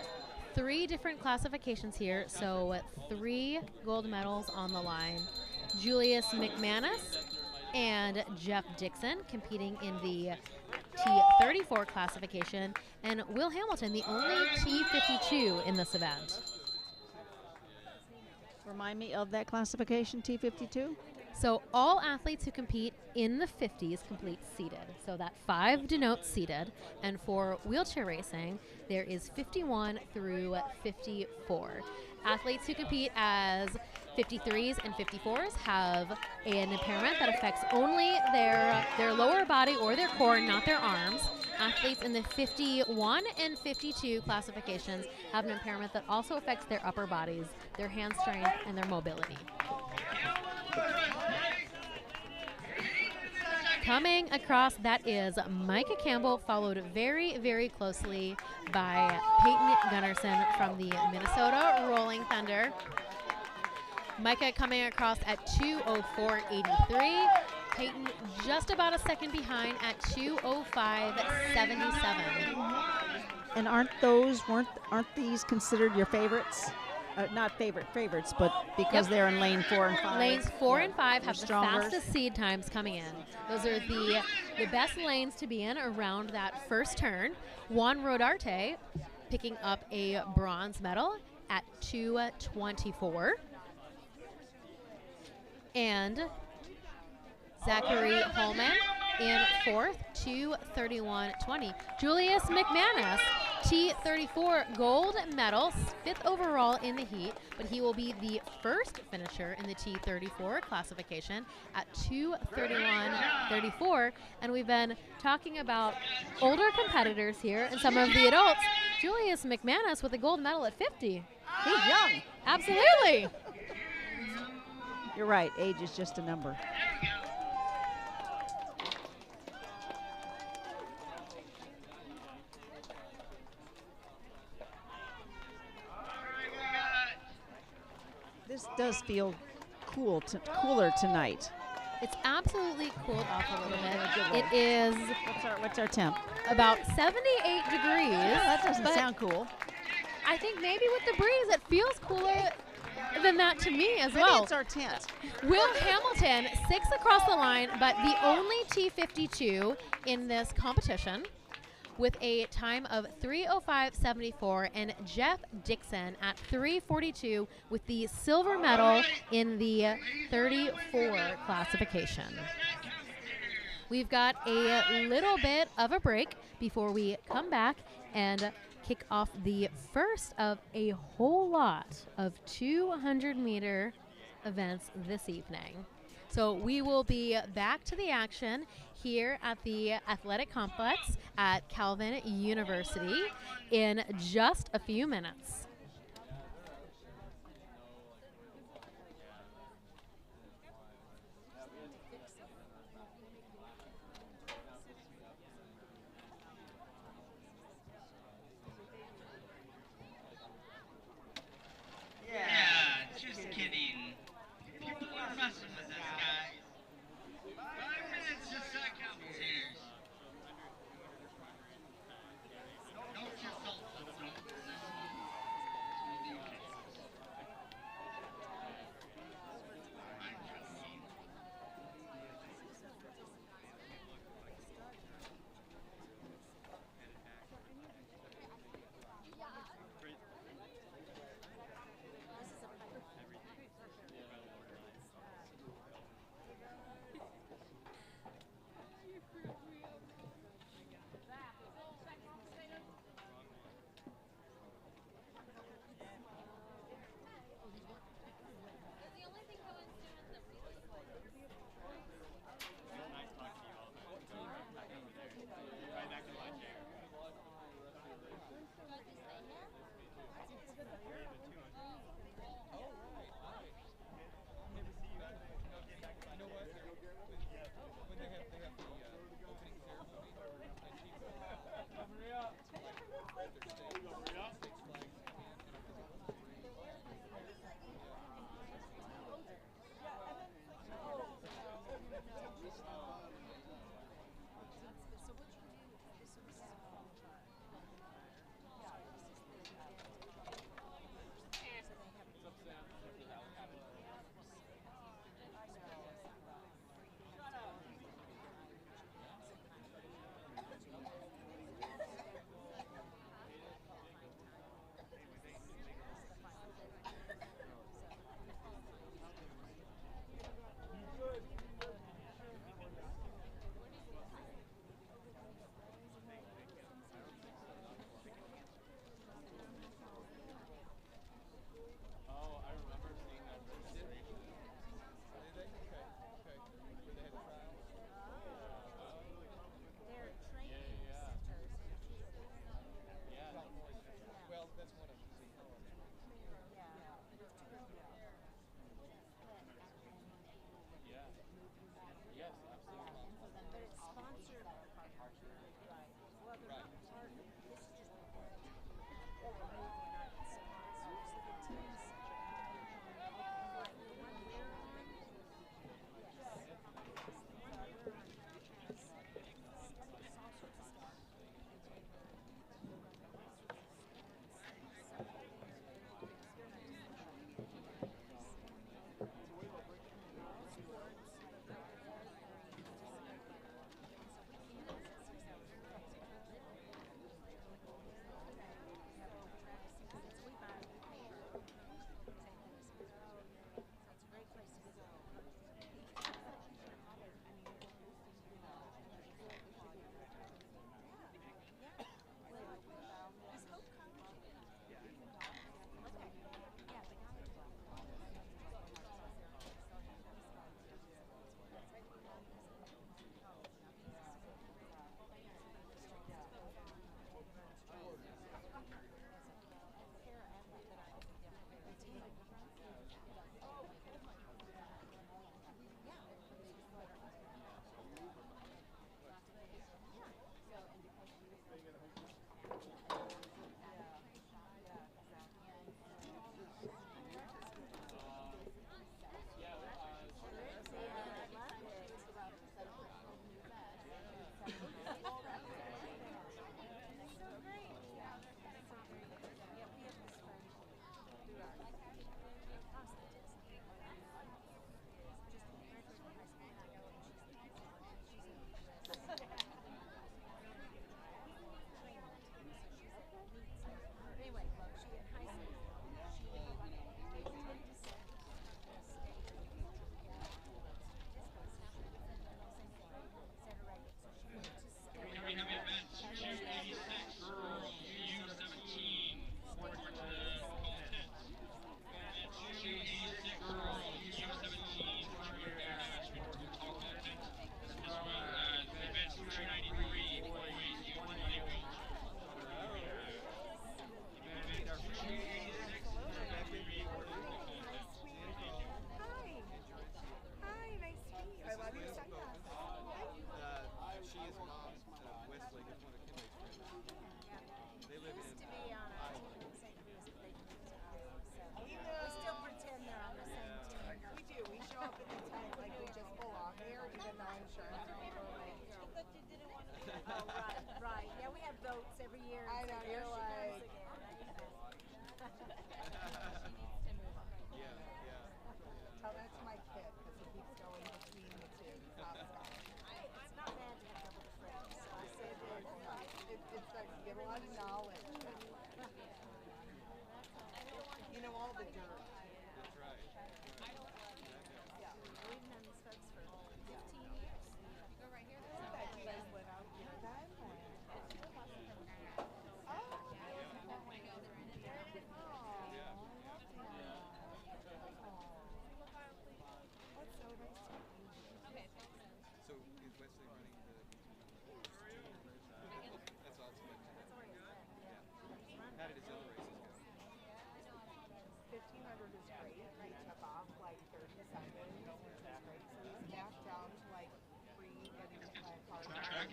3 different classifications here, so 3 gold medals on the line. Julius McManus and Jeff Dixon competing in the T34 classification, and Will Hamilton, the only T52 in this event. Remind me of that classification, T52? So all athletes who compete in the 50s complete seated. So that 5 denotes seated. And for wheelchair racing, there is 51 through 54. Athletes who compete as 53s and 54s have an impairment that affects only their lower body or their core, not their arms. Athletes in the 51 and 52 classifications have an impairment that also affects their upper bodies, their hand strength, and their mobility. Coming across, that is Micah Campbell, followed very, very closely by Peyton Gunnarsson from the Minnesota Rolling Thunder. Micah coming across at 2:04.83. Peyton just about a second behind at 2:05.77. And aren't these considered your favorites? Not favorites, but because they're in lane 4 and 5. Lanes 4 and 5 have stronger. the fastest seed times coming in. Those are the best lanes to be in around that first turn. Juan Rodarte picking up a bronze medal at 2:24. And Zachary Holman In fourth, T31.20. Julius McManus, T34 gold medal, 5th overall in the heat, but he will be the first finisher in the T34 classification at 2:31.34. And we've been talking about older competitors here and some of the adults. Julius McManus with a gold medal at 50. He's young. Absolutely. You're right. Age is just a number. This does feel cooler tonight. It's absolutely cooled off a little bit. It is What's our temp? about 78 degrees. That doesn't but sound cool. I think maybe with the breeze, it feels cooler than that to me as Maybe well. it's our tent. Will Hamilton, 6th across the line, but the only T52 in this competition, with a time of 3:05.74, and Jeff Dixon at 3:42 with the silver medal in the 34 classification. We've got a little bit of a break before we come back and kick off the first of a whole lot of 200-meter events this evening. So we will be back to the action here at the athletic complex at Calvin University in just a few minutes. Yeah, just kidding. People are messing with us, guys. 5 minutes to suck up tears. Don't you salt them. there, even though insurance would be like. Oh, right, right. Yeah, we have votes every year. I know, you're like. Tell that to my kid because he keeps going between the two. He's not stopping. It's not bad to have double friends. So I say that. It's like you get a lot of knowledge. You know all the dirt. That's right. We've known these folks for 15 years. Go right here. That you guys live out here then? So is Wesley running the? That's awesome. Yeah. How did his other races go? 1500 is great. He took off like 30 seconds, which is great. So he's back down to like getting to play hard.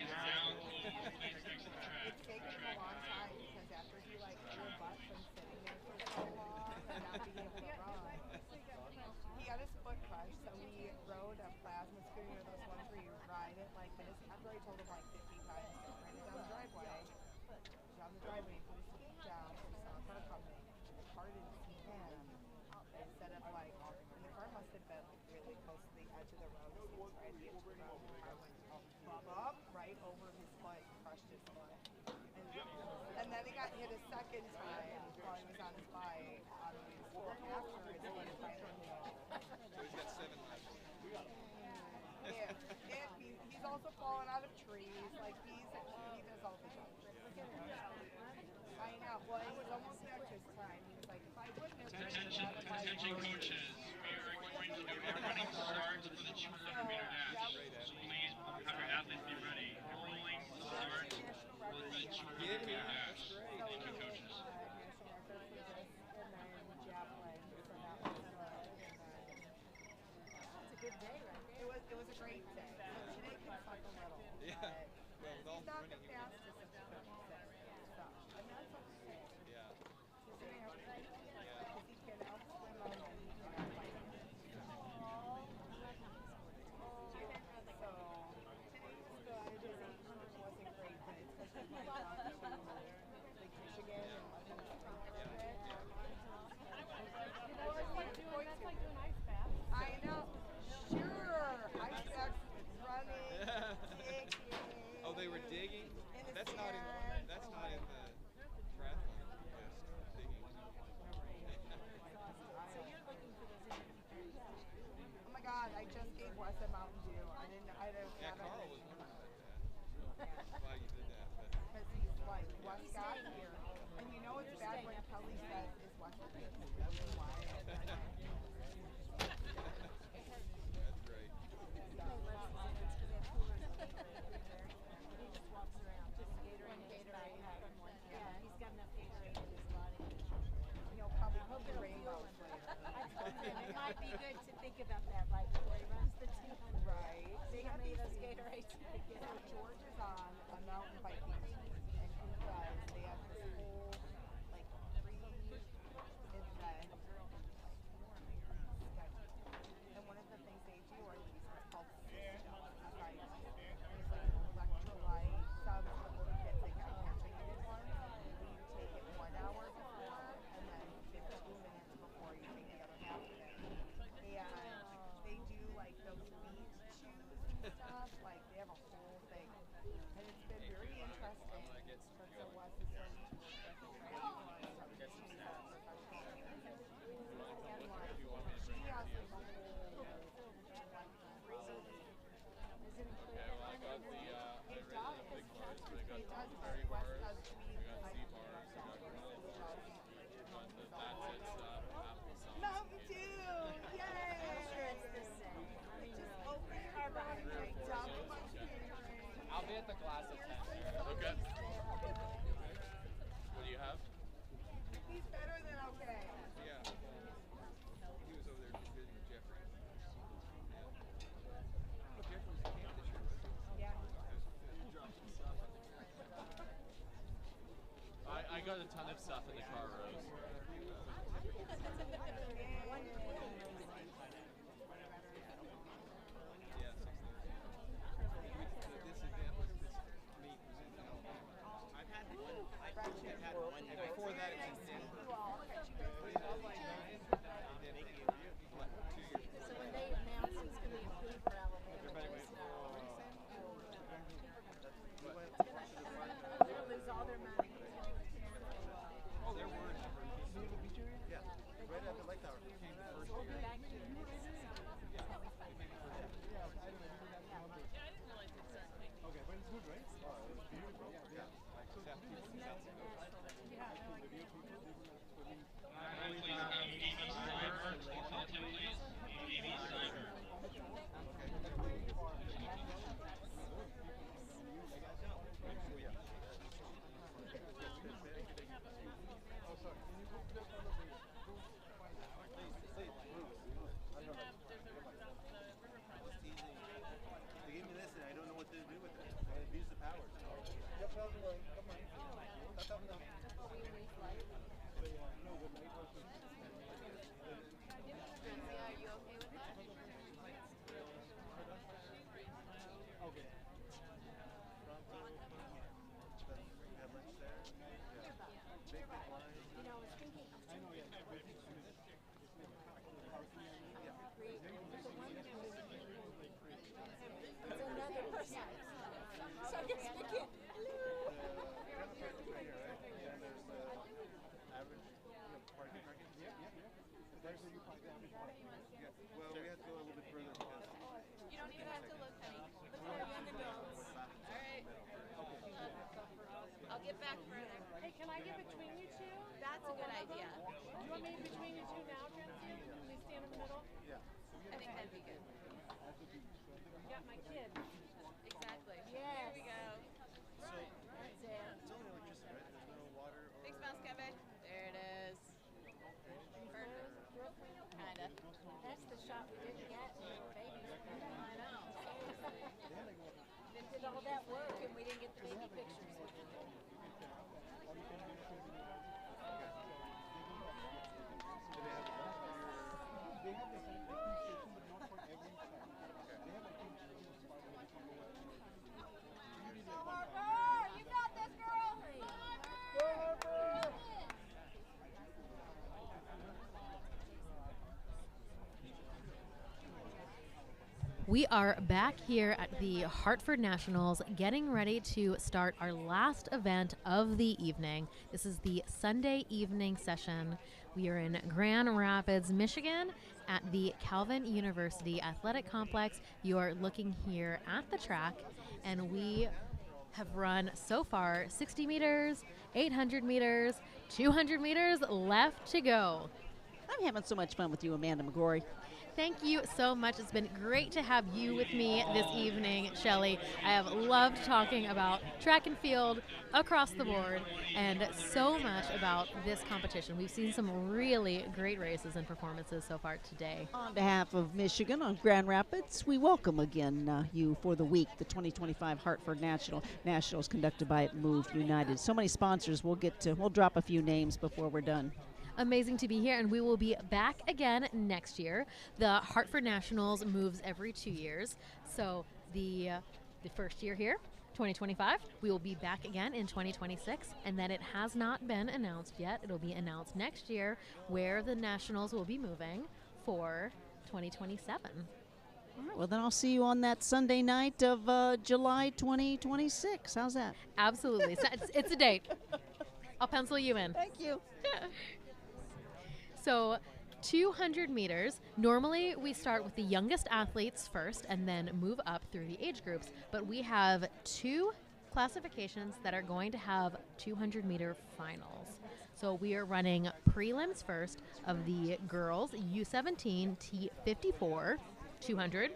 It's taken him a long time because after he like threw a butt from sitting there for so long and not being able to run, he got his foot crushed. So we rode a plasma scooter, those ones where you ride it like this. I've already told him like 50 times, don't ride it down the driveway. Down the driveway, put his feet down, so he saw a car coming. The car didn't see him. Instead of like, and the car must have been like really close to the edge of the road. So he was right at the edge of the road. The car went up right over his foot, crushed his foot. And then he got hit a second time while he was on his bike on his way to school after his foot finally healed. So he's got 7 left. Yeah, and he's also fallen out of trees. Like he does all the jumps. I know. Well, it was almost back to his time. He was like, if I wouldn't have Attention coaches, we are going to do a running start for the 200 meter dash. So please have your athletes be ready. Rolling start for the 200 meter dash. Thank you, coaches. Good day, right? It was a great day. So today could suck a little. Yeah. Well, with all He's not the running, fastest of the 56. So, and that's okay. Yeah. He's doing everything because he can outswim them and he can outbike them. So today was good. His 800 wasn't great, but it's because he went down to Lake Michigan and wasn't from there. That's like doing ice bath. I know. Sure. Ice bath running, digging. Oh, they were digging? In the That's not in sand. the triathlon list. Digging. Oh my God! I just gave Wes a Mountain Dew. I didn't Yeah, have Carl it was wondering about that. Why you did that, but because he's like Wes got here, and you know it's bad when Kelly says is Wes here. That's why. that's great. He's got enough Gatorade in his body. He'll probably hope the rainbows later. I told him it might be good to think about that right before he runs the 200. Right. See how many of those Gatorades he could get. So George is on a mountain biking team, and he does. They have this whole like pre-event schedule. And one of the things they do are these called systems. Right? And it's like electrolyte subs for little kids. They got caffeinated ones. You take it 1 hour before, and then 15 minutes before you take the other half of it. And they do like those beach shoes and stuff. Like they have a whole thing, and it's been very interesting. But so Wes is so used to it, so she's a professional dancer. And like she has this whole Is it included? Yeah, well, I got the, It I does. rated the big bars, but I got It does. the berry Wes bars, does we tweet. got I C love bars, we that. got granola He bars, does. we got the That's It stuff, applesauce. Mountain Dew! Yay! I'm sure it's the same. I mean, Just open your mouth and drink double my I'll be at the glass at 10 here. Okay. What do you have? He's better than okay. Yeah. He was over there visiting with Jeffrey. Yeah. Well, Jeffrey was in camp this year, wasn't he? Yeah. I got a ton of stuff in the car, Rose. Yeah, 16. Please have Amy Slimer. Consultant, please. Amy Slimer. They gave me this and I don't know what to do with it. I abuse the powers. Well, we have to go a little bit further because You don't even have to look, honey. Look for young adults. All right. I'll get back further. Hey, can I get between you two? That's a good idea. Do you want me between you two now, Tracy? Please stand in the middle. I think that'd be good. You got my kid. Exactly. Yes. Here we go. That's it. it's only electricity, right? There's no water or... Big smiles, Kevin. There it is. Perfect. Kinda. That's the shot we didn't get when we were babies. I know. They did all that work and we didn't get the baby pictures. You got this, girl. We are back here at the Hartford Nationals getting ready to start our last event of the evening. This is the Sunday evening session. We are in Grand Rapids, Michigan at the Calvin University Athletic Complex. You are looking here at the track, and we have run so far 60 meters, 800 meters, 200 meters left to go. I'm having so much fun with you, Amanda McGrory. Thank you so much. It's been great to have you with me this evening, Shelley. I have loved talking about track and field across the board and so much about this competition. We've seen some really great races and performances so far today. On behalf of Michigan on Grand Rapids, we welcome again you for the week, the 2025 Hartford Nationals conducted by Move United. So many sponsors. We'll drop a few names before we're done. Amazing to be here, and we will be back again next year. The Hartford Nationals moves every 2 years. So the first year here, 2025, we will be back again in 2026, and then it has not been announced yet. It'll be announced next year where the Nationals will be moving for 2027. All right, well, then I'll see you on that Sunday night of July 2026. How's that? Absolutely. So it's a date. I'll pencil you in. Thank you. So 200 meters, normally we start with the youngest athletes first and then move up through the age groups. But we have two classifications that are going to have 200 meter finals. So we are running prelims first of the girls U17 T54 200,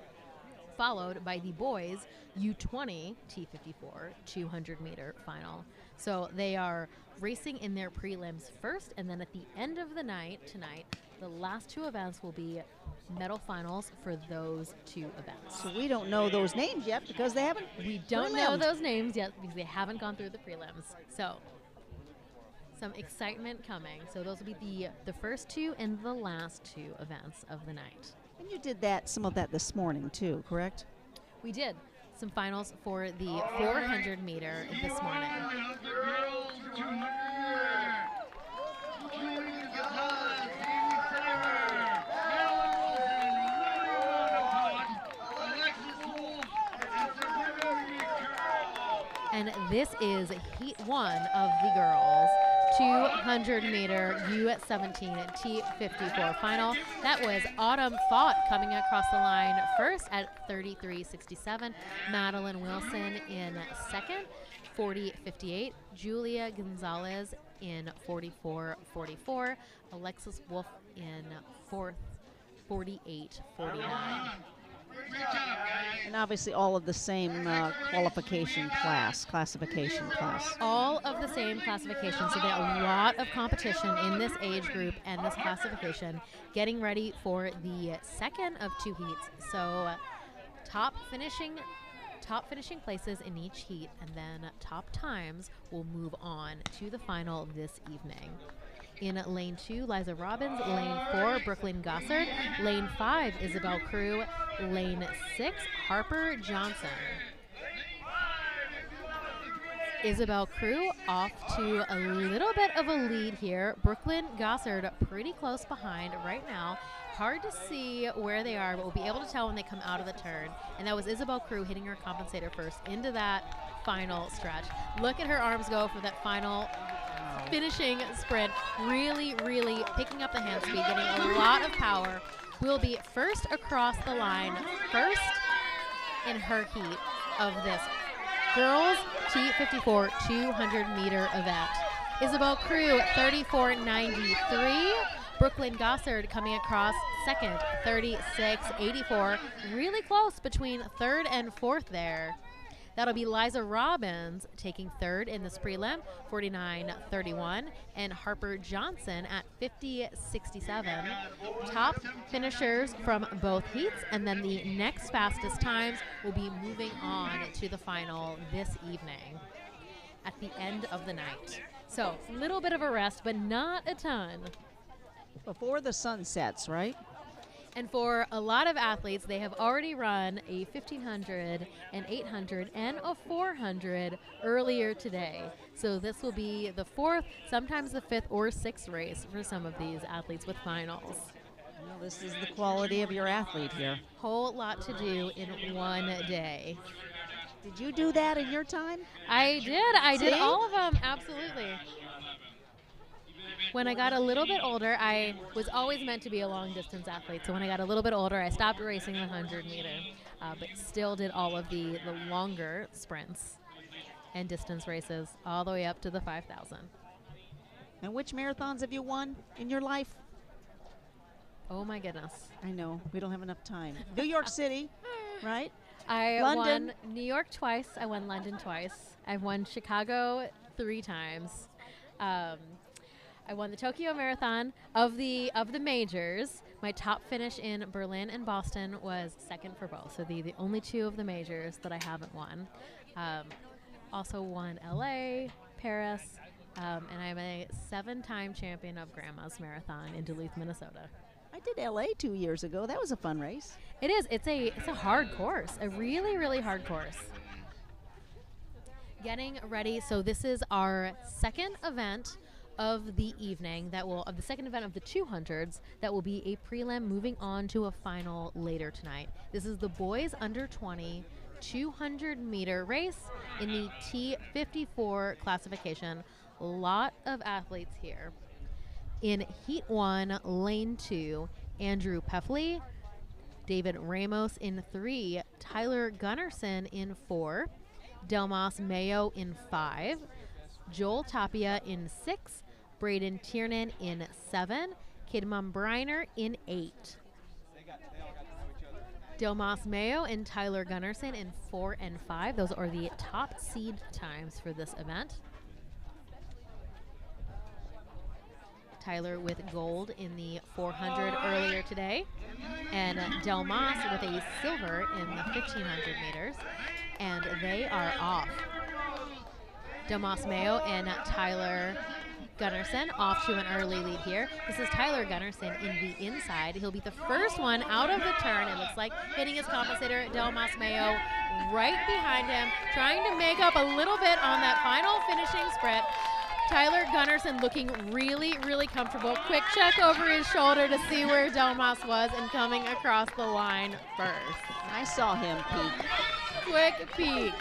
followed by the boys U20 T54 200 meter final. So they are racing in their prelims first, and then at the end of the night tonight, the last two events will be medal finals for those two events. So we don't know those names yet because they haven't. We don't know those names yet because they haven't gone through the prelims. So some excitement coming. So those will be the first two and the last two events of the night. And you did some of that this morning too, correct? We did some finals for the 400 meter this morning. The girls 200 Julie Gonzalez, Amy Saver, Alexis Wolf, and And this is heat one of the girls. 200-meter U17 T54 final. That was Autumn Fought coming across the line first at 33.67. Madeline Wilson in second, 40.58. Julia Gonzalez in 44.44. Alexis Wolf in fourth, 48.49. And obviously all of the same classification class. All of the same classification, so there are a lot of competition in this age group and this classification, getting ready for the second of two heats. So top finishing places in each heat, and then top times will move on to the final this evening. In lane 2, Liza Robbins. Lane 4, Brooklyn Gossard. Lane 5, Isabel Crew. Lane 6, Harper Johnson. Isabel Crew off to a little bit of a lead here. Brooklyn Gossard pretty close behind right now. Hard to see where they are, but we'll be able to tell when they come out of the turn. And that was Isabel Crew hitting her compensator first into that final stretch. Look at her arms go for that final finishing sprint. Really, really picking up the hand speed, getting a lot of power. Will be first across the line, first in her heat of this girls T54 200-meter event. Isabel Crew, 34.93. Brooklyn Gossard coming across second, 36.84. Really close between third and fourth there. That'll be Liza Robbins taking third in this prelim, 49.31, and Harper Johnson at 50.67. Top finishers from both heats, and then the next fastest times will be moving on to the final this evening at the end of the night. So a little bit of a rest, but not a ton. Before the sun sets, right? And for a lot of athletes, they have already run a 1,500, an 800, and a 400 earlier today. So this will be the fourth, sometimes the fifth or sixth race for some of these athletes with finals. Well, this is the quality of your athlete here. Whole lot to do in one day. Did you do that in your time? I did. I did all of them, absolutely. When I got a little bit older, I was always meant to be a long-distance athlete. So when I got a little bit older, I stopped racing the 100-meter, but still did all of the longer sprints and distance races all the way up to the 5,000. And which marathons have you won in your life? Oh, my goodness. I know. We don't have enough time. New York City, right? I London. won New York twice. I won London twice. I've won Chicago 3 times. I won the Tokyo Marathon. Of the majors, my top finish in Berlin and Boston was second for both. So the only 2 of the majors that I haven't won. Also won LA, Paris, and I'm a 7-time champion of Grandma's Marathon in Duluth, Minnesota. I did LA 2 years ago. That was a fun race. It is. It's a hard course. A really, really hard course. Getting ready. So this is our second event of the evening of the second event of the 200s that will be a prelim moving on to a final later tonight. This is the boys under 20 200-meter race in the T54 classification. A lot of athletes here. In Heat 1, Lane 2, Andrew Peffley, David Ramos in 3, Tyler Gunnarsson in 4, Delmas Mayo in 5, Joel Tapia in 6, Braden Tiernan in 7, Kidman Briner in 8. Delmas Mayo and Tyler Gunnarsson in 4 and 5. Those are the top seed times for this event. Tyler with gold in the 400 earlier today, and Delmas with a silver in the 1,500 meters, and they are off. Delmas Mayo and Tyler Gunnarsson off to an early lead here. This is Tyler Gunnarsson in the inside. He'll be the first one out of the turn, it looks like, hitting his compensator, Delmas Mayo, right behind him, trying to make up a little bit on that final finishing sprint. Tyler Gunnarsson looking really, really comfortable. Quick check over his shoulder to see where Delmas was and coming across the line first. I saw him peek. Quick peek.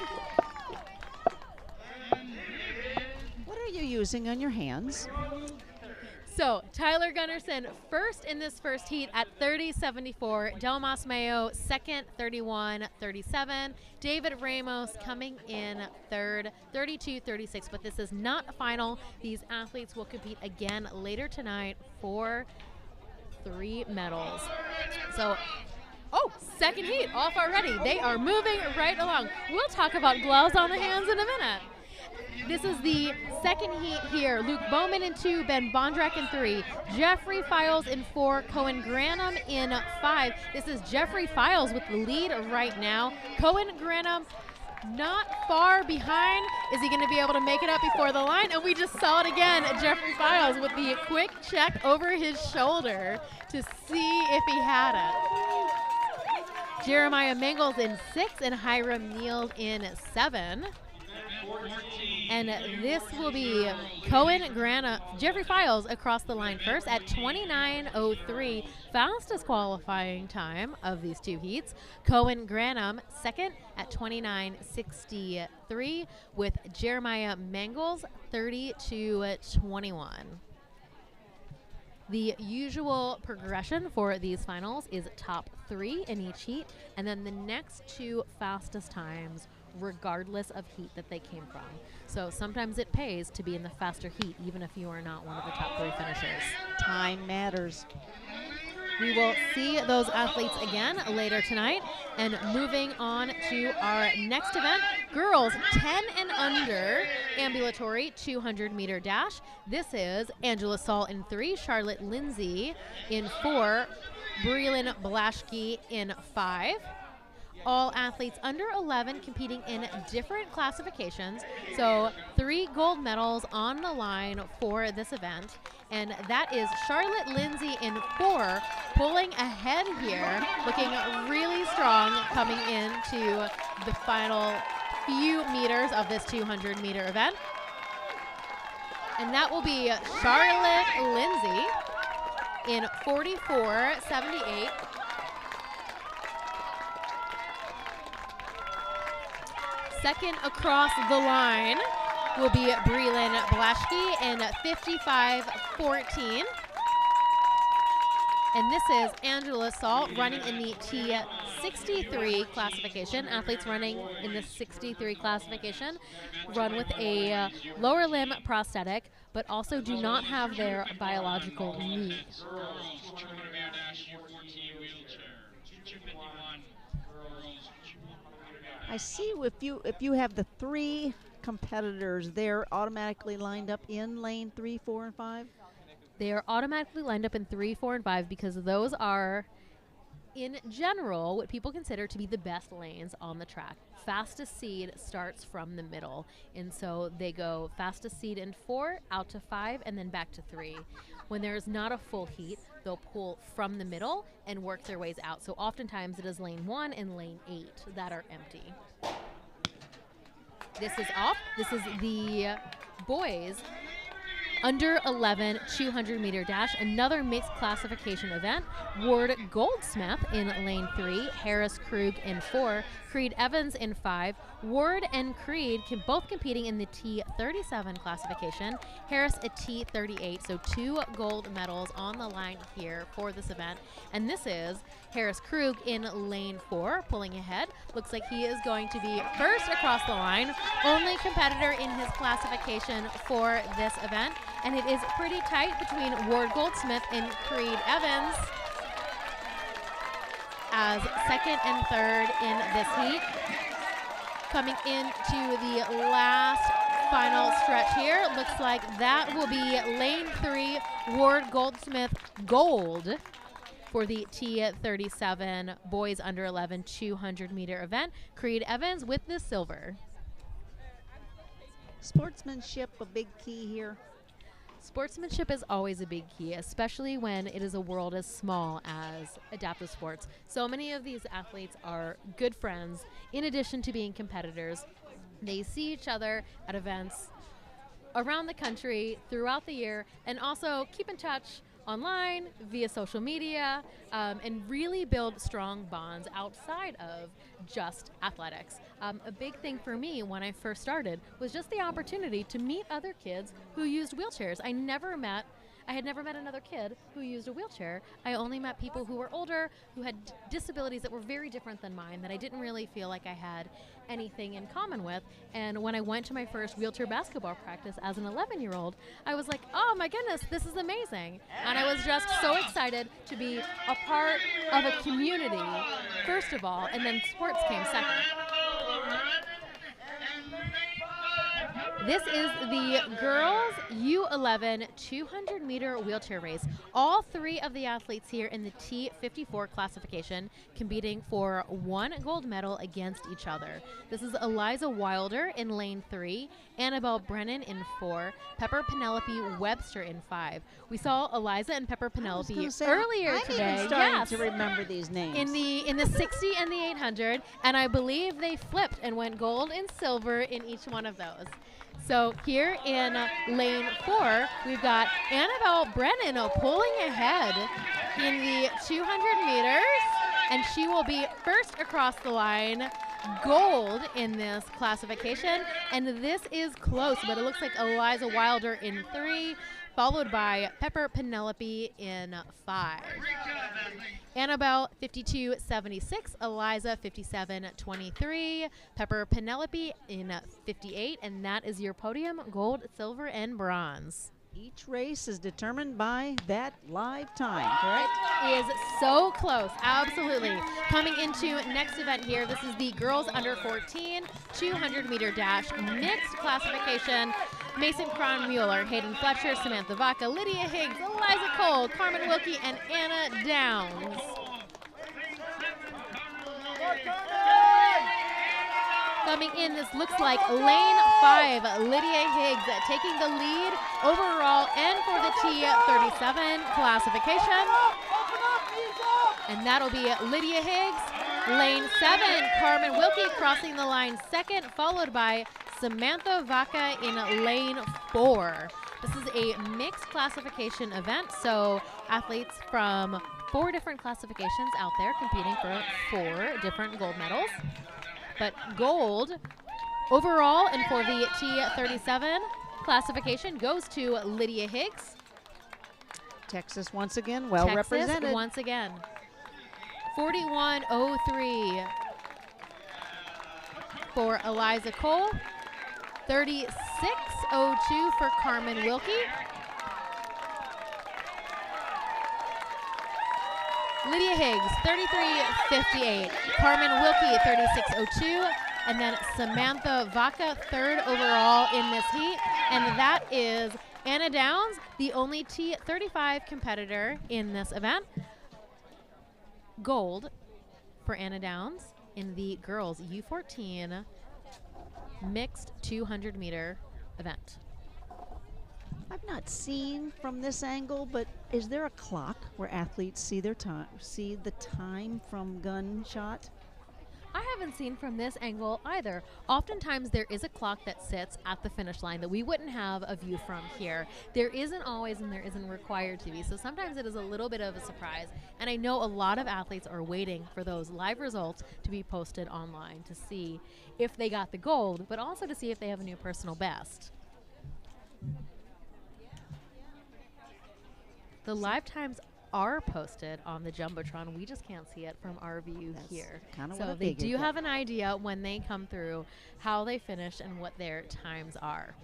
What are you using on your hands? So Tyler Gunnarsson first in this first heat at 30.74. Delmas Mayo second, 31.37. David Ramos coming in third, 32.36. But this is not a final. These athletes will compete again later tonight for 3 medals. So, second heat off already. They are moving right along. We'll talk about gloves on the hands in a minute. This is the second heat here. Luke Bowman in 2, Ben Bondrak in 3, Jeffrey Files in 4, Cohen Granum in 5. This is Jeffrey Files with the lead right now. Cohen Granum not far behind. Is he going to be able to make it up before the line? And we just saw it again. Jeffrey Files with the quick check over his shoulder to see if he had it. Jeremiah Mangles in 6 and Hiram Neal in 7. And this will be Jeffrey Files across the line first at 29.03, fastest qualifying time of these 2 heats. Cohen Granum second at 29.63 with Jeremiah Mangles 30-21. The usual progression for these finals is top 3 in each heat, and then the next 2 fastest times regardless of heat that they came from. So sometimes it pays to be in the faster heat, even if you are not one of the top 3 finishers. Time matters. We will see those athletes again later tonight. And moving on to our next event, girls 10 and under ambulatory 200-meter dash. This is Angela Saul in 3, Charlotte Lindsay in 4, Breland Blaschke in 5. All athletes under 11 competing in different classifications. So 3 gold medals on the line for this event. And that is Charlotte Lindsay in 4, pulling ahead here, looking really strong coming into the final few meters of this 200-meter event. And that will be Charlotte Lindsay in 44.78. Second across the line will be Breland Blaschke in 55.14. And this is Angela Saul running in the T63 classification. Athletes running in the 63 classification run with a lower limb prosthetic, but also do not have their biological knee. I see if you have the 3 competitors, they're automatically lined up in lane 3, 4, and 5? They are automatically lined up in 3, 4, and 5 because those are, in general, what people consider to be the best lanes on the track. Fastest seed starts from the middle, and so they go fastest seed in 4, out to 5, and then back to 3. When there's not a full heat, they'll pull from the middle and work their ways out. So oftentimes it is lane 1 and lane 8 that are empty. This is off. This is the boys under 11 200-meter dash, another mixed classification event. Ward Goldsmith in lane 3, Harris Krug in 4, Creed Evans in 5. Ward and Creed both competing in the T37 classification. Harris a T38, so 2 gold medals on the line here for this event. And this is Harris Krug in lane 4, pulling ahead. Looks like he is going to be first across the line, only competitor in his classification for this event. And it is pretty tight between Ward Goldsmith and Creed Evans as second and third in this heat. Coming into the last final stretch here, looks like that will be lane 3, Ward Goldsmith gold for the T37 boys under 11 200-meter event. Creed Evans with the silver. Sportsmanship a big key here? Sportsmanship is always a big key, especially when it is a world as small as adaptive sports. So many of these athletes are good friends. In addition to being competitors, they see each other at events around the country throughout the year and also keep in touch online, via social media, and really build strong bonds outside of just athletics. A big thing for me when I first started was just the opportunity to meet other kids who used wheelchairs. I had never met another kid who used a wheelchair. I only met people who were older, who had disabilities that were very different than mine, that I didn't really feel like I had anything in common with. And when I went to my first wheelchair basketball practice as an 11-year-old, I was like, oh my goodness, this is amazing. And I was just so excited to be a part of a community, first of all, and then sports came second. This is the girls U11 200-meter wheelchair race. All three of the athletes here in the T54 classification competing for 1 gold medal against each other. This is Eliza Wilder in lane 3, Annabelle Brennan in 4, Pepper Penelope Webster in 5. We saw Eliza and Pepper Penelope earlier today. I'm starting to remember these names. In the 60 and the 800, and I believe they flipped and went gold and silver in each one of those. So here in lane 4, we've got Annabelle Brennan pulling ahead in the 200 meters, and she will be first across the line, gold in this classification. And this is close, but it looks like Eliza Wilder in 3, followed by Pepper Penelope in 5. Annabelle 52.76, Eliza 57.23, Pepper Penelope in 58, and that is your podium: gold, silver, and bronze. Each race is determined by that live time, correct? It is so close, absolutely. Coming into next event here, this is the girls under 14 200-meter dash mixed classification. Mason Cron-Mueller, Hayden Fletcher, Samantha Vaca, Lydia Higgs, Eliza Cole, Carmen Wilkie, and Anna Downs. Coming in, this looks like lane 5, Lydia Higgs taking the lead overall and for the T37 classification. And that'll be Lydia Higgs. Lane 7, Carmen Wilkie crossing the line second, followed by Samantha Vaca in lane 4. This is a mixed classification event, so athletes from 4 different classifications out there competing for 4 different gold medals. But gold overall and for the T37 classification goes to Lydia Higgs. Texas once again, well represented. Texas once again. 41.03 for Eliza Cole. 36.02 for Carmen Wilkie. Lydia Higgs, 33.58. Carmen Wilkie, 36.02. And then Samantha Vaca, 3rd overall in this heat. And that is Anna Downs, the only T35 competitor in this event. Gold for Anna Downs in the girls U14 mixed 200-meter event. I've not seen from this angle, but is there a clock where athletes see their time, see the time from gunshot? I haven't seen from this angle either. Oftentimes there is a clock that sits at the finish line that we wouldn't have a view from here. There isn't always, and there isn't required to be. So sometimes it is a little bit of a surprise. And I know a lot of athletes are waiting for those live results to be posted online to see if they got the gold, but also to see if they have a new personal best. The live times are posted on the Jumbotron. We just can't see it from our view here. So they do have an idea when they come through how they finish and what their times are.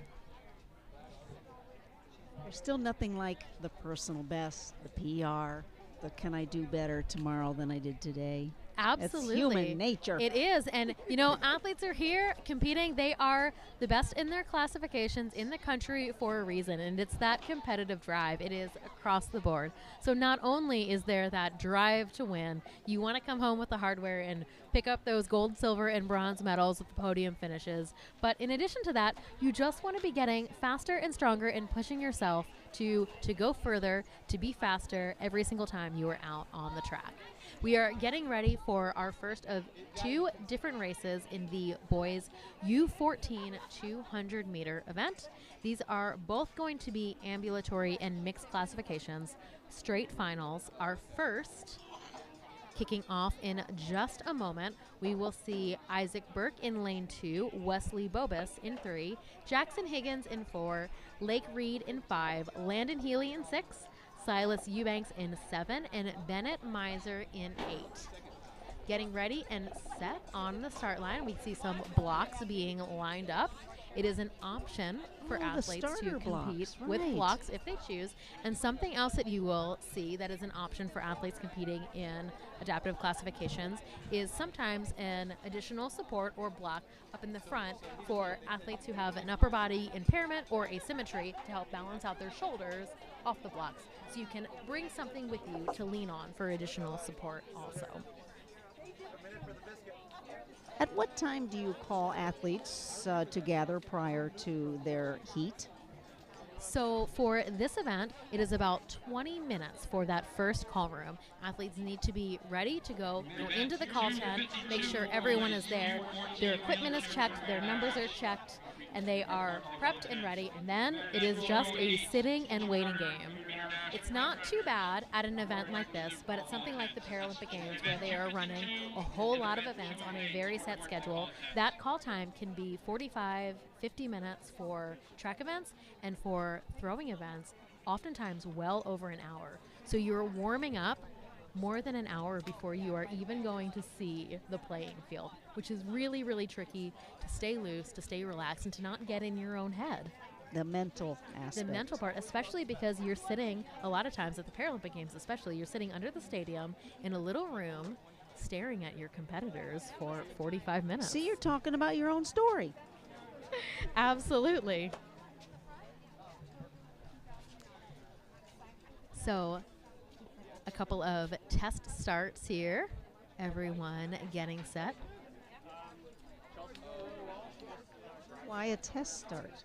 There's still nothing like the personal best, the PR, the can I do better tomorrow than I did today. Absolutely. It's human nature. It is. And, you know, athletes are here competing. They are the best in their classifications in the country for a reason. And it's that competitive drive. It is across the board. So not only is there that drive to win, you want to come home with the hardware and pick up those gold, silver, and bronze medals with the podium finishes. But in addition to that, you just want to be getting faster and stronger and pushing yourself to go further, to be faster every single time you are out on the track. We are getting ready for our first of 2 different races in the boys U14 200-meter event. These are both going to be ambulatory and mixed classifications, straight finals. Our first kicking off in just a moment. We will see Isaac Burke in lane 2, Wesley Bobus in 3, Jackson Higgins in 4, Lake Reed in 5, Landon Healy in 6, Silas Eubanks in 7, and Bennett Miser in 8. Getting ready and set on the start line. We see some blocks being lined up. It is an option for athletes to compete with blocks if they choose. And something else that you will see that is an option for athletes competing in adaptive classifications is sometimes an additional support or block up in the front for athletes who have an upper body impairment or asymmetry to help balance out their shoulders off the blocks. So you can bring something with you to lean on for additional support also. At what time do you call athletes to gather prior to their heat? So for this event, it is about 20 minutes for that first call room. Athletes need to be ready to go into the call tent, make sure everyone is there, their equipment is checked, their numbers are checked, and they are prepped and ready. And then it is just a sitting and waiting game. It's not too bad at an event like this, but at something like the Paralympic Games where they are running a whole lot of events on a very set schedule, that call time can be 45, 50 minutes for track events, and for throwing events, oftentimes well over an hour. So you're warming up more than an hour before you are even going to see the playing field, which is really, really tricky to stay loose, to stay relaxed, and to not get in your own head. The mental aspect. The mental part, especially because you're sitting, a lot of times at the Paralympic Games especially, you're sitting under the stadium in a little room staring at your competitors for 45 minutes. See, you're talking about your own story. Absolutely. So, a couple of test starts here. Everyone getting set. Why a test start?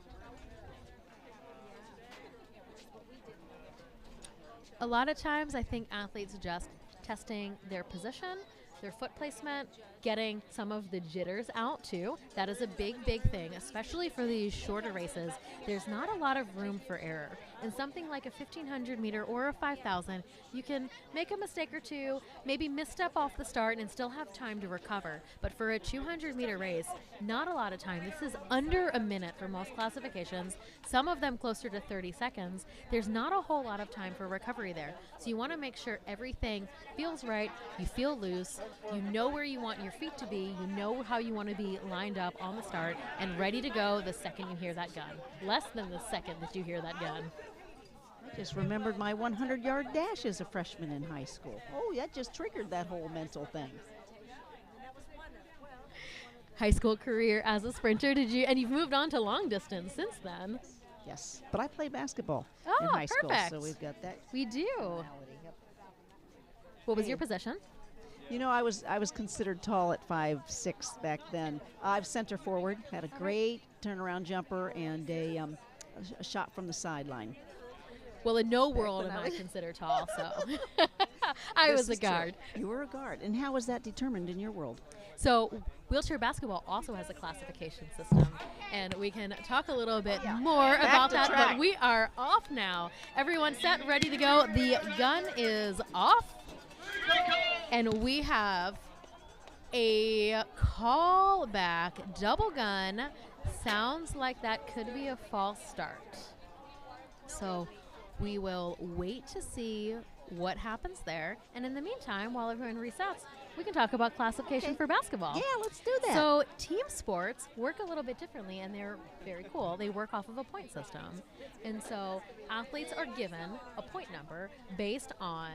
A lot of times I think athletes just testing their position, their foot placement, getting some of the jitters out too. That is a big, big thing, especially for these shorter races. There's not a lot of room for error. In something like a 1,500 meter or a 5,000, you can make a mistake or two, maybe misstep off the start and still have time to recover. But for a 200 meter race, not a lot of time. This is under a minute for most classifications, some of them closer to 30 seconds. There's not a whole lot of time for recovery there. So you want to make sure everything feels right, you feel loose, you know where you want your feet to be, you know how you want to be lined up on the start and ready to go the second you hear that gun. Less than the second that you hear that gun. I just remembered my 100-yard dash as a freshman in high school. Oh, that just triggered that whole mental thing. High school career as a sprinter, and you've moved on to long distance since then. Yes, but I played basketball in high perfect. school, so we've got that. We do. Yep. What was your position? You know, I was considered tall at 5'6" back then. I've center forward, had a great turnaround jumper and a shot from the sideline. Well, in no world am I considered tall, so I was a guard. True. You were a guard. And how was that determined in your world? So wheelchair basketball also has a classification system, and we can talk a little bit more about that, but we are off now. Everyone set, ready to go. The gun is off, and we have a callback double gun. Sounds like that could be a false start. So we will wait to see what happens there. And in the meantime, while everyone resets, we can talk about classification for basketball. Yeah, let's do that. So team sports work a little bit differently, and they're very cool. They work off of a point system. And so athletes are given a point number based on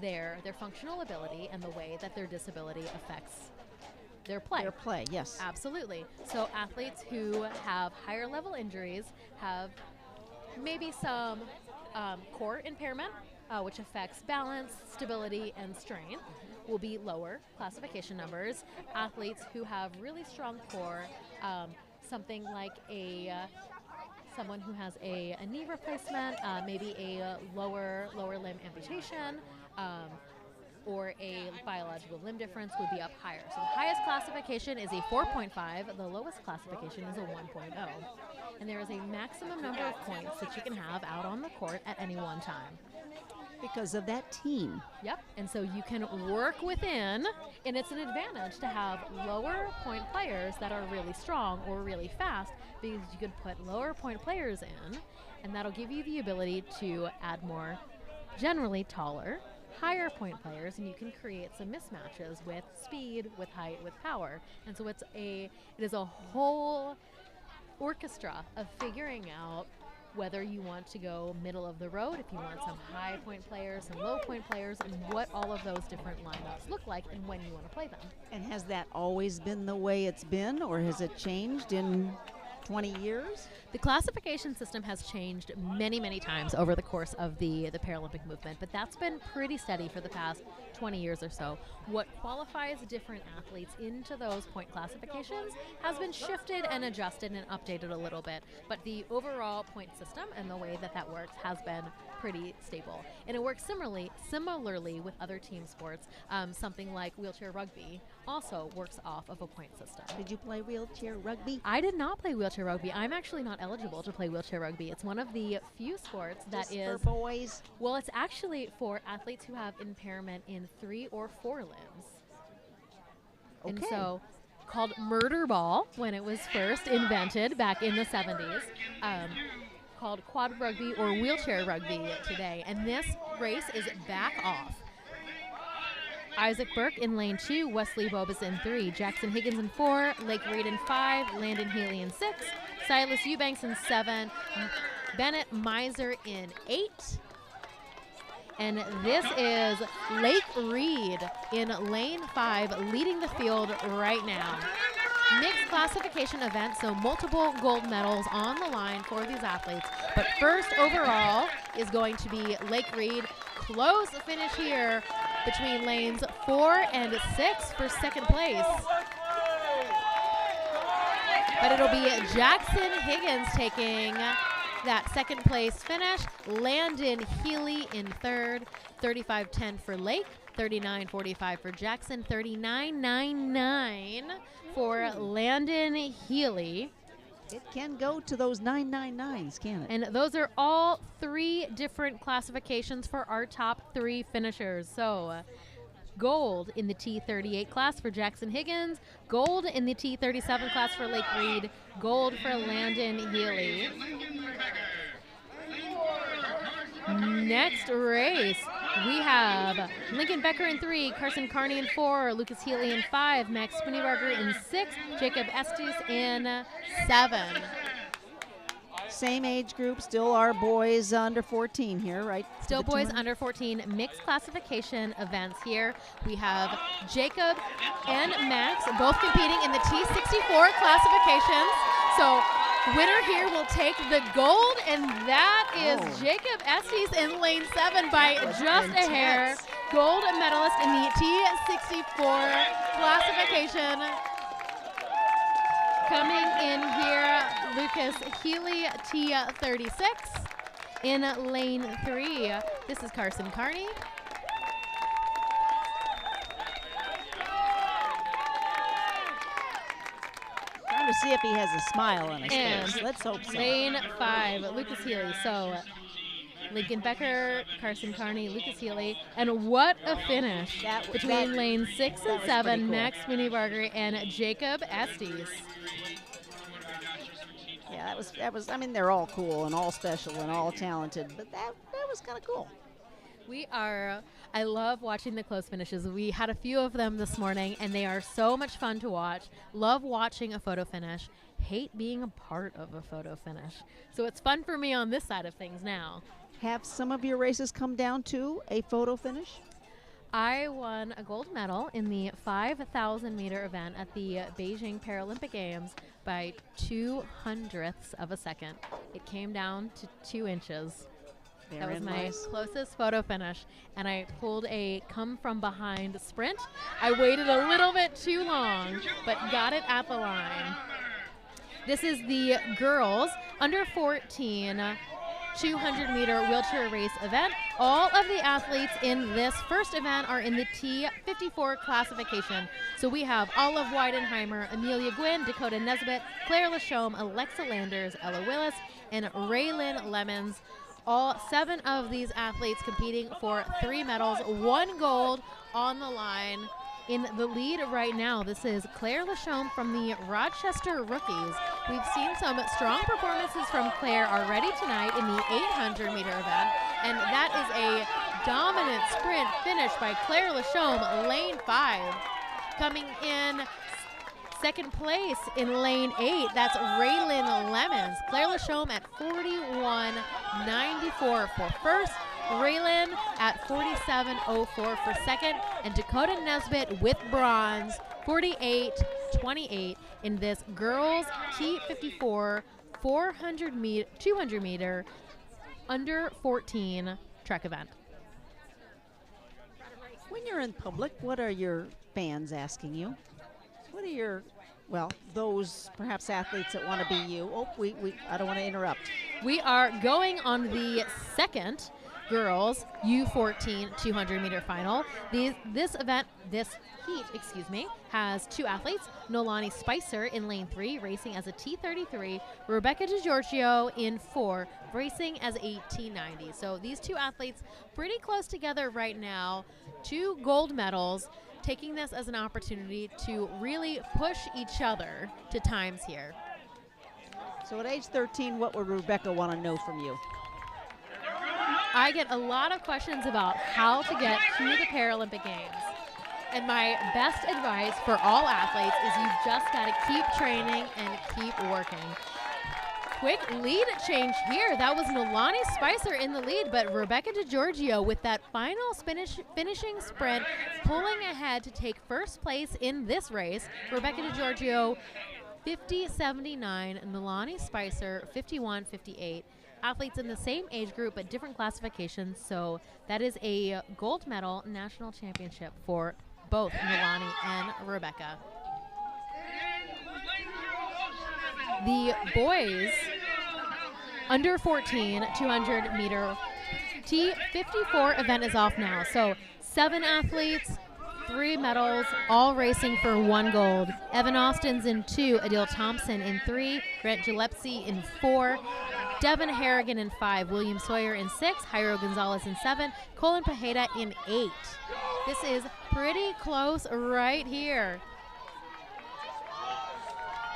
their functional ability and the way that their disability affects their play. Their play, yes. Absolutely. So athletes who have higher level injuries have maybe some core impairment, which affects balance, stability, and strength, will be lower classification numbers. Athletes who have really strong core, something like someone who has a knee replacement, maybe a lower limb amputation, or a biological limb difference would be up higher. So the highest classification is a 4.5, the lowest classification is a 1.0. And there is a maximum number of points that you can have out on the court at any one time. Because of that team. Yep, and so you can work within, and it's an advantage to have lower point players that are really strong or really fast, because you could put lower point players in, and that'll give you the ability to add more generally taller, higher point players, and you can create some mismatches with speed, with height, with power. And so it is a whole orchestra of figuring out whether you want to go middle of the road, if you want some high point players, some low point players, and what all of those different lineups look like and when you want to play them. And has that always been the way it's been, or has it changed in 20 years? The classification system has changed many, many times over the course of the Paralympic movement, but that's been pretty steady for the past 20 years or so. What qualifies different athletes into those point classifications has been shifted and adjusted and updated a little bit, but the overall point system and the way that works has been pretty stable. And it works similarly with other team sports. Something like wheelchair rugby also works off of a point system. Did you play wheelchair rugby? I did not play wheelchair rugby. I'm actually not eligible to play wheelchair rugby. It's one of the few sports that Just is for boys? Well, it's actually for athletes who have impairment in 3 or 4 limbs. And Okay. so, called murder ball when it was first invented back in the 70s. Called quad rugby or wheelchair rugby today. And this race is back off. Isaac Burke in lane 2, Wesley Bobus in 3, Jackson Higgins in 4, Lake Reed in 5, Landon Healy in 6, Silas Eubanks in 7, Bennett Miser in 8. And this is Lake Reed in lane 5, leading the field right now. Mixed classification event, so multiple gold medals on the line for these athletes. But first overall is going to be Lake Reed. Close finish here between lanes 4 and 6 for second place. But it'll be Jackson Higgins taking that second place finish. Landon Healy in third, 35.10 for Lake, 39.45 for Jackson, 39.99 for Landon Healy. It can go to those 999s, can it? And those are all 3 different classifications for our top 3 finishers. So gold in the T38 class for Jackson Higgins, gold in the T37 class for Lake Reed, gold for Landon Healy. Next race, we have Lincoln Becker in 3, Carson Carney in 4, Lucas Healy in 5, Max Spooneybarger in 6, Jacob Estes in 7. Same age group, still our boys under 14 here, right? Still boys under 14, mixed classification events here. We have Jacob and Max both competing in the T64 classifications. So winner here will take the gold, and that is Jacob Estes in lane 7 by just a hair. Gold medalist in the T64 classification. Coming in here, Lucas Healy, T36. In lane 3, this is Carson Carney. Trying to see if he has a smile on his face. Let's hope so. Lane 5, Lucas Healy. So Lincoln Becker, Carson Carney, Lucas Healy, and what a finish between lanes 6 and 7, cool. Max Spooneybarger and Jacob Estes. Yeah, that was. I mean, they're all cool and all special and all talented, but that was kind of cool. I love watching the close finishes. We had a few of them this morning, and they are so much fun to watch. Love watching a photo finish. Hate being a part of a photo finish. So it's fun for me on this side of things now. Have some of your races come down to a photo finish? I won a gold medal in the 5,000 meter event at the Beijing Paralympic Games by 200ths of a second. It came down to 2 inches. That was my closest photo finish, and I pulled a come from behind sprint. I waited a little bit too long, but got it at the line. This is the girls under 14 200-meter wheelchair race event. All of the athletes in this first event are in the T54 classification. So we have Olive Weidenheimer, Amelia Gwynn, Dakota Nesbitt, Claire Lachaume, Alexa Landers, Ella Willis, and Raylyn Lemons. All 7 of these athletes competing for 3 medals, 1 gold on the line. In the lead right now, this is Claire Lachaume from the Rochester Rookies. We've seen some strong performances from Claire already tonight in the 800-meter event, and that is a dominant sprint finish by Claire Lachaume, lane 5. Coming in second place in lane 8, that's Raylyn Lemons. Claire Lachaume at 41.94 for first, Raylyn at 47.04 for second, and Dakota Nesbitt with bronze, 48.28 in this girls T54 200 meter under 14 track event. When you're in public, what are your fans asking you? What are your, well, those perhaps athletes that want to be you? Oh, I don't want to interrupt. We are going on the second girls U14 200-meter final. This heat, has 2 athletes. Nolani Spicer in lane 3, racing as a T33. Rebecca DiGiorgio in 4, racing as a T90. So these 2 athletes pretty close together right now. 2 gold medals, taking this as an opportunity to really push each other to times here. So at age 13, what would Rebecca want to know from you? I get a lot of questions about how to get to the Paralympic Games. And my best advice for all athletes is you just got to keep training and keep working. Quick lead change here. That was Nolani Spicer in the lead, but Rebecca DiGiorgio with that final finishing sprint, pulling ahead to take first place in this race. Rebecca DiGiorgio 50.79, Nolani Spicer 51.58. Athletes in the same age group but different classifications, so that is a gold medal national championship for both Nolani and Rebecca. The boys under 14 200-meter T54 event is off now, so 7 athletes, 3 medals, all racing for 1 gold. Evan Austin's in 2, Adil Thompson in 3, Grant Gillespie in 4, Devin Harrigan in 5, William Sawyer in 6, Jairo Gonzalez in 7, Colin Pajeda in 8. This is pretty close right here.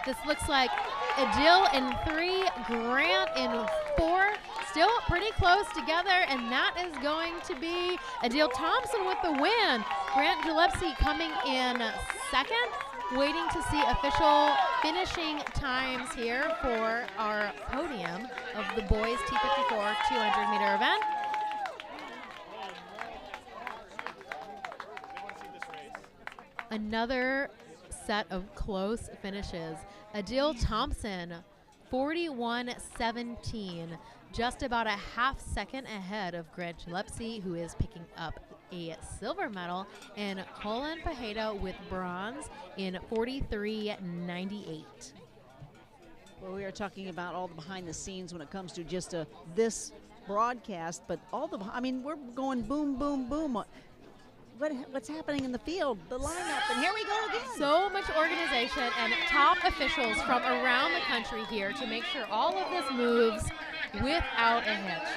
This looks like Adil in 3, Grant in 4, still pretty close together, and that is going to be Adil Thompson with the win. Grant Gillespie coming in second, waiting to see official finishing times here for our podium of the boys T54 200-meter event. Another set of close finishes. Adil Thompson, 41.17, just about a half second ahead of Grant Gillespie, who is picking up a silver medal, and Colin Pajeda with bronze in 43.98. Well, we are talking about all the behind the scenes when it comes to just this broadcast, but we're going boom, boom, boom. What's happening in the field, the lineup, and here we go again. So much organization and top officials from around the country here to make sure all of this moves without a hitch.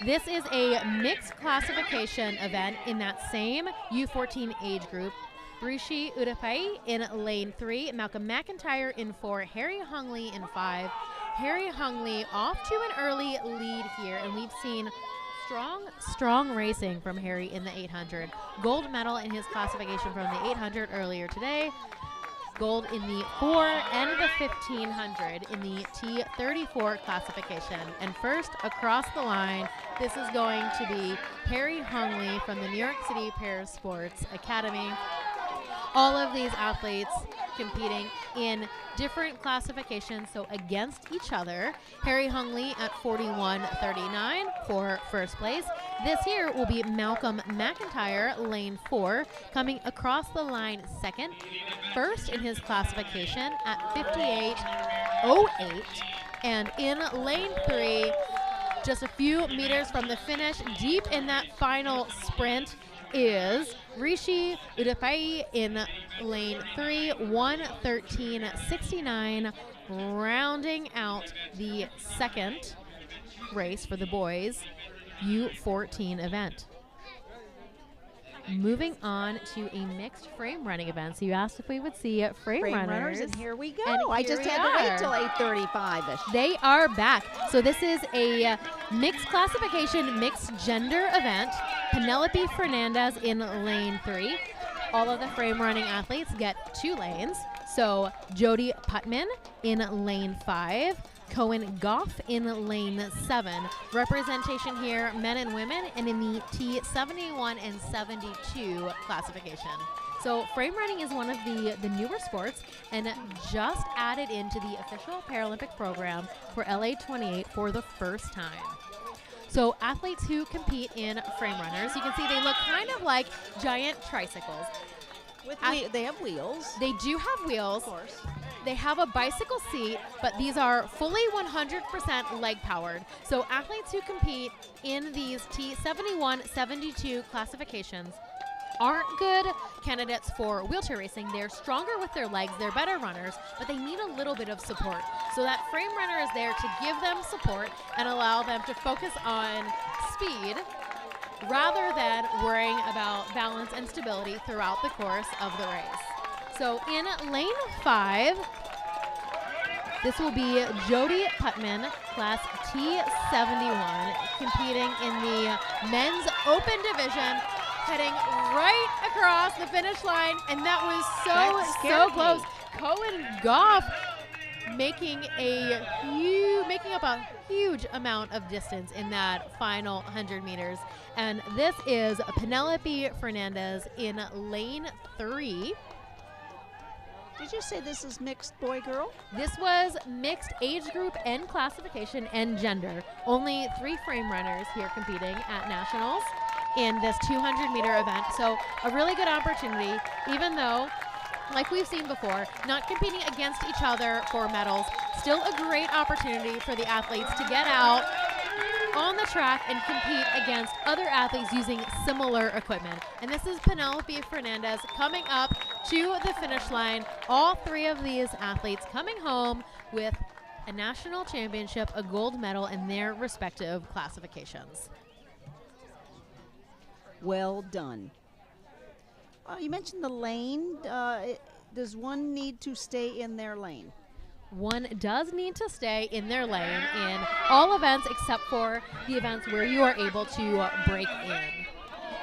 This is a mixed classification event in that same U14 age group. Rishi Udapai in lane 3, Malcolm McIntyre in 4, Harry Hungley in 5. Harry Hungley off to an early lead here, and we've seen strong racing from Harry in the 800. Gold medal in his classification from the 800 earlier today. Gold in the 4 and the 1500 in the T34 classification. And first across the line, this is going to be Harry Hungley from the New York City Parasports Academy. All of these athletes competing in different classifications, so against each other. Harry Hungley at 41.39 for first place. This here will be Malcolm McIntyre, lane 4, coming across the line second. First in his classification at 58.08. And in lane 3, Just a few meters from the finish, deep in that final sprint, is Rishi Udapai in lane 3, 1:13.69, rounding out the second race for the boys U14 event. Moving on to a mixed frame running event. So you asked if we would see frame runners. And here we go. And I here just we had to wait are. till 8:35ish. They are back. So this is a mixed classification, mixed gender event. Penelope Fernandez in lane 3. All of the frame running athletes get 2 lanes. So Jody Putman in lane 5. Cohen Goff in lane 7. Representation here, men and women, and in the T71 and 72 classification. So frame running is one of the newer sports and just added into the official Paralympic program for LA 28 for the first time. So athletes who compete in frame runners, you can see they look kind of like giant tricycles. They have wheels. They do have wheels. Of course. They have a bicycle seat, but these are fully 100% leg powered. So athletes who compete in these T71, 72 classifications aren't good candidates for wheelchair racing. They're stronger with their legs, they're better runners, but they need a little bit of support. So that frame runner is there to give them support and allow them to focus on speed rather than worrying about balance and stability throughout the course of the race. So in lane 5, this will be Jody Putman, class T71, competing in the men's open division, heading right across the finish line, and that was so close. Cohen Goff making up a huge amount of distance in that final 100 meters. And this is Penelope Fernandez in lane 3. Did you say this is mixed boy-girl? This was mixed age group and classification and gender. Only 3 frame runners here competing at nationals in this 200-meter event. So a really good opportunity, even though, like we've seen before, not competing against each other for medals. Still a great opportunity for the athletes to get out on the track and compete against other athletes using similar equipment. And this is Penelope Fernandez coming up to the finish line. All 3 of these athletes coming home with a national championship, a gold medal in their respective classifications. Well done. You mentioned the lane. Does one need to stay in their lane? One does need to stay in their lane in all events except for the events where you are able to break in.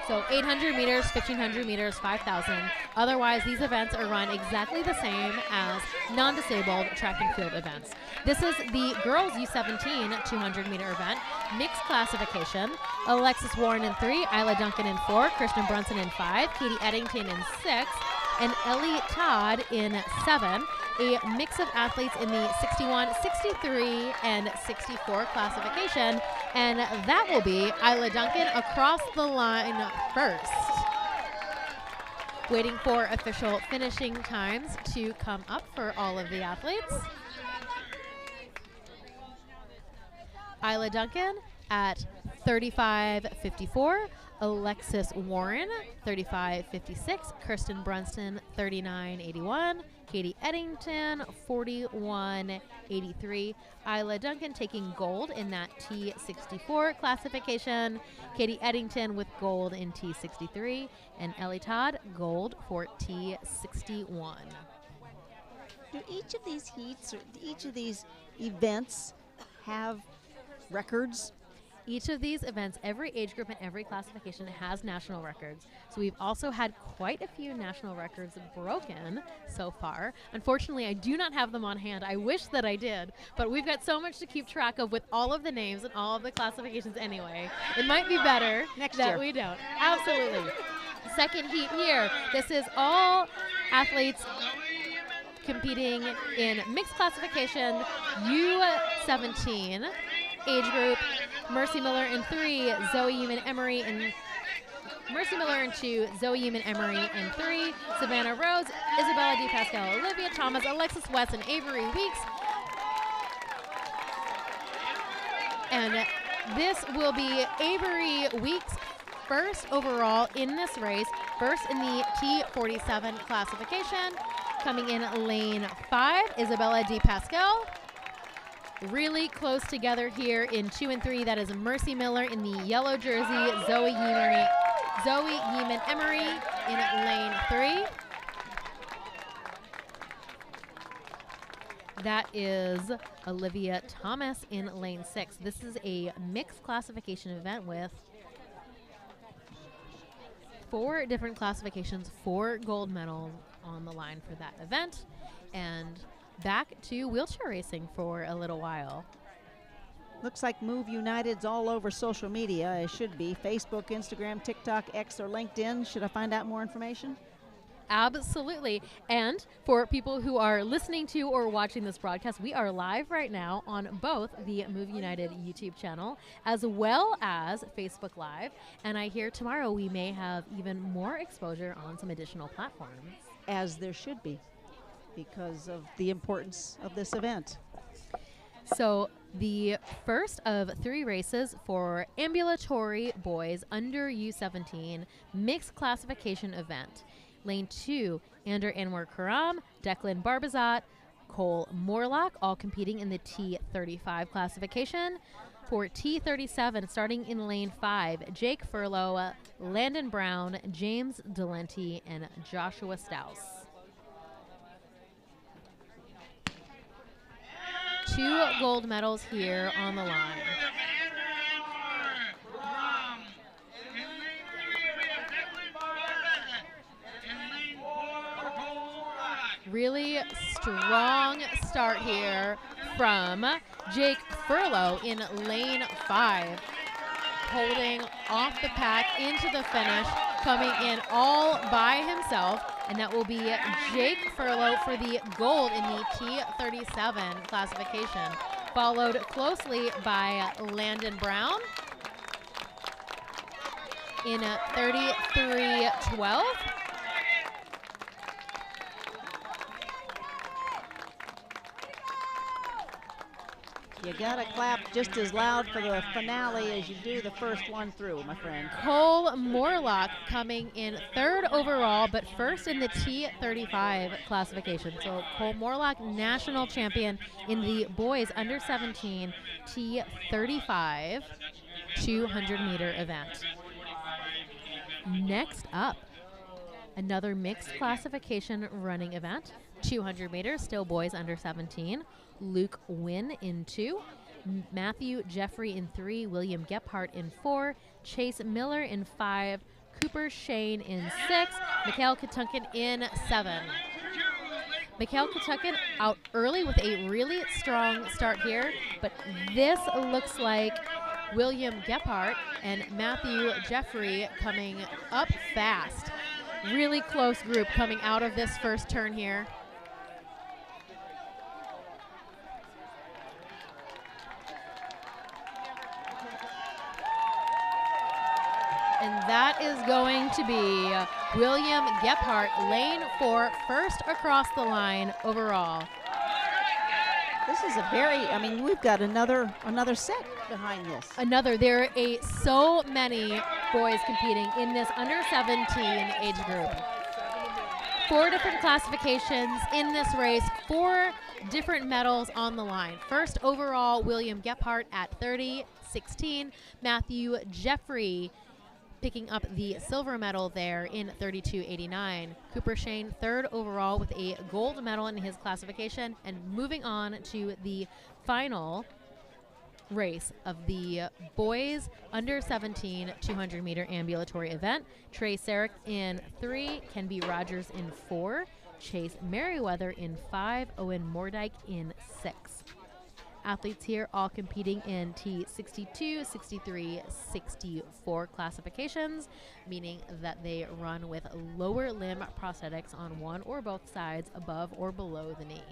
So 800 meters, 1,500 meters, 5,000. Otherwise, these events are run exactly the same as non-disabled track and field events. This is the girls U17 200-meter event, mixed classification. Alexis Warren in 3, Isla Duncan in 4, Kristen Brunson in 5, Katie Eddington in 6, and Ellie Todd in 7. A mix of athletes in the 61, 63, and 64 classification. And that will be Isla Duncan across the line first. Waiting for official finishing times to come up for all of the athletes. Isla Duncan at 35:54. Alexis Warren, 35:56. Kirsten Brunston, 39:81. Katie Eddington, 41:83. Isla Duncan taking gold in that T64 classification. Katie Eddington with gold in T63. And Ellie Todd, gold for T61. Do each of these heats or each of these events have records? Each of these events, every age group and every classification has national records. So we've also had quite a few national records broken so far. Unfortunately, I do not have them on hand. I wish that I did, but we've got so much to keep track of with all of the names and all of the classifications anyway. It might be better Next that year. we don't. Absolutely. Second heat here. This is all athletes competing in mixed classification U17 age group. Mercy Miller in 3, Zoe Human Emery in Mercy Miller in 2, Zoe Human Emery in 3, Savannah Rhodes, Isabella DePascal, Olivia Thomas, Alexis West, and Avery Weeks. And This will be Avery Weeks, first overall in this race, first in the T47 classification. Coming in lane 5, Isabella Di Pascal. Really close together here in 2 and 3. That is Mercy Miller in the yellow jersey, Zoe Yeeman Emery in lane 3. That is Olivia Thomas in lane 6. This is a mixed classification event with 4 different classifications, 4 gold medals on the line for that event, and back to wheelchair racing for a little while. Looks like Move United's all over social media. It should be Facebook, Instagram, TikTok, X, or LinkedIn. Should I find out more information? Absolutely. And for people who are listening to or watching this broadcast, we are live right now on both the Move United YouTube channel as well as Facebook Live. And I hear tomorrow we may have even more exposure on some additional platforms. As there should be, because of the importance of this event. So the first of 3 races for ambulatory boys under U17 mixed classification event. Lane 2, Ander Anwar Karam, Declan Barbazat, Cole Morlock, all competing in the T35 classification. For T37, starting in lane 5, Jake Furlow, Landon Brown, James Delenti, and Joshua Staus. 2 gold medals here on the line. Really strong start here from Jake Furlow in lane 5, holding off the pack into the finish, coming in all by himself, and that will be Jake Furlow for the gold in the T37 classification, followed closely by Landon Brown in 33.12. You gotta clap just as loud for the finale as you do the first one through, my friend. Cole Morlock coming in 3rd overall, but first in the T35 classification. So Cole Morlock, national champion in the boys under 17 T35 200-meter event. Next up, another mixed classification running event, 200 meters, still boys under 17. Luke Wynn in 2, Matthew Jeffrey in 3, William Gephardt in 4, Chase Miller in 5, Cooper Shane in 6, Mikhail Katunkin in 7. Mikhail Katunkin out early with a really strong start here, but this looks like William Gephardt and Matthew Jeffrey coming up fast. Really close group coming out of this first turn here. And that is going to be William Gephardt, lane 4, first across the line overall. This is a very, I mean, we've got another set behind this. There are so many boys competing in this under 17 age group. 4 different classifications in this race, 4 different medals on the line. First overall, William Gephardt at 30.16. Matthew Jeffrey picking up the silver medal there in 32.89. Cooper Shane 3rd overall with a gold medal in his classification. And moving on to the final race of the boys under 17 200-meter ambulatory event. Trey Sarek in 3, Kenby Rogers in 4, Chase Merriweather in 5, Owen Mordyke in 6. Athletes here all competing in T62, 63, 64 classifications, meaning that they run with lower limb prosthetics on one or both sides above or below the knee.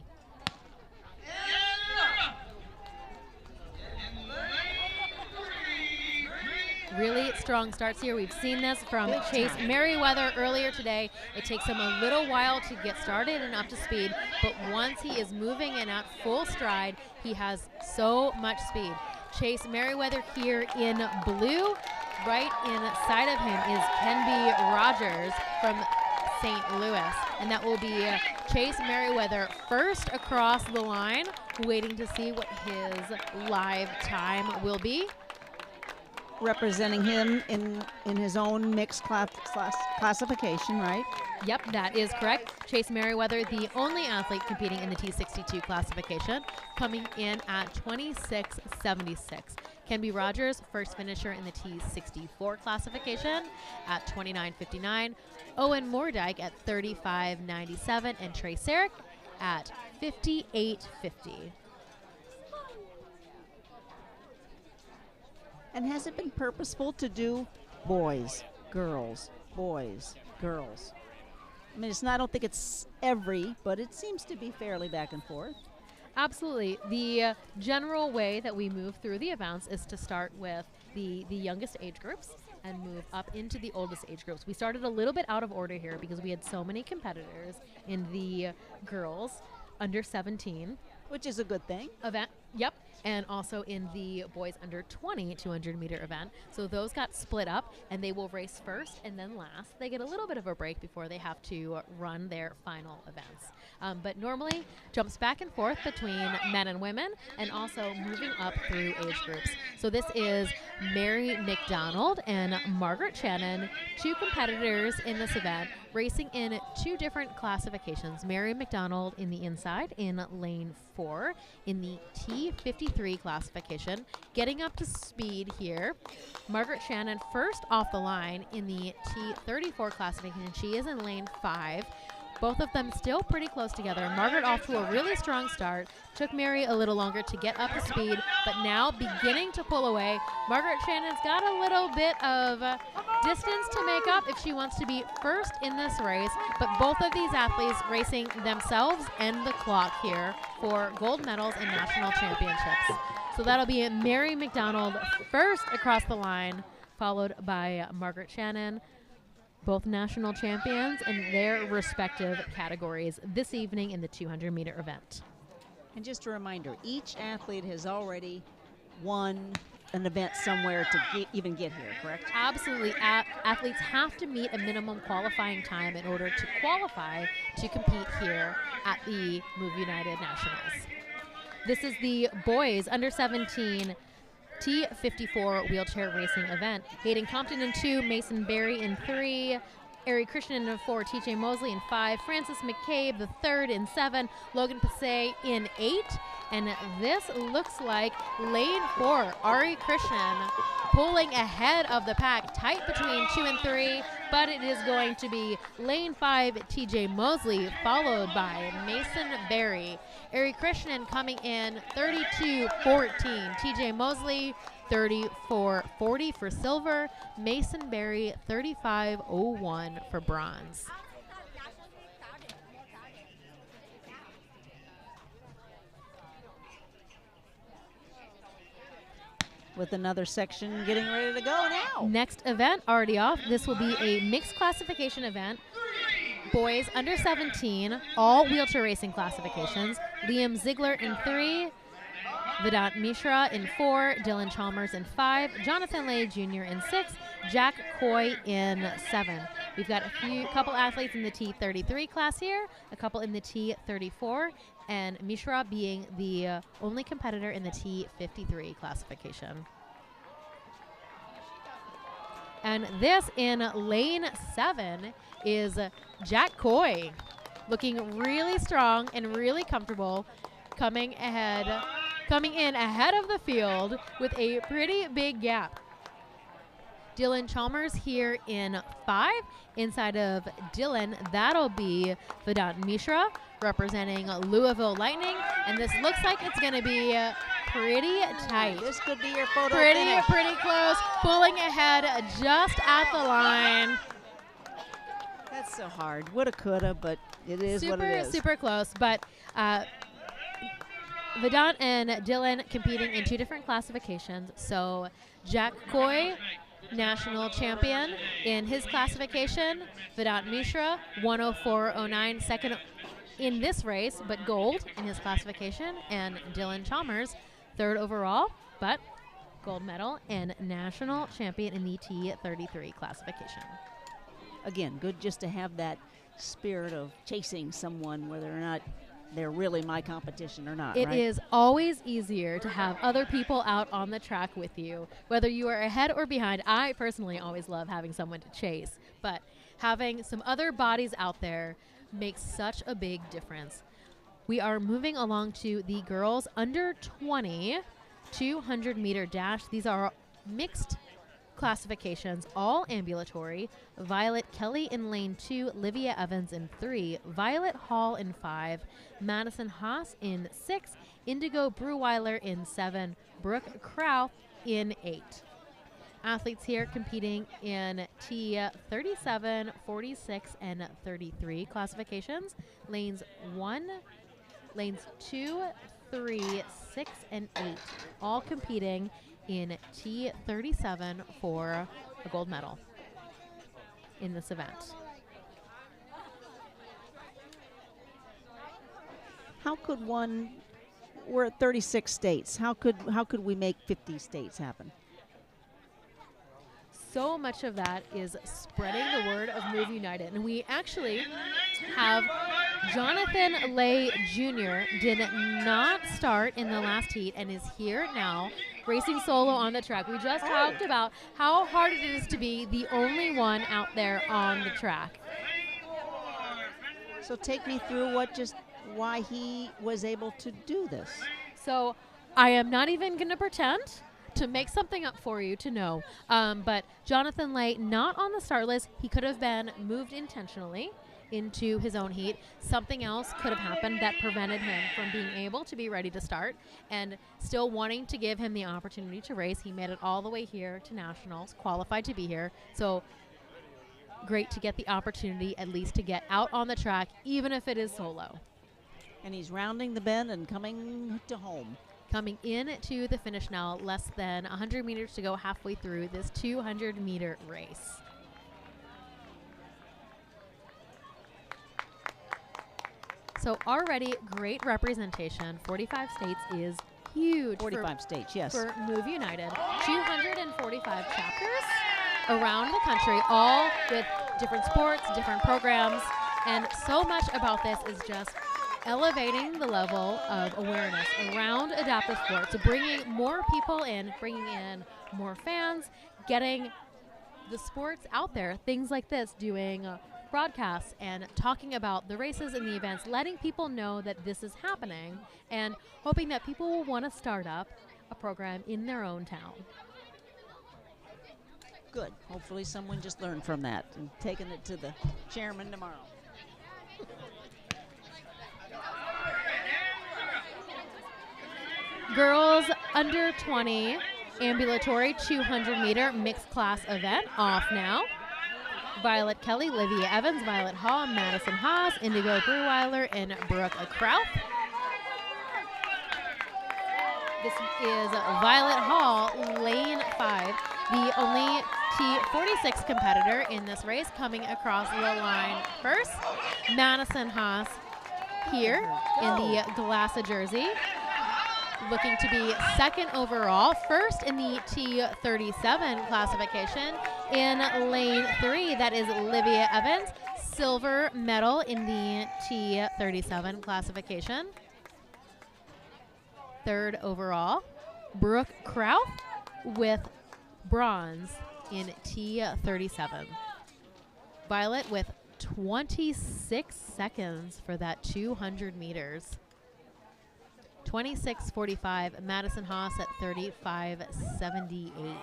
Really strong starts here. We've seen this from Chase Merriweather earlier today. It takes him a little while to get started and up to speed, but once he is moving and at full stride, he has so much speed. Chase Merriweather here in blue. Right inside of him is Kenby Rogers from St. Louis. And that will be Chase Merriweather first across the line, waiting to see what his live time will be. Representing him in his own mixed classification, right? Yep, that is correct. Chase Merriweather, the only athlete competing in the T62 classification, coming in at 26.76. Kenby Rogers, first finisher in the T64 classification at 29.59. Owen Moordike at 35.97, and Trey Sarek at 58.50. And has it been purposeful to do boys, girls, boys, girls? I mean, I don't think it's every, but it seems to be fairly back and forth. Absolutely. The general way that we move through the events is to start with the youngest age groups and move up into the oldest age groups. We started a little bit out of order here because we had so many competitors in the girls under 17. Which is a good thing. Event, yep. And also in the boys under 20 200-meter event. So those got split up, and they will race first and then last. They get a little bit of a break before they have to run their final events. But normally jumps back and forth between men and women, and also moving up through age groups. So this is Mary McDonald and Margaret Shannon, two competitors in this event, racing in two different classifications. Mary McDonald in the inside in lane 4 in the T53 classification, getting up to speed here. Margaret Shannon first off the line in the T34 classification. She is in lane 5. Both of them still pretty close together. Margaret off to a really strong start. Took Mary a little longer to get up to speed, but now beginning to pull away. Margaret Shannon's got a little bit of distance to make up if she wants to be first in this race, but both of these athletes racing themselves and the clock here for gold medals and national championships. So that'll be Mary McDonald first across the line, followed by Margaret Shannon, both national champions in their respective categories this evening in the 200-meter event. And just a reminder, each athlete has already won an event somewhere to even get here, correct? Absolutely. Athletes have to meet a minimum qualifying time in order to qualify to compete here at the Move United Nationals. This is the boys under 17 T54 wheelchair racing event. Hayden Compton in 2, Mason Berry in 3, Ari Krishnan in 4, TJ Mosley in 5, Francis McCabe the third in 7, Logan Passay in 8, and this looks like lane 4, Ari Krishnan pulling ahead of the pack, tight between 2 and 3, but it is going to be lane 5, TJ Mosley, followed by Mason Berry. Ari Krishnan coming in 32-14. TJ Mosley 34-40 for silver. Mason Berry 35-01 for bronze. With another section getting ready to go now. Next event already off. This will be a mixed classification event. Boys under 17, all wheelchair racing classifications. Liam Ziegler in 3, Vedant Mishra in 4, Dylan Chalmers in 5, Jonathan Lay Jr. in 6, Jack Coy in 7. We've got a couple athletes in the T33 class here, a couple in the T34, and Mishra being the only competitor in the T53 classification. And this in lane 7 is Jack Coy, looking really strong and really comfortable, coming in ahead of the field with a pretty big gap. Dylan Chalmers here in 5. Inside of Dylan, that'll be Vedant Mishra representing Louisville Lightning, and this looks like it's going to be pretty tight. This could be your photo pretty finish. Close, pulling ahead just at the line. That's so hard. Woulda, coulda, but it is what it is. Super close, but Vedant and Dylan competing in 2 different classifications. So Jack Coy, national champion in his classification. Vedant Mishra, 104.09, second in this race, but gold in his classification. And Dylan Chalmers, 3rd overall, but gold medal, and national champion in the T33 classification. Again, good just to have that spirit of chasing someone, whether or not they're really my competition or not. It right? is always easier to have other people out on the track with you, whether you are ahead or behind. I personally always love having someone to chase, but having some other bodies out there makes such a big difference. We are moving along to the girls under 20 200-meter dash. These are mixed classifications, all ambulatory. Violet Kelly in lane 2, Livia Evans in 3, Violet Hall in 5, Madison Haas in 6, Indigo Breweiler in 7, Brooke Krauf in 8. Athletes here competing in T37, 46, and 33 classifications. Lanes 2, 3, 6, and 8, all competing in T37 for a gold medal in this event. How could one? We're at 36 states. How could we make 50 states happen? So much of that is spreading the word of Move United. And we actually have Jonathan Lay Jr. did not start in the last heat and is here now racing solo on the track. We just talked about how hard it is to be the only one out there on the track. So take me through why he was able to do this. So I am not even going to pretend to make something up for you to know. But Jonathan Lay, not on the start list. He could have been moved intentionally into his own heat. Something else could have happened that prevented him from being able to be ready to start, and still wanting to give him the opportunity to race. He made it all the way here to nationals, qualified to be here. So great to get the opportunity at least to get out on the track, even if it is solo. And he's rounding the bend and coming to home. Coming in to the finish now, less than 100 meters to go halfway through this 200-meter race. So already great representation. 45 states is huge. 45 states, yes. For Move United. 245 chapters around the country, all with different sports, different programs. And so much about this is just elevating the level of awareness around adaptive sports, bringing more people in, bringing in more fans, getting the sports out there, things like this, doing broadcasts and talking about the races and the events, letting people know that this is happening, and hoping that people will want to start up a program in their own town. Good. Hopefully someone just learned from that and taken it to the chairman tomorrow. Girls under 20 ambulatory 200-meter mixed class event off now. Violet Kelly, Livia Evans, Violet Hall, Madison Haas, Indigo Breweiler, and Brooke Krauf. This is Violet Hall, lane 5, the only T46 competitor in this race, coming across the line first. Madison Haas here in the Glassa jersey, looking to be second overall, first in the T37 classification. In lane 3, that is Livia Evans, silver medal in the T37 classification. Third overall, Brooke Krauf with bronze in T37. Violet with 26 seconds for that 200 meters. 26:45. Madison Haas at 35:78.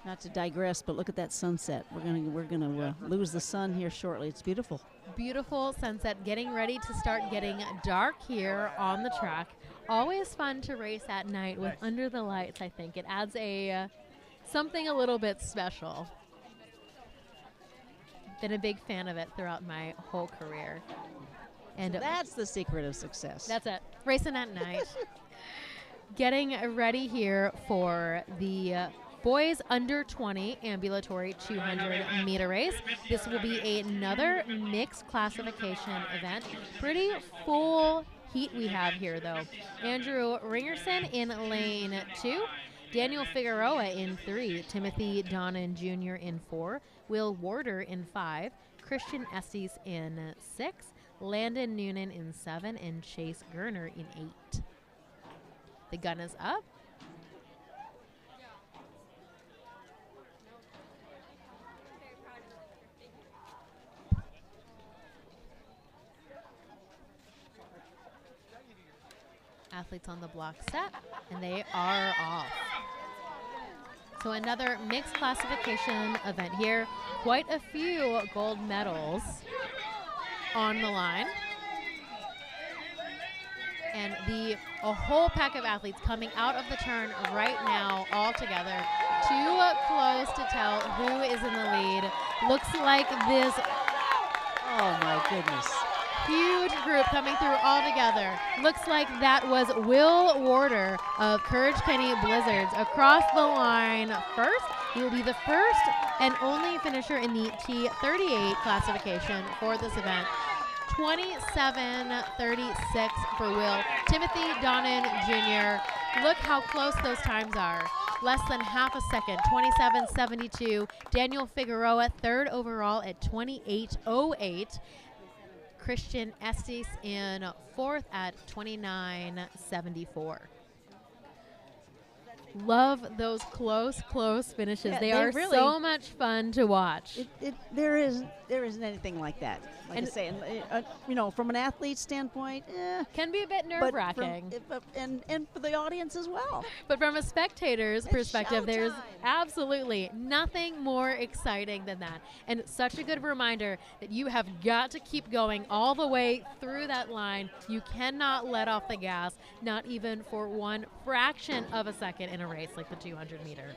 Not to digress, but look at that sunset. We're gonna lose the sun here shortly. It's beautiful. Beautiful sunset, getting ready to start getting dark here on the track. Always fun to race at night with under the lights. I think it adds a something a little bit special. Been a big fan of it throughout my whole career. And So that's the secret of success. that's it. Racing at night. Getting ready here for the boys under 20 ambulatory 200-meter race. This will be another mixed classification event. Pretty full heat we have here, though. Andrew Ringerson in lane 2. Daniel Figueroa in 3. Timothy Donnan Jr. in 4. Will Warder in 5. Christian Estes in 6. Landon Noonan in 7. And Chase Gerner in 8. The gun is up. Athletes on the block set, and they are off. So another mixed classification event here. Quite a few gold medals on the line. And a whole pack of athletes coming out of the turn right now all together. Too close to tell who is in the lead. Looks like this, Oh my goodness. huge group coming through all together. Looks like that was Will Warder of Courage Kenny Blizzards across the line first. He will be the first and only finisher in the T38 classification for this event. 27:36 for Will. Timothy Donnan Jr. Look how close those times are. Less than half a second, 27:72. Daniel Figueroa, third overall at 28:08. Christian Estes in fourth at 29:74. Love those close finishes. Yeah, they they are really- so much fun to watch. There isn't anything like that. Like I say, from an athlete standpoint, Can be a bit but nerve-wracking. and for the audience as well. But from a spectator's It's perspective, there's showtime. absolutely nothing more exciting than that. And such a good reminder that you have got to keep going all the way through that line. You cannot let off the gas, not even for one fraction of a second in a race like the 200 meter.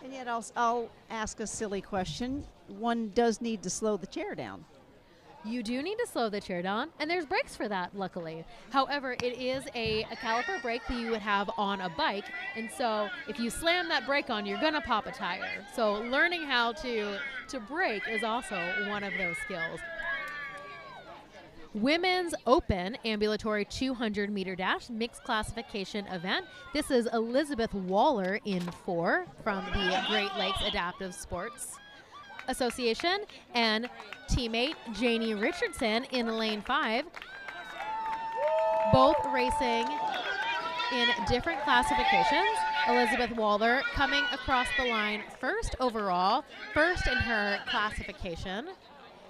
And yet I'll ask a silly question. One does need to slow the chair down. You do need to slow the chair down, and there's brakes for that, luckily. However, it is a caliper brake that you would have on a bike, and so if you slam that brake on, you're going to pop a tire. So learning how to brake is also one of those skills. Women's Open Ambulatory 200 meter dash mixed classification event. This is Elizabeth Waller in 4 from the Great Lakes Adaptive Sports Association and teammate Janie Richardson in lane 5. Both racing in different classifications. Elizabeth Waller coming across the line first overall, first in her classification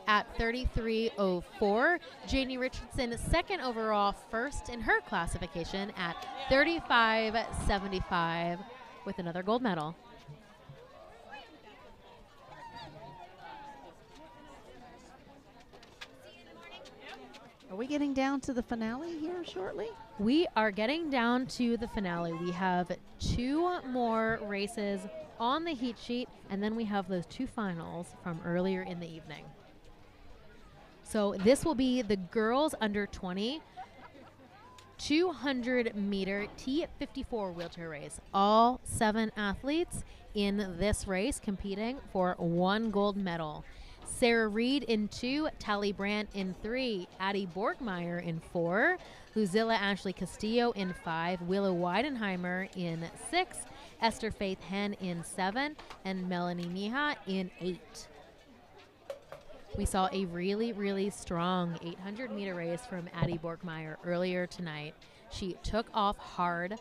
at 33:04. Janie Richardson second overall, first in her classification at 35:75 with another gold medal. Are we getting down to the finale here shortly? We are getting down to the finale. We have 2 more races on the heat sheet, and then we have those 2 finals from earlier in the evening. So this will be the girls under 20 200 meter T54 wheelchair race. All 7 athletes in this race competing for 1 gold medal. Sarah Reed in 2, Tally Brandt in 3, Addie Borgmeyer in 4, Luzilla Ashley Castillo in 5, Willow Weidenheimer in 6, Esther Faith Hen in 7, and Melanie Mija in 8. We saw a really strong 800 meter race from Addie Borgmeyer earlier tonight. She took off hard,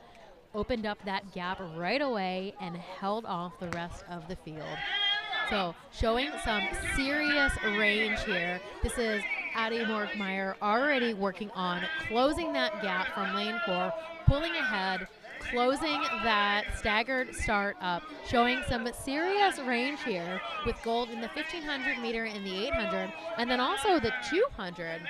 opened up that gap right away, and held off the rest of the field. So showing some serious range here. This is Addie Borgmeyer already working on closing that gap from lane 4, pulling ahead, closing that staggered start up, showing some serious range here with gold in the 1500 meter and the 800, and then also the 200.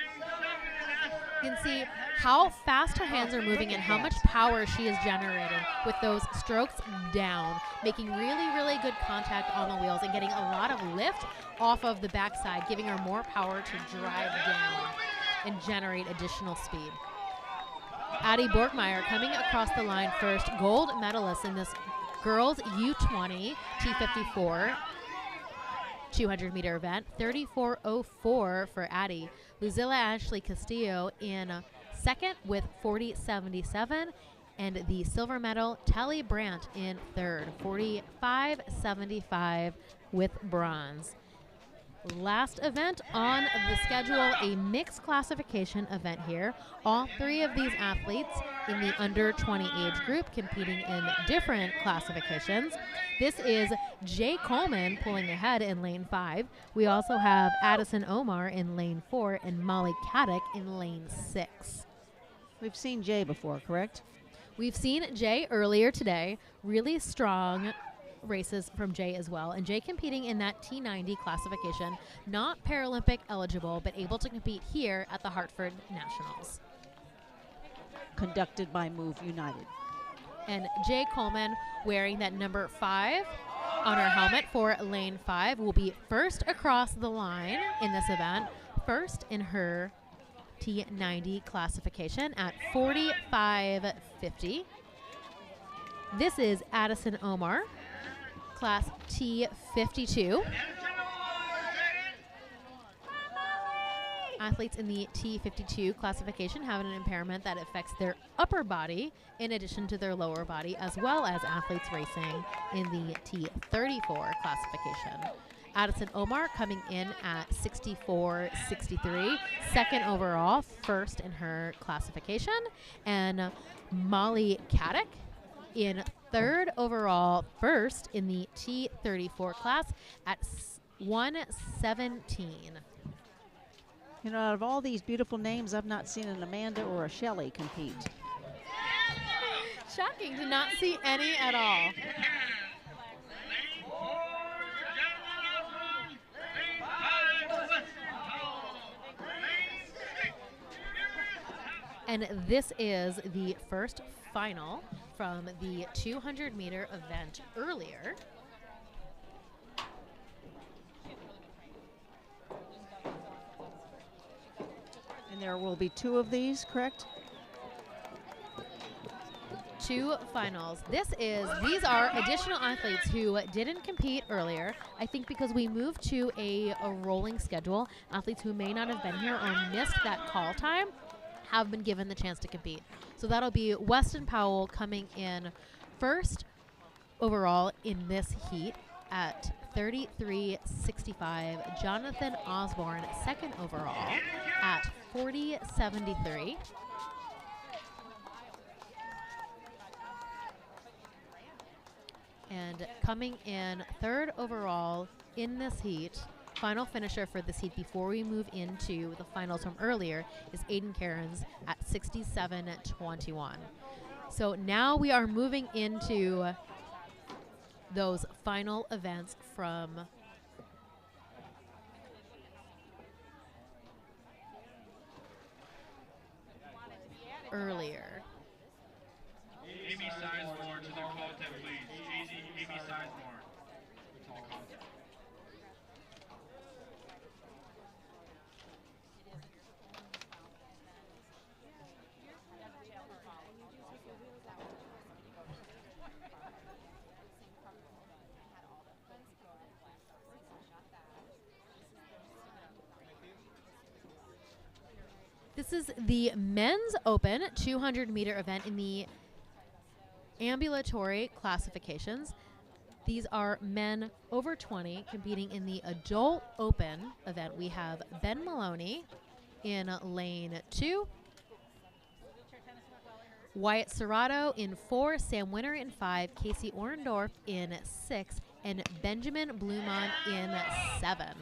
You can see how fast her hands are moving and how much power she is generating with those strokes down, making really good contact on the wheels and getting a lot of lift off of the backside, giving her more power to drive down and generate additional speed. Addie Borgmeyer coming across the line first, gold medalist in this girls U20 T54. 200-meter event, 34:04 for Addie. Luzilla Ashley Castillo in second with 40:77, and the silver medal, Tally Brandt in third, 45:75 with bronze. Last event on the schedule, a mixed classification event here. All three of these athletes in the under 20 age group competing in different classifications. This is Jay Coleman pulling ahead in lane 5. We also have Addison Omar in lane 4 and Molly Caddick in lane 6. We've seen Jay before, correct? We've seen Jay earlier today. Really strong races from Jay as well, and Jay competing in that T90 classification, not Paralympic eligible, but able to compete here at the Hartford Nationals. Conducted by Move United. And Jay Coleman wearing that number 5 on her helmet for lane 5 will be first across the line in this event, first in her T90 classification at 45:50. This is Addison Omar, class T52. Athletes in the T52 classification have an impairment that affects their upper body in addition to their lower body, as well as athletes racing in the T34 classification. Addison Omar coming in at 64:63, second overall, first in her classification, and Molly Caddick in third overall, first in the T34 class at 1:17. You know, out of all these beautiful names, I've not seen an Amanda or a Shelley compete. Shocking to not see any at all. And this is the first final from the 200-meter event earlier. And there will be 2 of these, correct? 2 finals. These are additional athletes who didn't compete earlier. I think because we moved to a rolling schedule, athletes who may not have been here or missed that call time have been given the chance to compete. So that'll be Weston Powell coming in first overall in this heat at 33:65. Jonathan Osborne second overall at 40:73. And coming in third overall in this heat, final finisher for this heat before we move into the finals from earlier, is Aiden Cairns at 67:21. So now we are moving into those final events from earlier. Amy Sizemore to the call tent, please. Amy Sizemore. This is the men's open 200-meter event in the ambulatory classifications. These are men over 20 competing in the adult open event. We have Ben Maloney in lane 2, Wyatt Serrato in 4, Sam Winter in 5, Casey Orendorf in 6, and Benjamin Blumont in 7.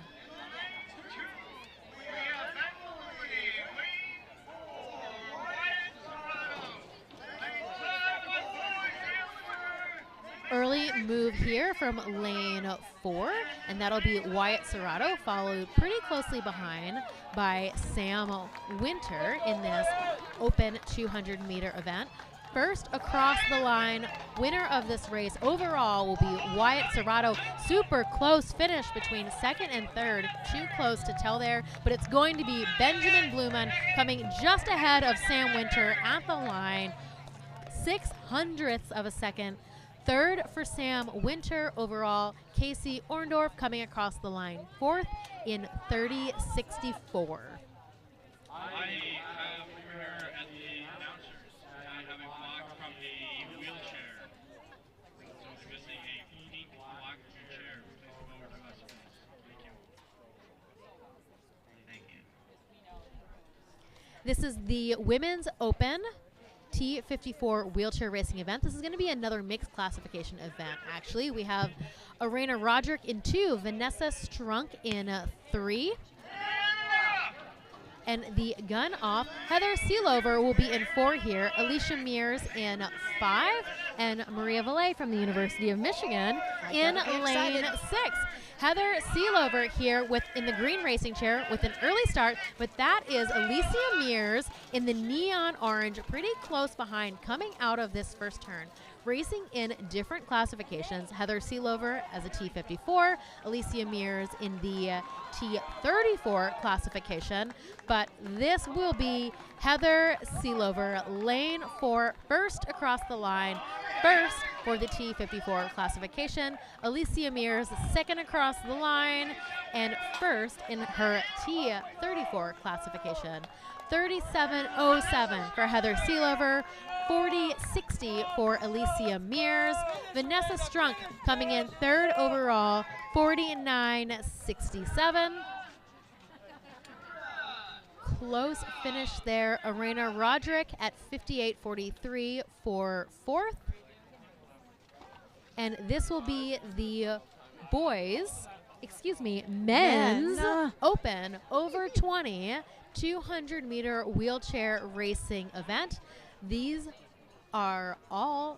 Early move here from lane 4, and that'll be Wyatt Serrato, followed pretty closely behind by Sam Winter in this open 200-meter event. First across the line, winner of this race overall will be Wyatt Serrato. Super close finish between second and third. Too close to tell there, but it's going to be Benjamin Blumen coming just ahead of Sam Winter at the line. 0.06 of a second Third for Sam Winter overall. Casey Orndorff coming across the line. Fourth in 30.64. I have over here at the announcers, I have a clock from a wheelchair. So if you're missing a pink clock chair, please come over to us, please. Thank you. Thank you. This is the Women's Open T54 wheelchair racing event. This is going to be another mixed classification event, actually. We have Arena Roderick in 2, Vanessa Strunk in 3. And the gun off, Heather Seelover will be in 4 here, Alicia Mears in 5, and Maria Valle from the University of Michigan in lane 6. Heather Seelover here in the green racing chair with an early start, but that is Alicia Mears in the neon orange, pretty close behind, coming out of this first turn. Racing in different classifications, Heather Seelover as a T54, Alicia Mears in the T34 classification, but this will be Heather Seelover, lane 4, first across the line, first for the T54 classification. Alicia Mears, second across the line, and first in her T34 classification. 37.07 for Heather Seelover, 40.60 for Alicia Mears. Vanessa Strunk coming in third overall, 49.67. Close finish there. Arena Roderick at 58.43 for fourth. And this will be the men's open over 20 200-meter wheelchair racing event. These are all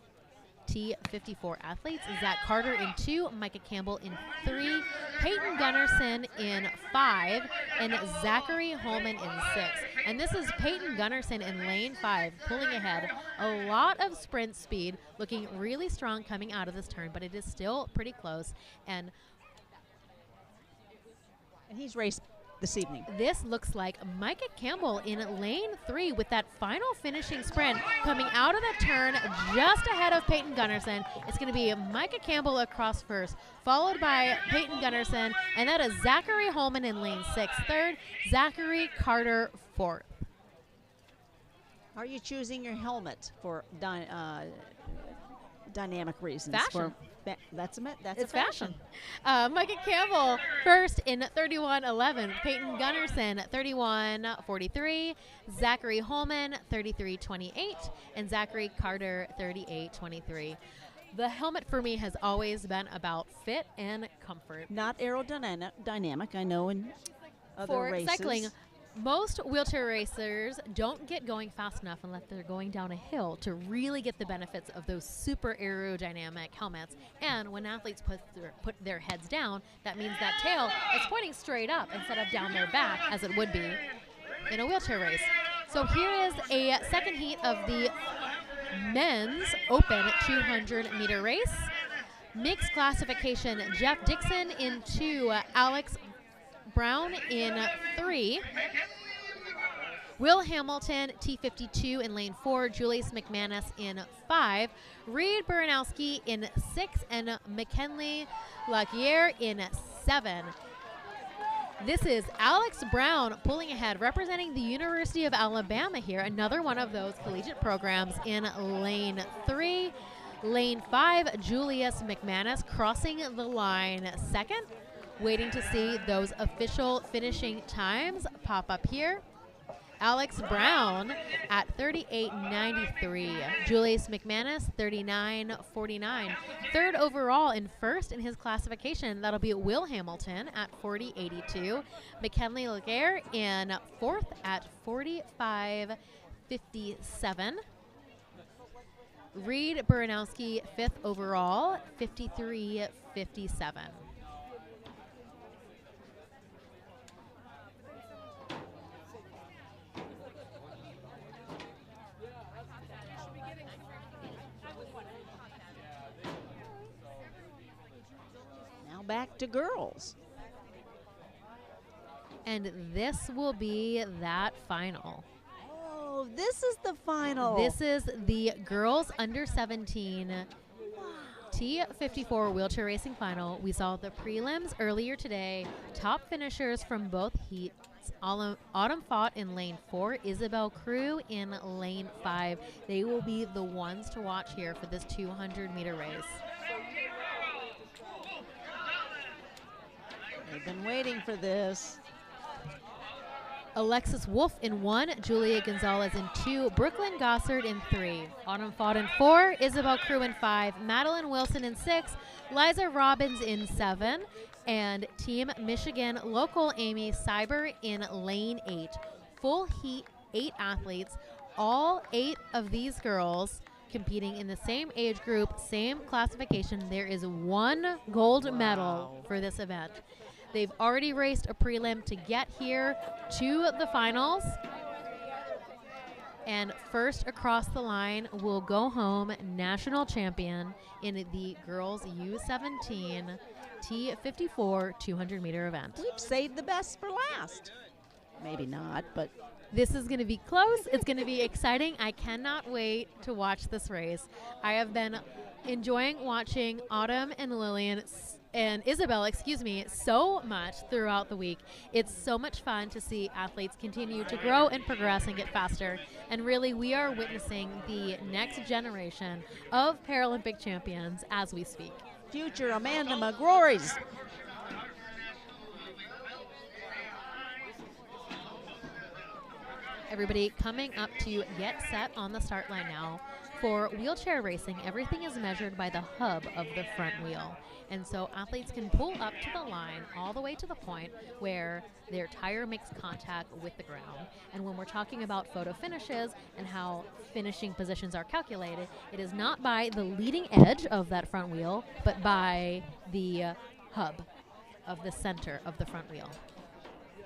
T54 athletes. Zach Carter in 2, Micah Campbell in 3, Peyton Gunnarsson in 5, and Zachary Holman in 6. And this is Peyton Gunnarsson in lane 5, pulling ahead. A lot of sprint speed, looking really strong coming out of this turn, but it is still pretty close. And he's raced this evening. This looks like Micah Campbell in lane 3 with that final finishing sprint coming out of the turn just ahead of Peyton Gunnarsson. It's going to be Micah Campbell across first, followed by Peyton Gunnarsson, and that is Zachary Holman in lane 6, third, Zachary Carter fourth. Are you choosing your helmet for dynamic reasons? Fashion. That's a fashion. Micah Campbell first in 31.11. Peyton Gunnarsson 31.43. Zachary Holman 33.28. And Zachary Carter 38.23. The helmet for me has always been about fit and comfort. Not aerodynamic, I know, in other for races. Cycling, most wheelchair racers don't get going fast enough unless they're going down a hill to really get the benefits of those super aerodynamic helmets. And when athletes put their heads down, that means that tail is pointing straight up instead of down their back, as it would be in a wheelchair race. So here is a second heat of the men's open 200-meter race. Mixed classification, Jeff Dixon in 2, Alex Brown in 3. Will Hamilton, T52 in lane 4. Julius McManus in 5. Reed Baranowski in 6. And McKinley Laguerre in 7. This is Alex Brown pulling ahead, representing the University of Alabama here. Another one of those collegiate programs in lane 3. Lane 5, Julius McManus crossing the line second. Waiting to see those official finishing times pop up here. Alex Brown at 38.93. Julius McManus 39.49. Third overall and first in his classification, that'll be Will Hamilton at 40.82. McKinley Laguerre in fourth at 45.57. Reed Baranowski fifth overall, 53.57. Back to girls. And this will be that final. Oh, this is the final. This is the girls under 17 T54 wheelchair racing final. We saw the prelims earlier today. Top finishers from both heats. Autumn fought in lane 4, Isabel Crew in lane 5. They will be the ones to watch here for this 200-meter race. They've been waiting for this. Alexis Wolf in 1, Julia Gonzalez in 2, Brooklyn Gossard in 3. Autumn fought in 4, Isabel Crew in 5, Madeline Wilson in 6, Liza Robbins in 7, and Team Michigan local Amy Cyber in lane 8. Full heat, 8 athletes, all 8 of these girls competing in the same age group, same classification. There is 1 gold medal for this event. They've already raced a prelim to get here to the finals. And first across the line will go home national champion in the girls U17 T54 200-meter event. We've saved the best for last. Maybe not, but this is going to be close. It's going to be exciting. I cannot wait to watch this race. I have been enjoying watching Autumn and Lillian and Isabel, so much throughout the week. It's so much fun to see athletes continue to grow and progress and get faster. And really, we are witnessing the next generation of Paralympic champions as we speak. Future Amanda McGrory's. Everybody coming up to get set on the start line now. For wheelchair racing, everything is measured by the hub of the front wheel. And so athletes can pull up to the line all the way to the point where their tire makes contact with the ground. And when we're talking about photo finishes and how finishing positions are calculated, it is not by the leading edge of that front wheel, but by the hub of the center of the front wheel.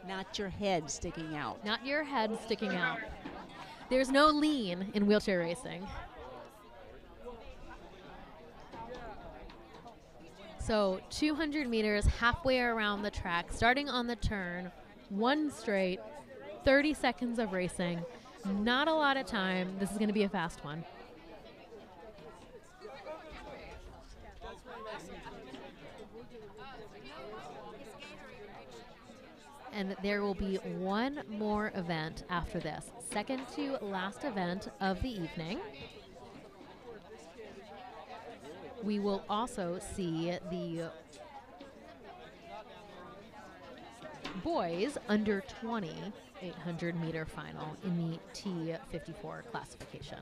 Not your head sticking out. Not your head sticking out. There's no lean in wheelchair racing. So 200 meters halfway around the track, starting on the turn, 1 straight, 30 seconds of racing. Not a lot of time. This is going to be a fast one. And there will be one more event after this. Second to last event of the evening. We will also see the boys under 20 800-meter final in the T54 classification.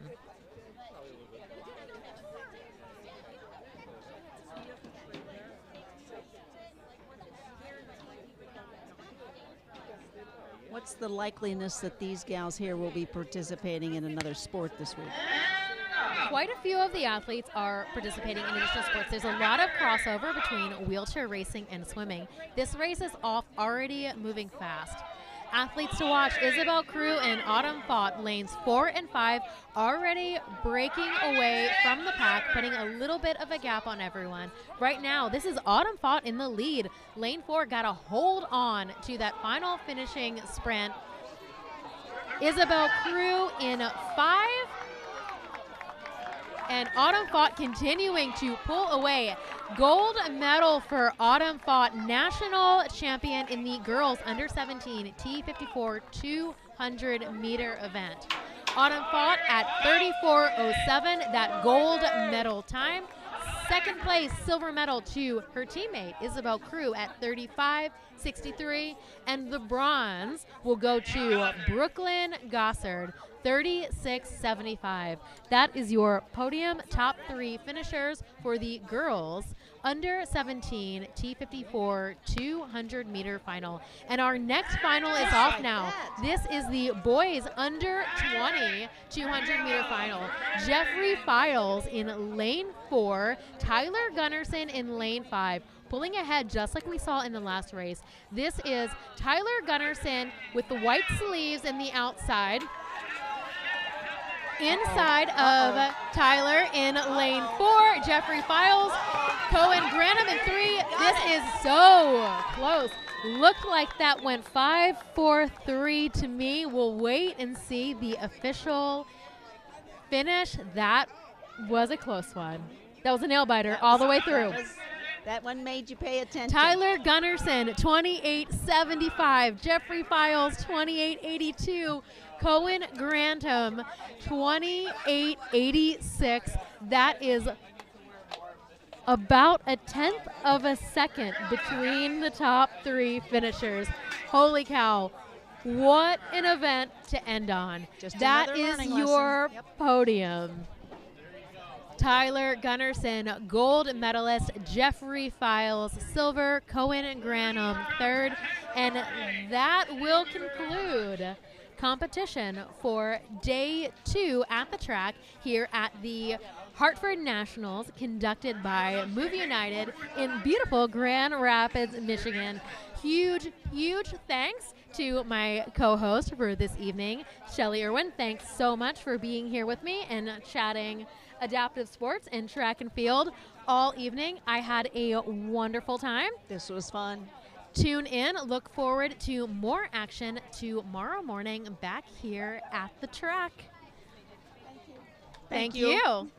What's the likeliness that these gals here will be participating in another sport this week? Quite a few of the athletes are participating in additional sports. There's a lot of crossover between wheelchair racing and swimming. This race is already moving fast. Athletes to watch: Isabel Crew and Autumn Fought, lanes 4 and 5, already breaking away from the pack, putting a little bit of a gap on everyone. Right now, this is Autumn Fought in the lead. Lane 4 got to hold on to that final finishing sprint. Isabel Crew in 5. And Autumn Fought continuing to pull away. Gold medal for Autumn Fought, national champion in the girls under 17 T54 200-meter event. Autumn Fought at 34:07, that gold medal time. Second place, silver medal to her teammate Isabel Crew at 35:63, and the bronze will go to Brooklyn Gossard, 36:75. That is your podium top 3 finishers for the girls under 17 T54 200-meter final. And our next final is off now. This is the boys under 20 200-meter final. Jeffrey Files in lane 4, Tyler Gunnarsson in lane 5. Pulling ahead just like we saw in the last race. This is Tyler Gunnarsson with the white sleeves in the outside. Inside of Tyler in lane 4, Jeffrey Files, Cohen Granum in 3. This is so close. Looked like that went 5-4-3 to me. We'll wait and see the official finish. That was a close one. That was a nail biter all the way through. That one made you pay attention. Tyler Gunnarsson, 28.75. Jeffrey Files, 28.82. Cohen Grantham, 28.86. That is about a 1/10 of a second between the top three finishers. Holy cow. What an event to end on. Just That another is learning your lesson. Yep. podium. Tyler Gunnarsson, gold medalist. Jeffrey Files, silver. Cohen Grantham, third. And that will conclude competition for day 2 at the track here at the Hartford Nationals, conducted by Movie United in beautiful Grand Rapids, Michigan. Huge, huge thanks to my co-host for this evening, Shelly Irwin. Thanks so much for being here with me and chatting adaptive sports and track and field all evening. I had a wonderful time. This was fun. Tune in. Look forward to more action tomorrow morning back here at the track. Thank you.